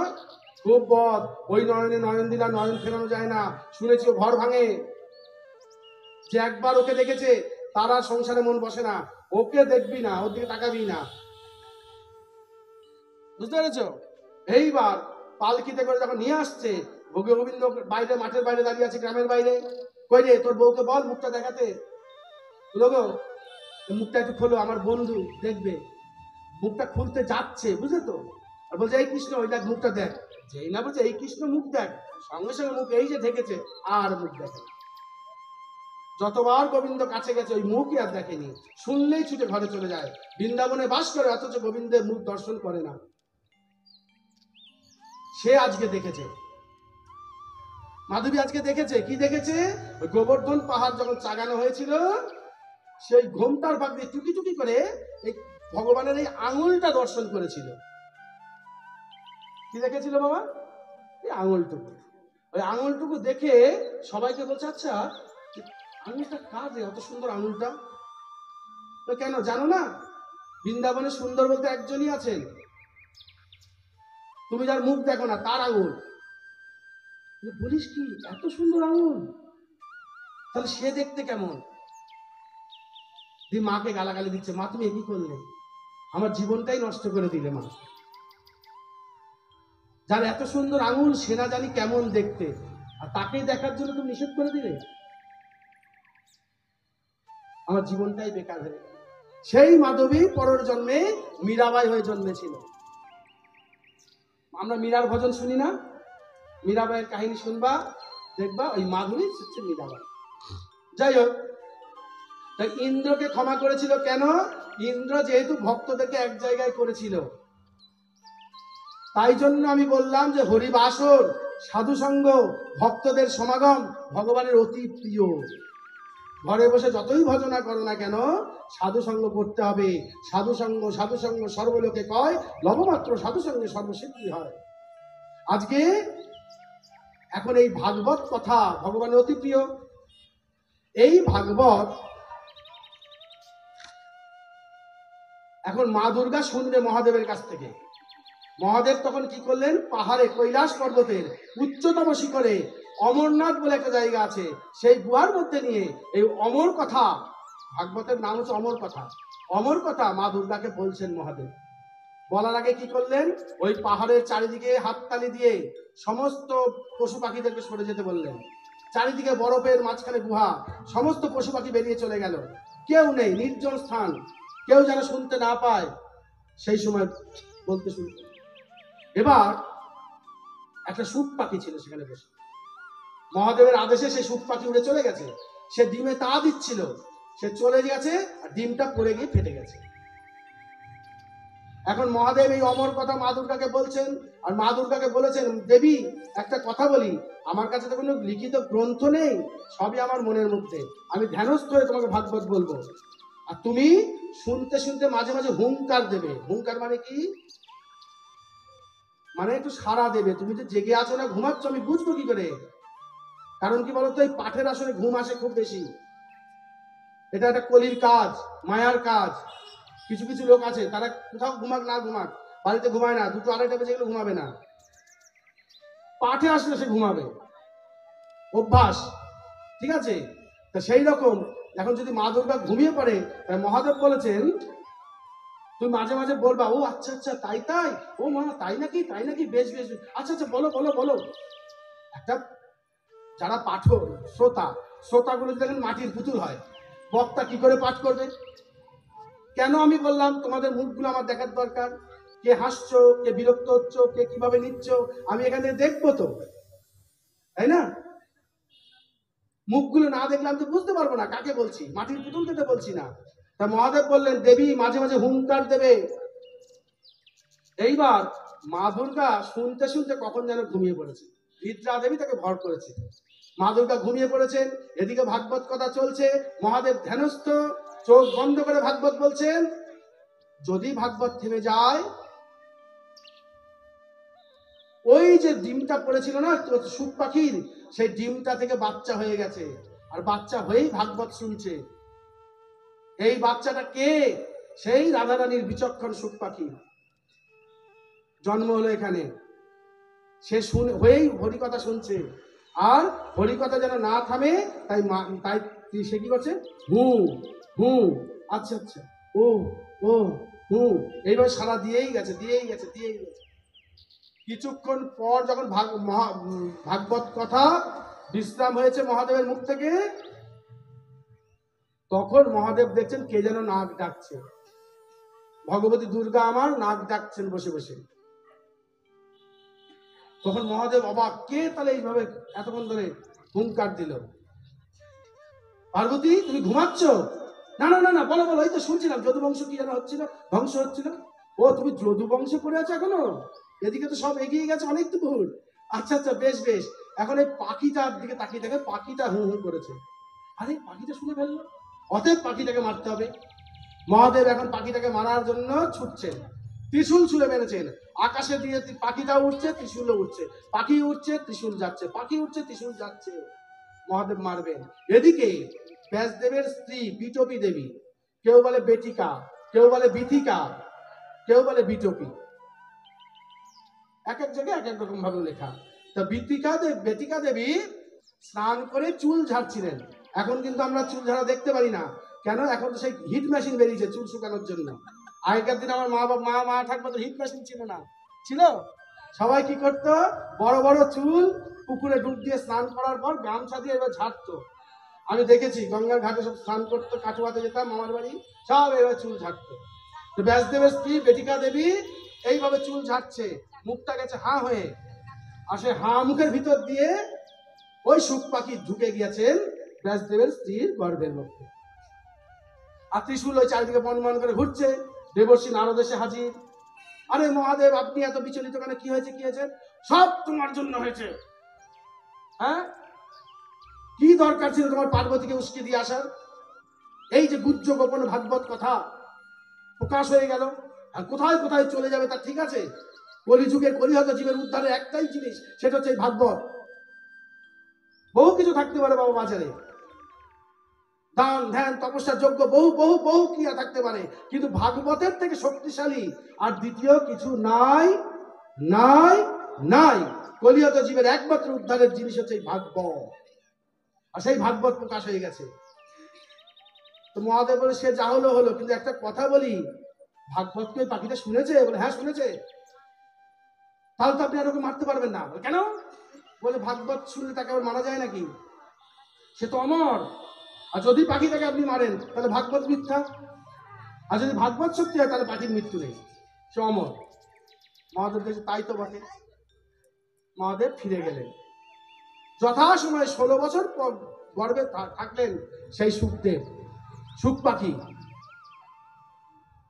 খুব বদ, ওই নয়নে নয়ন দিলা নয়ন ফেরানো যায় না, শুনেছি ও ঘর ভাঙে। যে একবার ওকে দেখেছে তার আর সংসারে মন বসে না, ওকে দেখবি না, ওর দিকে তাকাবি না, বুঝতে পেরেছ? এইবার পালকিতে করে যখন নিয়ে আসছে, ভোগে গোবিন্দ বাইরে মাঠের বাইরে দাঁড়িয়ে আছে, গ্রামের বাইরে। কই রে, তোর বউকে বল মুখটা দেখাতে। লোগো, মুখটা একটু খোলো, আমার বন্ধু দেখবে। মুখটা খুলতে যাচ্ছে, বুঝলে তো? আর বলছে এই কৃষ্ণ, ওই দেখ মুখটা দেখ। যেই না বলছে এই কৃষ্ণ মুখ দেখ, সঙ্গে সঙ্গে মুখ এই যে ঢেকেছে, আর মুখ দেখে। যতবার গোবিন্দ কাছে গেছে ওই মুখই আর দেখেনি, শুনলেই ছুটে ঘরে চলে যায়। বৃন্দাবনে বাস করে, অথচ গোবিন্দের মুখ দর্শন করে না। সে আজকে দেখেছে, মাধবী আজকে দেখেছে। কি দেখেছে? ওই গোবর্ধন পাহাড় যখন চাগানো হয়েছিল, সেই ঘোমটার ফাঁক দিয়ে টুকি টুকি করে এই ভগবানের এই আঙুলটা দর্শন করেছিল। কি দেখেছিল বাবা? এই আঙুলটুকু। ওই আঙুলটুকু দেখে সবাইকে বলছে, আচ্ছা আঙুলটা কার রে, অত সুন্দর আঙুলটা? তো কেন জানো না? বৃন্দাবনে সুন্দর বলতে একজনই আছেন, তুমি যার মুখ দেখো না তার আঙুল। বলিস কি, এত সুন্দর আঙুল? তাহলে সে দেখতে কেমন? দিয়ে মাকে গালাগালি দিচ্ছে, মা তুমি কি করলে, আমার জীবনটাই নষ্ট করে দিলে মা। যার এত সুন্দর আঙুল সে না জানি কেমন দেখতে, আর তাকে দেখার জন্য তুমি নিষেধ করে দিলে, আমার জীবনটাই বেকার হয়ে গেল। সেই মাধবী পরের জন্মে মীরাবাই হয়ে জন্মেছিল। আমরা মীরার ভজন শুনি না? মীরাবাইয়ের কাহিনী শুনবা, দেখবা ওই মাধবী হচ্ছে মীরাবাই। যাই হোক, তাই ইন্দ্রকে ক্ষমা করেছিল কেন? ইন্দ্র যেহেতু ভক্তদেরকে এক জায়গায় করেছিল, তাই জন্য আমি বললাম যে হরিবাসর, সাধুসঙ্গ, ভক্তদের সমাগম ভগবানের অতি প্রিয়। ঘরে বসে যতই ভজনা করো না কেন, সাধুসঙ্গ করতে হবে। সাধুসঙ্গ সাধুসঙ্গ সর্বলোকে কয়, লবমাত্র সাধুসঙ্গে সর্বসিদ্ধি হয়। আজকে এখন এই ভাগবত কথা ভগবানের অতি প্রিয়। এই ভাগবত এখন মা দুর্গা শুনবে মহাদেবের কাছ থেকে। মহাদেব তখন কি করলেন, পাহাড়ে কৈলাস পর্বতের উচ্চতম শিখরে অমরনাথ বলে একটা জায়গা আছে, সেই গুহার মধ্যে নিয়ে এই অমর কথা, ভাগবতের নাম হচ্ছে অমর কথা, অমর কথা মা দুর্গাকে বলছেন মহাদেব। বলার আগে কি করলেন, ওই পাহাড়ের চারিদিকে হাততালি দিয়ে সমস্ত পশু পাখিদেরকে সরে যেতে বললেন। চারিদিকে বরফের মাঝখানে গুহা, সমস্ত পশু পাখি বেরিয়ে চলে গেল, কেউ নেই, নির্জন স্থান, কেউ যেন শুনতে না পায়। সেই সময় বলতে শুনতে, এবার একটা সুখ পাখি ছিল সেখানে বসে, মহাদেবের আদেশে সেই সুখ পাখি উড়ে চলে গেছে। সে ডিমে তা দিচ্ছিল, সে চলে গেছে আর ডিমটা পড়ে গিয়ে ফেটে গেছে। এখন মহাদেব এই অমর কথা মা দুর্গাকে বলছেন, আর মা দুর্গাকে বলেছেন, দেবী একটা কথা বলি, আমার কাছে তো কোনো লিখিত গ্রন্থ নেই, সবই আমার মনের মধ্যে, আমি ধ্যানস্থ হয়ে তোমাকে ভাগবত বলবো, আর তুমি শুনতে শুনতে মাঝে মাঝে হুঙ্কার দেবে। হুঙ্কার মানে কি? মানে একটু সাড়া দেবে। তুমি তো জেগে আছো না ঘুমাচ্ছ, আমি বুঝবো কি করে? কারণ কি বলতো, এই পাঠের আসলে ঘুম আসে খুব বেশি। এটা একটা কলির কাজ, মায়ার কাজ। কিছু কিছু লোক আছে, তারা কোথাও ঘুমাক না ঘুমাক, বাড়িতে ঘুমায় না, 2টো 2:30 বেজে গেলে ঘুমাবে না, পাঠে আসলে সে ঘুমাবে, অভ্যাস। ঠিক আছে? তা সেই রকম এখন যদি মা দুর্গা ঘুমিয়ে পড়ে, তাই মহাদেব বলেছেন তুমি মাঝে মাঝে বলবা, ও আচ্ছা আচ্ছা তাই তাই, ও মা তাই নাকি, তাই নাকি, বেশ বেশ, আচ্ছা আচ্ছা বলো বলো বলো। একটা যারা পাঠক শ্রোতা, শ্রোতাগুলো দেখেন মাটির পুতুল হয়, বক্তা কি করে পাঠ করবে? কেন আমি বললাম তোমাদের মুখগুলো আমার দেখার দরকার, কে হাসছো, কে বিরক্ত হচ্ছ, কে কিভাবে নিচ্ছ, আমি এখানে দেখবো তো, তাই না? মুখগুলো না দেখলে আমি তো বুঝতে পারবো না কাকে বলছি, মাটির পুতুলকে তো বলছি না। তা মহাদেব বললেন, দেবী মাঝে মাঝে হুঙ্কার দেবে। এইবার মা দুর্গা শুনতে শুনতে কখন যেন ঘুমিয়ে পড়েছে, নিদ্রা দেবী তাকে ভর করেছে। মা দুর্গা ঘুমিয়ে পড়েছেন, এদিকে ভাগবত কথা চলছে, মহাদেব ধ্যানস্থ, চোখ বন্ধ করে ভাগবত বলছেন। যদি ভাগবত থেমে যায়, ওই যে ডিমটা পড়েছিল না সুখ পাখির, সেই ডিমটা থেকে বাচ্চা হয়ে গেছে, আর বাচ্চা হয়েই ভাগবত শুনছে। এই বাচ্চাটা কে? সেই রাধারানীর বিচক্ষণ সুখ পাখি, জন্ম হলো এখানে। সে হয়েই হরিকথা শুনছে, আর হরিকথা যেন না থামে, তাই তাই সে কি করছে, হু হু, আচ্ছা আচ্ছা, ও ও হু, এইভাবে সারা দিয়েই গেছে দিয়েই গেছে দিয়েই গেছে। কিছুক্ষণ পর যখন ভাগবত কথা বিশ্রাম হয়েছে মহাদেবের মুখ থেকে, তখন মহাদেব দেখছেন কে যেন নাক ডাকছে, ভগবতী দুর্গা আমার নাক ডাকছেন বসে বসে। তখন মহাদেব অবাক, কে তাহলে এইভাবে এতক্ষণ ধরে হুঙ্কার দিল? পার্বতী তুমি ঘুমাচ্ছ? না না না না, বলো বলো, এই তো শুনছিলাম যদুবংশ কি যেন হচ্ছিল, ধ্বংস হচ্ছিল। ও তুমি যদুবংশে পড়ে আছো এখনো? এদিকে তো সব এগিয়ে গেছে অনেক দূর। আচ্ছা আচ্ছা বেশ বেশ। এখন এই পাখিটার দিকে তাকিয়ে থাকে, পাখিটা হু হু করেছে। আরে পাখিটা শুনে ফেললো, অতএব পাখিটাকে মারতে হবে। মহাদেব এখন পাখিটাকে মারার জন্য ছুটছেন। ত্রিশূল ছুঁড়ে মেরেছেন। আকাশে দিয়ে পাখিটা উঠছে, ত্রিশূলও উঠছে, পাখি উঠছে, ত্রিশূল যাচ্ছে, পাখি উঠছে, ত্রিশূল যাচ্ছে। মহাদেব মারবেন। এদিকে ব্যাসদেবের স্ত্রী বিটপী দেবী, কেউ বলে বেটিকা, কেউ বলে বিথিকা, কেউ বলে বিটপী, এক এক জায়গায় এক এক রকম ভাবে লেখা। তা বেটিকা দেবী স্নান করে চুল ঝাড়ছিলেন। এখন কিন্তু আমরা চুল ঝাড়া দেখতে পারি না, কেন? এখন তো সেই হিট মেশিন বেরিয়েছে চুল শুকানোর জন্য। আগেকার দিন আমার মা ঠাকুমা তো হিট মেশিন ছিল না, ছিল সবাই কি করতো, বড় বড় চুল পুকুরে ডুব দিয়ে স্নান করার পর গামছা দিয়ে এবার ঝাড়তো। আমি দেখেছি গঙ্গার ঘাটে সব স্নান করতো, কাটুয়াতে যেতাম মামার বাড়ি, সব এবার চুল ঝাড়তো। তো ব্যাসদেবের স্ত্রী বেটিকা দেবী এইভাবে চুল ঝাড়ছে, মুখটা গেছে হাঁ হয়ে, আর সে হাঁ মুখের ভিতর দিয়ে ওই শুক পাখি ঢুকে গিয়েছেন ব্যাসদেবের স্ত্রীর গর্ভের মধ্যে। আর ত্রিশূল ওই চারিদিকে বনমান করে ঘুরছে। দেবর্ষি নারদ এসে হাজির। আরে মহাদেব, আপনি এত বিচলিত কেন? কি হয়েছে, কি হয়েছে? সব তোমার জন্য হয়েছে। হ্যাঁ, কি দরকার ছিল তোমার পার্বতীকে উস্কে দিয়ে আসার? এই যে গুজ্জ গোপন ভাগবত কথা প্রকাশ হয়ে গেল, আর কোথায় কোথায় চলে যাবে তার ঠিক আছে? কলিযুগে কলিহত জীবের উদ্ধারের একটাই জিনিস, সেটা হচ্ছে ভাগবত। বহু কিছু থাকতে পারে বাবা বাজারে, দান ধ্যান তপস্যা যজ্ঞ, বহু বহু বহু ক্রিয়া থাকতে পারে, কিন্তু ভাগবতের থেকে শক্তিশালী আর দ্বিতীয় কিছু নাই, নাই, নাই। কলিহত জীবের একমাত্র উদ্ধারের জিনিস হচ্ছে এই ভাগবত, আর সেই ভাগবত প্রকাশ হয়ে গেছে। তো মহাদেব বলে, সে যা হলো হলো, কিন্তু একটা কথা বলি, ভাগবতকে পাখিটা শুনেছে? বলে হ্যাঁ শুনেছে। তাহলে তো আপনি আর ওকে মারতে পারবেন না। বলে কেন? বলে ভাগবত শুনলে তাকে আবার মারা যায় নাকি? সে তো অমর। আর যদি পাখিটাকে আপনি মারেন তাহলে ভাগবত মিথ্যা, আর যদি ভাগবত সত্যি হয় তাহলে পাখির মৃত্যু নেই, সে অমর। মহাদেব দেখছে তাই তো বটে। মহাদেব ফিরে গেলেন। যথাসময়ে 16 বছর পর গর্ভে থাকলেন সেই শুকদেব, শুক পাখি,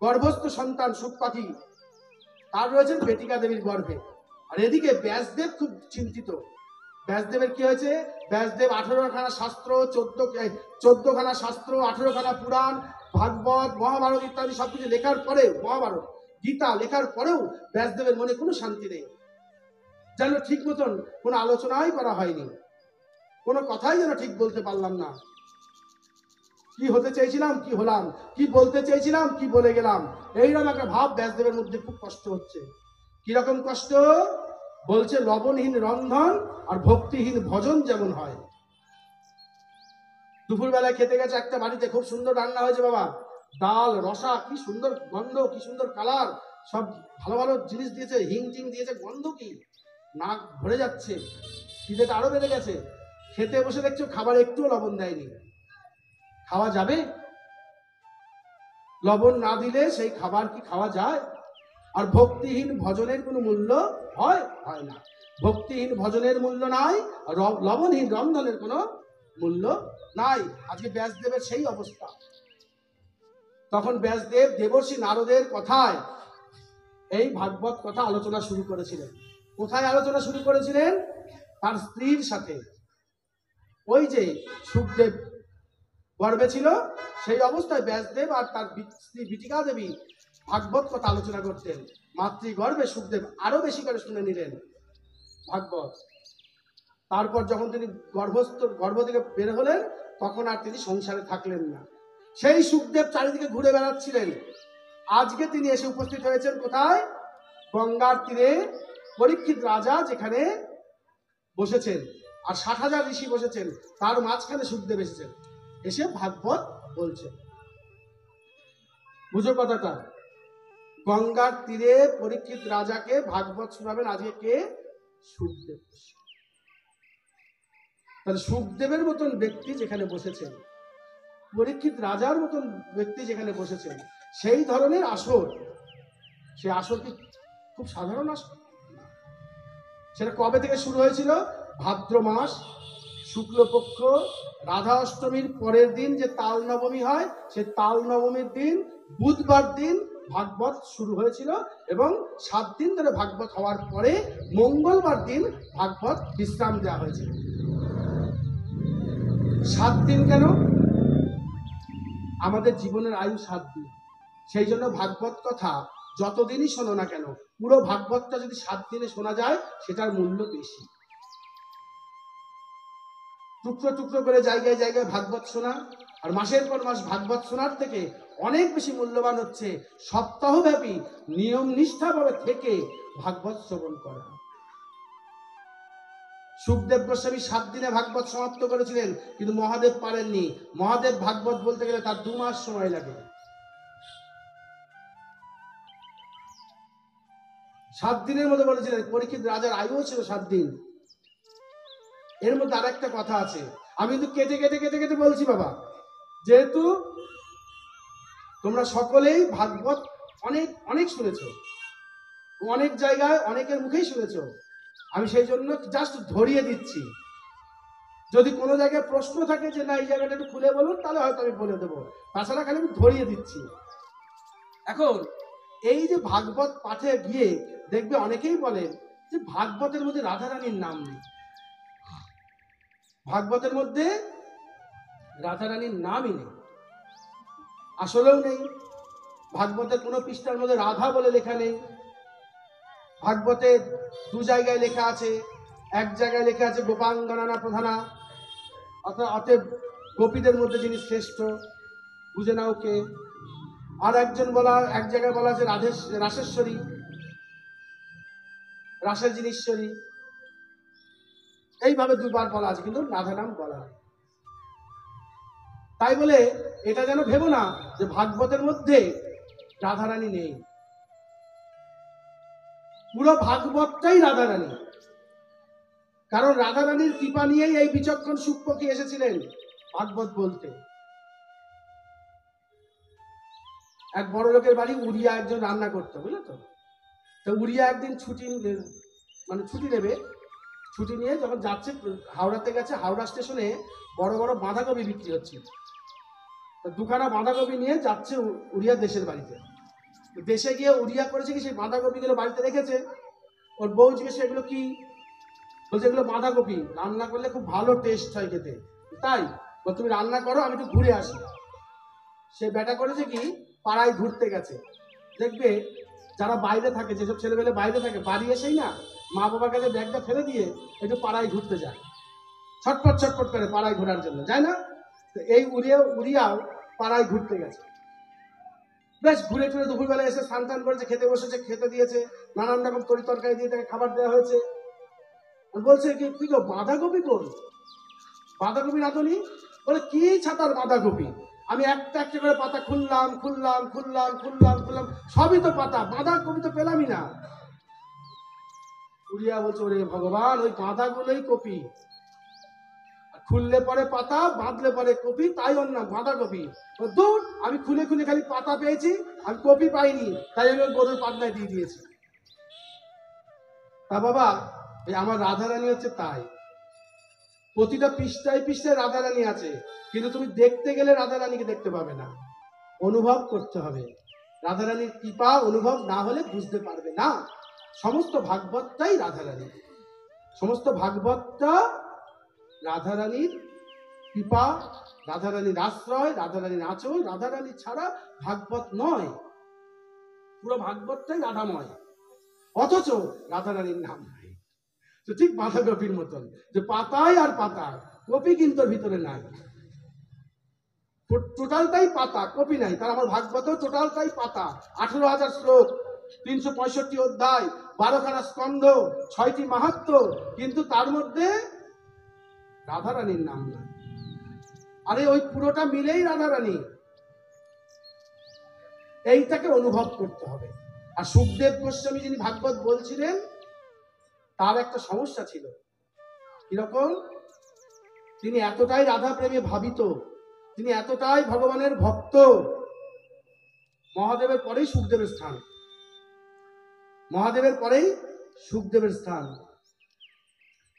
গর্ভস্থ সন্তান শুক পাখি, তার রয়েছেন বেটিকা দেবীর গর্ভে। আর এদিকে ব্যাসদেব খুব চিন্তিত। ব্যাসদেবের কি হয়েছে? ব্যাসদেব 18খানা শাস্ত্র, 14খানা শাস্ত্র, 18খানা পুরাণ, ভাগবত, মহাভারত ইত্যাদি সবকিছু লেখার পরেও, মহাভারত গীতা লেখার পরেও ব্যাসদেবের মনে কোনো শান্তি নেই। যেন ঠিক মতন কোনো আলোচনাই করা হয়নি, কোনো কথাই যেন ঠিক বলতে পারলাম না। কি হতে চেয়েছিলাম কি হলাম, কি বলতে চেয়েছিলাম কি বলে গেলাম, এইরকম একটা ভাব ব্যাসদেবের মধ্যে খুব কষ্ট হচ্ছে। কিরকম কষ্ট? বলছে লবণহীন রন্ধন আর ভক্তিহীন ভজন যেমন হয়। দুপুরবেলায় খেতে গেছে একটা বাড়িতে, খুব সুন্দর রান্না হয়েছে বাবা, ডাল রসা, কি সুন্দর গন্ধ, কি সুন্দর কালার, সব ভালো ভালো জিনিস দিয়েছে, হিং টিং দিয়েছে, গন্ধ কি, নাক ভরে যাচ্ছে, খিদেটা আরো বেড়ে গেছে। খেতে বসে দেখছো খাবার একটুও লবণ দেয়নি। খাওয়া যাবে? লবণ না দিলে সেই খাবার কি খাওয়া যায়? আর ভক্তিহীন ভজনের কোনো মূল্য হয়? হয় না। ভক্তিহীন ভজনের মূল্য নাই, আর লবণহীন রন্ধনের কোনো মূল্য নাই। আজকে ব্যাসদেবের সেই অবস্থা। তখন ব্যাসদেব দেবর্ষি নারদের কথায় এই ভাগবত কথা আলোচনা শুরু করেছিলেন। কোথায় আলোচনা শুরু করেছিলেন? তার স্ত্রীর সাথে। ওই যে শুকদেব গর্ভে ছিল, সেই অবস্থায় ব্যাসদেব আর তার স্ত্রী বিটিকা দেবী ভাগবত কথা আলোচনা করতেন। মাতৃগর্ভে শুকদেব আরো বেশি করে শুনে নিলেন ভাগবত। তারপর যখন তিনি গর্ভ থেকে বের হলেন, তখন আর তিনি সংসারে থাকলেন না। সেই শুকদেব চারিদিকে ঘুরে বেড়াচ্ছিলেন। আজকে তিনি এসে উপস্থিত হয়েছেন কোথায়? গঙ্গার তীরে পরীক্ষিত রাজা যেখানে বসেছেন, আর 60,000 ঋষি বসেছেন, তার মাঝখানে শুকদেব এসেছেন, এসে ভাগবত বলছেন। বুঝো কথাটা? গঙ্গার তীরে পরীক্ষিত রাজাকে ভাগবত শোনাবেন আজকে কে? শুকদেব। তাহলে শুকদেবের মতন ব্যক্তি যেখানে বসেছেন, পরীক্ষিত রাজার মতন ব্যক্তি যেখানে বসেছেন, সেই ধরনের আসর, সে আসর কি খুব সাধারণ আসর? সেটা কবে থেকে শুরু হয়েছিল? ভাদ্র মাস শুক্লপক্ষ রাধা অষ্টমীর পরের দিন যে তাল নবমী হয়, সে তাল নবমীর দিন বুধবার দিন ভাগবত শুরু হয়েছিল, এবং 7 দিন ধরে ভাগবত হওয়ার পরে মঙ্গলবার দিন ভাগবত বিশ্রাম দেওয়া হয়েছিল। 7 দিন কেন? আমাদের জীবনের আয়ু 7 দিন, সেই জন্য ভাগবত কথা যতদিনই শোনো না কেন, পুরো ভাগবতটা যদি 7 দিনে শোনা যায় সেটার মূল্য বেশি। টুকরো টুকরো করে জায়গায় জায়গায় ভাগবত শোনা, আর মাসের পর মাস ভাগবত শোনার থেকে অনেক বেশি মূল্যবান হচ্ছে সপ্তাহব্যাপী নিয়ম নিষ্ঠাভাবে থেকে ভাগবত শ্রবণ করা। সুখদেব গোস্বামী 7 দিনে ভাগবত সমাপ্ত করেছিলেন, কিন্তু মহাদেব পারেননি। মহাদেব ভাগবত বলতে গেলে তার 2 মাস সময় লাগে। 7 দিনের মধ্যে বলেছিলেন। পরীক্ষিত রাজার আয়ুও ছিল 7 দিন। এর মধ্যে আর একটা কথা আছে, আমি কিন্তু কেটে কেটে কেটে কেটে বলছি বাবা, যেহেতু তোমরা সকলেই ভাগবত অনেক অনেক শুনেছ, অনেক জায়গায় অনেকের মুখেই শুনেছ, আমি সেই জন্য জাস্ট ধরিয়ে দিচ্ছি। যদি কোনো জায়গায় প্রশ্ন থাকে যে না এই জায়গাটা একটু খুলে বলুন, তাহলে হয়তো আমি বলে দেবো, তাছাড়া খালি আমি ধরিয়ে দিচ্ছি। এখন এই যে ভাগবত পাঠে গিয়ে দেখবে অনেকেই বলেন যে ভাগবতের মধ্যে রাধারানীর নাম নেই। ভাগবতের মধ্যে রাধারানীর নামই নেই, আসলেও নেই। ভাগবতের কোনো পৃষ্ঠার মধ্যে রাধা বলে লেখা নেই। ভাগবতের 2 জায়গায় লেখা আছে, এক জায়গায় লেখা আছে গোপাঙ্গনা প্রধানা, অতএব গোপীদের মধ্যে যিনি শ্রেষ্ঠ, বুঝে নাও কে। আর একজন বলা, এক জায়গায় বলা আছে রাসেশ্বরী, রাসের যিনি ঈশ্বরী, এইভাবে 2 বার বলা আছে, কিন্তু রাধা নাম বলা হয়। তাই বলে এটা যেন ভেবো না যে ভাগবতের মধ্যে রাধারানী নেই। পুরো ভাগবতটাই রাধারানী, কারণ রাধারানীর কৃপা নিয়েই এই বিচক্ষণ সুখপক্ষী এসেছিলেন ভাগবত বলতে। এক বড় লোকের বাড়ি উড়িয়া একজন রান্না করতো, বুঝলো তো। তো উড়িয়া একদিন ছুটি নেবে, ছুটি নিয়ে যখন যাচ্ছে, হাওড়াতে গেছে, হাওড়া স্টেশনে বড় বড় বাঁধাকপি বিক্রি হচ্ছে, 2খানা বাঁধাকপি নিয়ে যাচ্ছে উড়িয়া দেশের বাড়িতে। দেশে গিয়ে উড়িয়া করেছে কি, সেই বাঁধাকপিগুলো বাড়িতে রেখেছে। ওর বউ জিজ্ঞেস এগুলো কি, বলছে এগুলো বাঁধাকপি, রান্না করলে খুব ভালো টেস্ট হয় খেতে। তাই তুমি রান্না করো, আমি একটু ঘুরে আসি। সে বেটা করেছে কি, পাড়ায় ঘুরতে গেছে। দেখবে যারা বাইরে থাকে, যেসব ছেলেমেলে বাইরে থাকে, বাড়ি এসেই না মা বাবার কাছে ব্যাগটা ফেলে দিয়ে একটু পাড়ায় ঘুরতে যায়, ছটপট ছটপট করে পাড়ায় ঘোরার জন্য যায় না। এই উড়িয়াও পাড়ায় ঘুরতে গেছে। বেশ ঘুরে টুরে দুপুরবেলা এসে স্নান টান করেছে, খেতে বসেছে, খেতে দিয়েছে, নানান রকম তরি তরকারি দিয়ে তাকে খাবার দেওয়া হয়েছে। বলছে কি গো, বাঁধাকপি কোন? বাঁধাকপি রাঁধুনি? বলে কি ছাতার বাঁধাকপি, আমি একটা একটা করে পাতা খুললাম, সবই তো পাতা, বাঁধাকপি তো পেলামই না। উড়িয়া বলছে ওরে ভগবান, ওই বাঁধাগুলোই কপি, খুললে পরে পাতা, বাঁধলে পরে কপি, তাই ওর নাম বাঁধাকপি। দূর, আমি খুলে খুলে খালি পাতা পেয়েছি, আমি কপি পাইনি, তাই আমি গরুর পাতনায় দিয়ে দিয়েছি। তা বাবা, এই আমার রাধারানী হচ্ছে তাই, প্রতিটা পৃষ্ঠায় পৃষ্ঠায় রাধারানী আছে, কিন্তু তুমি দেখতে গেলে রাধারানীকে দেখতে পাবে না, অনুভব করতে হবে। রাধারানীর কৃপা অনুভব না হলে বুঝতে পারবে না। সমস্ত ভাগবতটাই রাধারানী, সমস্ত ভাগবতটা রাধারানীর কৃপা, রাধারানীর আশ্রয়, রাধারানীর আঁচল। রাধারানী ছাড়া ভাগবত নয়, পুরো ভাগবতটাই রাধাময়, অথচ রাধারানীর নাম নাই। তো ঠিক বাঁধাকপির মতন, যে পাতায় আর পাতা, কপি কিন্তু ভিতরে নাই, টোটালটাই পাতা, কপি নাই। তার আমার ভাগবতেও টোটালটাই পাতা, 18,000 শ্লোক, 365 অধ্যায়, 12খানা স্কন্ধ, 6টি মাহাত্ম্য, কিন্তু তার মধ্যে রাধারানীর নাম নাই। আরে ওই পুরোটা মিলেই রাধারানী, এইটাকে অনুভব করতে হবে। আর সুখদেব গোস্বামী যিনি ভাগবত বলছিলেন, তার একটা সমস্যা ছিল। কিরকম? তিনি এতটাই রাধা প্রেমে ভাবিত, তিনি এতটাই ভগবানের ভক্ত। মহাদেবের পরেই সুখদেবের স্থান, মহাদেবের পরেই সুখদেবের স্থান,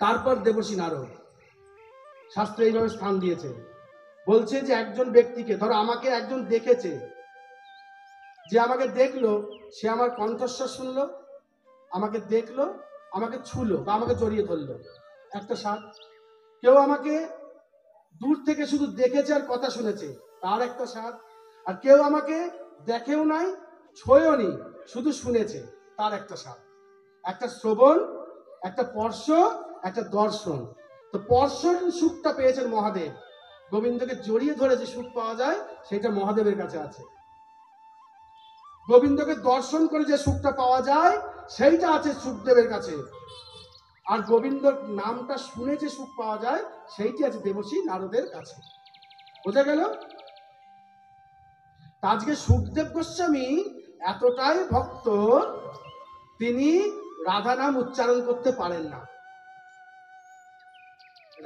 তারপর দেবশ্রী নারদ। শাস্ত্রে এইভাবে স্থান দিয়েছে। বলছে যে একজন ব্যক্তিকে, ধরো আমাকে একজন দেখেছে, যে আমাকে দেখলো, সে আমার কণ্ঠস্বর শুনলো, আমাকে দেখলো, আমাকে ছুলো বা আমাকে জড়িয়ে ধরলো, একটা স্বাদ। কেউ আমাকে দূর থেকে শুধু দেখেছে আর কথা শুনেছে, তার একটা স্বাদ। আর কেউ আমাকে দেখেও নাই, ছোঁয়নি, শুধু শুনেছে। তার একটা স্বাদ, একটা শ্রবণ, একটা স্পর্শ, একটা দর্শন। তো স্পর্শন সুখটা পেয়েছেন মহাদেব। গোবিন্দকে জড়িয়ে ধরে যে সুখ পাওয়া যায় সেটা মহাদেবের কাছে আছে। গোবিন্দকে দর্শন করে যে সুখটা পাওয়া যায় সেইটা আছে সুখদেবের কাছে। আর গোবিন্দর নামটা শুনে যে সুখ পাওয়া যায় সেইটি আছে দেবর্ষি নারদের কাছে। বোঝা গেল? আজকে সুখদেব গোস্বামী এতটাই ভক্ত, তিনি রাধা নাম উচ্চারণ করতে পারেন না।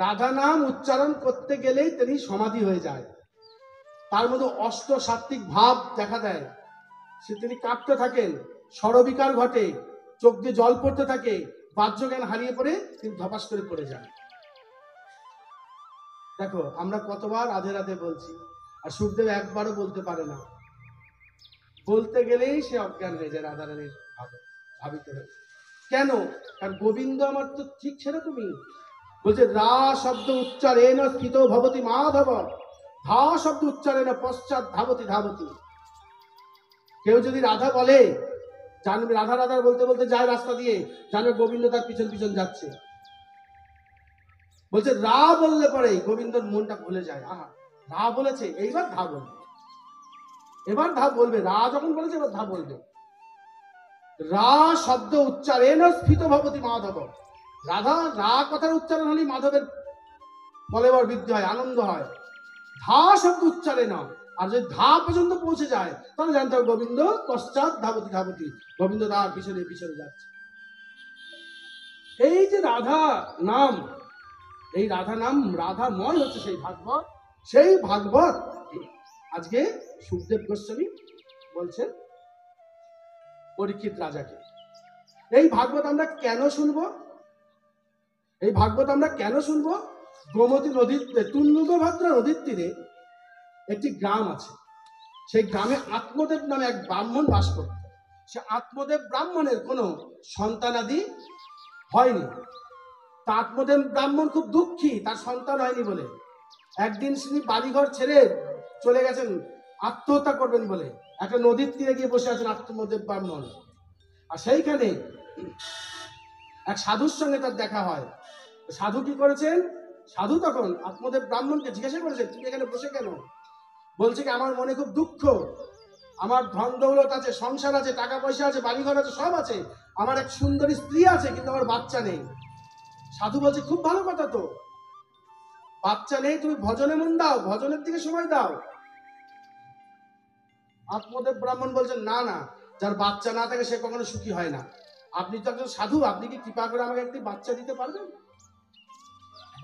রাধা নাম উচ্চারণ করতে গেলেই তিনি সমাধি হয়ে যায়। তার মধ্যে অষ্ট সাত্ত্বিক ভাব দেখা দেয়। তিনি কাঁপতে থাকেন, স্বরবিকার ঘটে, চোখ দিয়ে জল পড়তে থাকে, বাহ্যজ্ঞান হারিয়ে পড়ে তিনি ধপাস করে পড়ে যান। দেখো আমরা কতবার রাধে রাধে বলছি, আর সুখদেব একবারও বলতে পারে না। বলতে গেলেই সে অজ্ঞান হয়ে যায় রাধা রানীর ভাবিত হয়ে। কেন? কারণ গোবিন্দ আমার তো ঠিক সেরকমই বলছে, রা শব্দ উচ্চারেণ স্থিত ভবতি মাধব, ধা শব্দ উচ্চারেণ পশ্চাৎ ধাবতি ধাবতি। কেউ যদি রাধা বলে, জানবে রাধা রাধা বলতে বলতে যায় রাস্তা দিয়ে, জানবে গোবিন্দ তার পিছন পিছন যাচ্ছে। বলছে রা বললে পরে গোবিন্দর মনটা ভুলে যায়, আহা রা বলেছে, এইবার ধা বলবে, এবার ধা বলবে। রা যখন বলেছে এবার ধা বলবে। রা শব্দ উচ্চারেণ স্থিত ভবতি মাধব। রাধা রা কথার উচ্চারণ হলেই মাধবের বলেবর বৃদ্ধি হয়, আনন্দ হয়। ধা শব্দ উচ্চারেণ, আর যদি ধা পর্যন্ত পৌঁছে যায় তাহলে জানতে হবে গোবিন্দ পশ্চাৎ ধাবতি ধাবতি, গোবিন্দ তার পিছনে পিছনে যাচ্ছে। এই যে রাধা নাম, এই রাধা নাম রাধাময় হচ্ছে সেই ভাগবত। সেই ভাগবত আজকে সুখদেব গোস্বামী বলছেন পরীক্ষিত রাজাকে। এই ভাগবত আমরা কেন শুনবো? এই ভাগবত আমরা কেন শুনবো? গোমতী নদীর তুঙ্গভদ্রা নদীর তীরে একটি গ্রাম আছে। সেই গ্রামে আত্মদেব নামে এক ব্রাহ্মণ বাস করত। সে আত্মদেব ব্রাহ্মণের কোনো সন্তানাদি হয়নি। তা আত্মদেব ব্রাহ্মণ খুব দুঃখী, তার সন্তান হয়নি বলে। একদিন তিনি বাড়িঘর ছেড়ে চলে গেছেন আত্মহত্যা করবেন বলে। একটা নদীর তীরে গিয়ে বসে আছেন আত্মদেব ব্রাহ্মণ। আর সেইখানে এক সাধুর সঙ্গে তার দেখা হয়। সাধু কি করেছেন? সাধু তখন আত্মদেব ব্রাহ্মণকে জিজ্ঞাসা করেছেন, তুমি এখানে বসে কেন? বলছে কি, আমার মনে খুব দুঃখ, আমার ধন দৌলত আছে, সংসার আছে, টাকা পয়সা আছে, বাড়িঘর আছে, সব আছে, আমার এক সুন্দরী স্ত্রী আছে, কিন্তু আমার বাচ্চা নেই। সাধু বলছে, খুব ভালো কথা তো, বাচ্চা নেই, তুমি ভজনে মন দাও, ভজনের দিকে সময় দাও। আত্মদেব ব্রাহ্মণ বলছেন, না না, যার বাচ্চা না থাকে সে কখনো সুখী হয় না। আপনি তো একজন সাধু, আপনি কি কৃপা করে আমাকে একটি বাচ্চা দিতে পারবেন?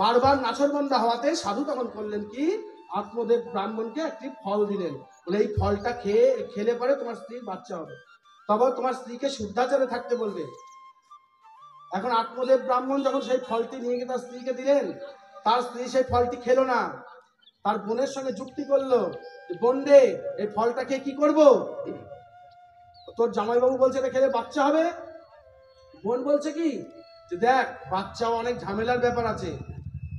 বারবার নাছরবান্দা হওয়াতে সাধু তখন করলেন কি, আত্মদেব ব্রাহ্মণকে একটি ফল দিলেন, বলে এই ফলটা খেলে পরে তোমার স্ত্রীর বাচ্চা হবে, তবে তোমার স্ত্রীকে শুদ্ধাচারে থাকতে বলবে। এখন আত্মদেব ব্রাহ্মণ যখন সেই ফলটি নিয়ে গিয়ে তার স্ত্রীকে দিলেন, তার স্ত্রী সেই ফলটি খেলো না। তার বোনের সঙ্গে যুক্তি করলো, বোন রে, এই ফলটা খেয়ে কি করবো? তোর জামাইবাবু বলছে এটা খেলে বাচ্চা হবে। বোন বলছে কি, যে দেখ বাচ্চাও অনেক ঝামেলার ব্যাপার আছে,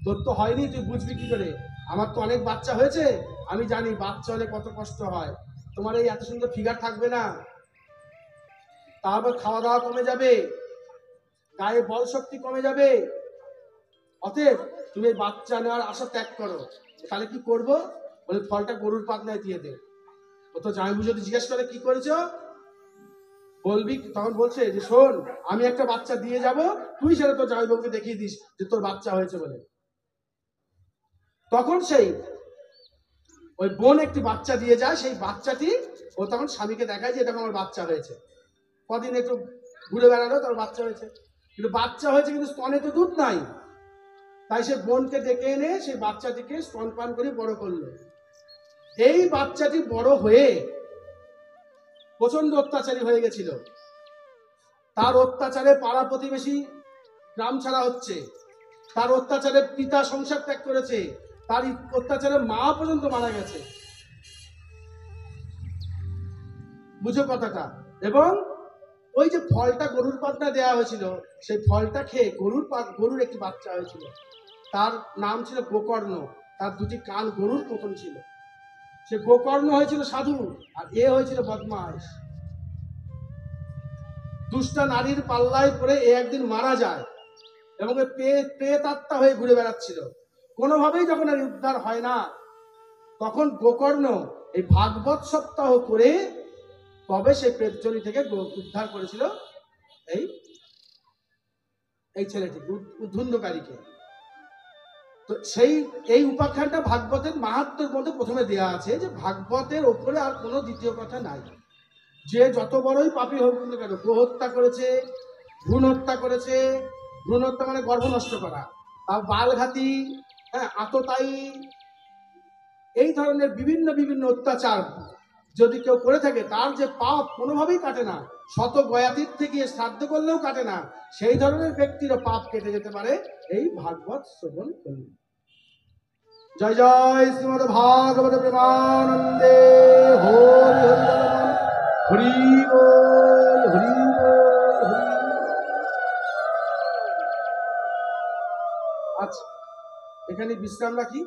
তোর তো হয়নি, তুই বুঝবি কি করে? আমার তো অনেক বাচ্চা হয়েছে, আমি জানি বাচ্চা হলে কত কষ্ট হয়, তোমার এই এত সুন্দর ফিগার থাকবে না, তারপর খাওয়া দাওয়া কমে যাবে, গায়ে বল শক্তি কমে যাবে, অতএব তুমি এই বাচ্চা নেওয়ার আশা ত্যাগ করো। তাহলে কি করবো? বলে ফলটা গরুর পাতনায় দিয়ে দে। ও তো জামাইবু যদি জিজ্ঞেস করে কি করেছ, বলবি, তখন বলছে যে শোন, আমি একটা বাচ্চা দিয়ে যাব, তুই সেটা তোর জামাইবাবুকে দেখিয়ে দিস যে তোর বাচ্চা হয়েছে বলে। তখন সেই ওই বোন একটি বাচ্চা দিয়ে যায়, সেই বাচ্চাটি ও তখন স্বামীকে দেখায় যে এটা আমার বাচ্চা হয়েছে। কদিন একটু ঘুরে বেড়ালো, তার বাচ্চা হয়েছে, কিন্তু বাচ্চা হয়েছে কিন্তু স্তনে তো দুধ নাই। তাই সে বোনকে ডেকে এনে সেই বাচ্চাটিকে স্তনপান করে বড় করলো। এই বাচ্চাটি বড় হয়ে প্রচন্ড অত্যাচারী হয়ে গেছিল। তার অত্যাচারে পাড়া প্রতিবেশী গ্রাম ছাড়া হচ্ছে, তার অত্যাচারে পিতা সংসার ত্যাগ করেছে, তার অত্যাচারে মা পর্যন্ত মারা গেছে। বুঝো কথাটা? এবং ওই যে ফলটা গরুর পাতনা দেওয়া হয়েছিল, সেই ফলটা খেয়ে গরুর একটি বাচ্চা হয়েছিল। তার নাম ছিল গোকর্ণ, তার দুটি কান গরুর মতন ছিল। সে গোকর্ণ হয়েছিল সাধু, আর এ হয়েছিল বদমাশ। দুষ্টা নারীর পাল্লায় পড়ে এ একদিন মারা যায় এবং প্রেতাত্মা হয়ে ঘুরে বেড়াচ্ছিল। কোনোভাবেই যখন এর উদ্ধার হয় না, তখন গোকর্ণ এই ভাগবত সপ্তাহ করে তবে সেই প্রেতজনি থেকে উদ্ধার করেছিল এই এই ছেলেটিকে, উদ্ধুন্দকারীকে। তো এই উপাখ্যানটা ভাগবতের মাহাত্ম্যের মধ্যে প্রথমে দেয়া আছে যে ভাগবতের ওপরে আর কোনো দ্বিতীয় কথা নাই। যে যত বড়ই পাপী হোক না কেন, গোহত্যা করেছে, ভ্রূণ হত্যা করেছে, ভ্রূণ হত্যা মানে গর্ভ নষ্ট করা, বা বালঘাতি, হ্যাঁ, আততায়ী, এই ধরনের বিভিন্ন বিভিন্ন অত্যাচার যদি কেউ করে থাকে, তার যে পাপ কোনোভাবেই কাটে না, শত গয়াতীর্থে থেকে শ্রাদ্ধ করলেও কাটে না, সেই ধরনের ব্যক্তিরও পাপ কেটে যেতে পারে এই ভাগবত শ্রবণ করলে। জয় জয় শ্রীমদ ভাগবত প্রেমানন্দে। হরি হরি বল, হরি বল, হরি বল। আচ্ছা, এখানে বিশ্রাম রাখি।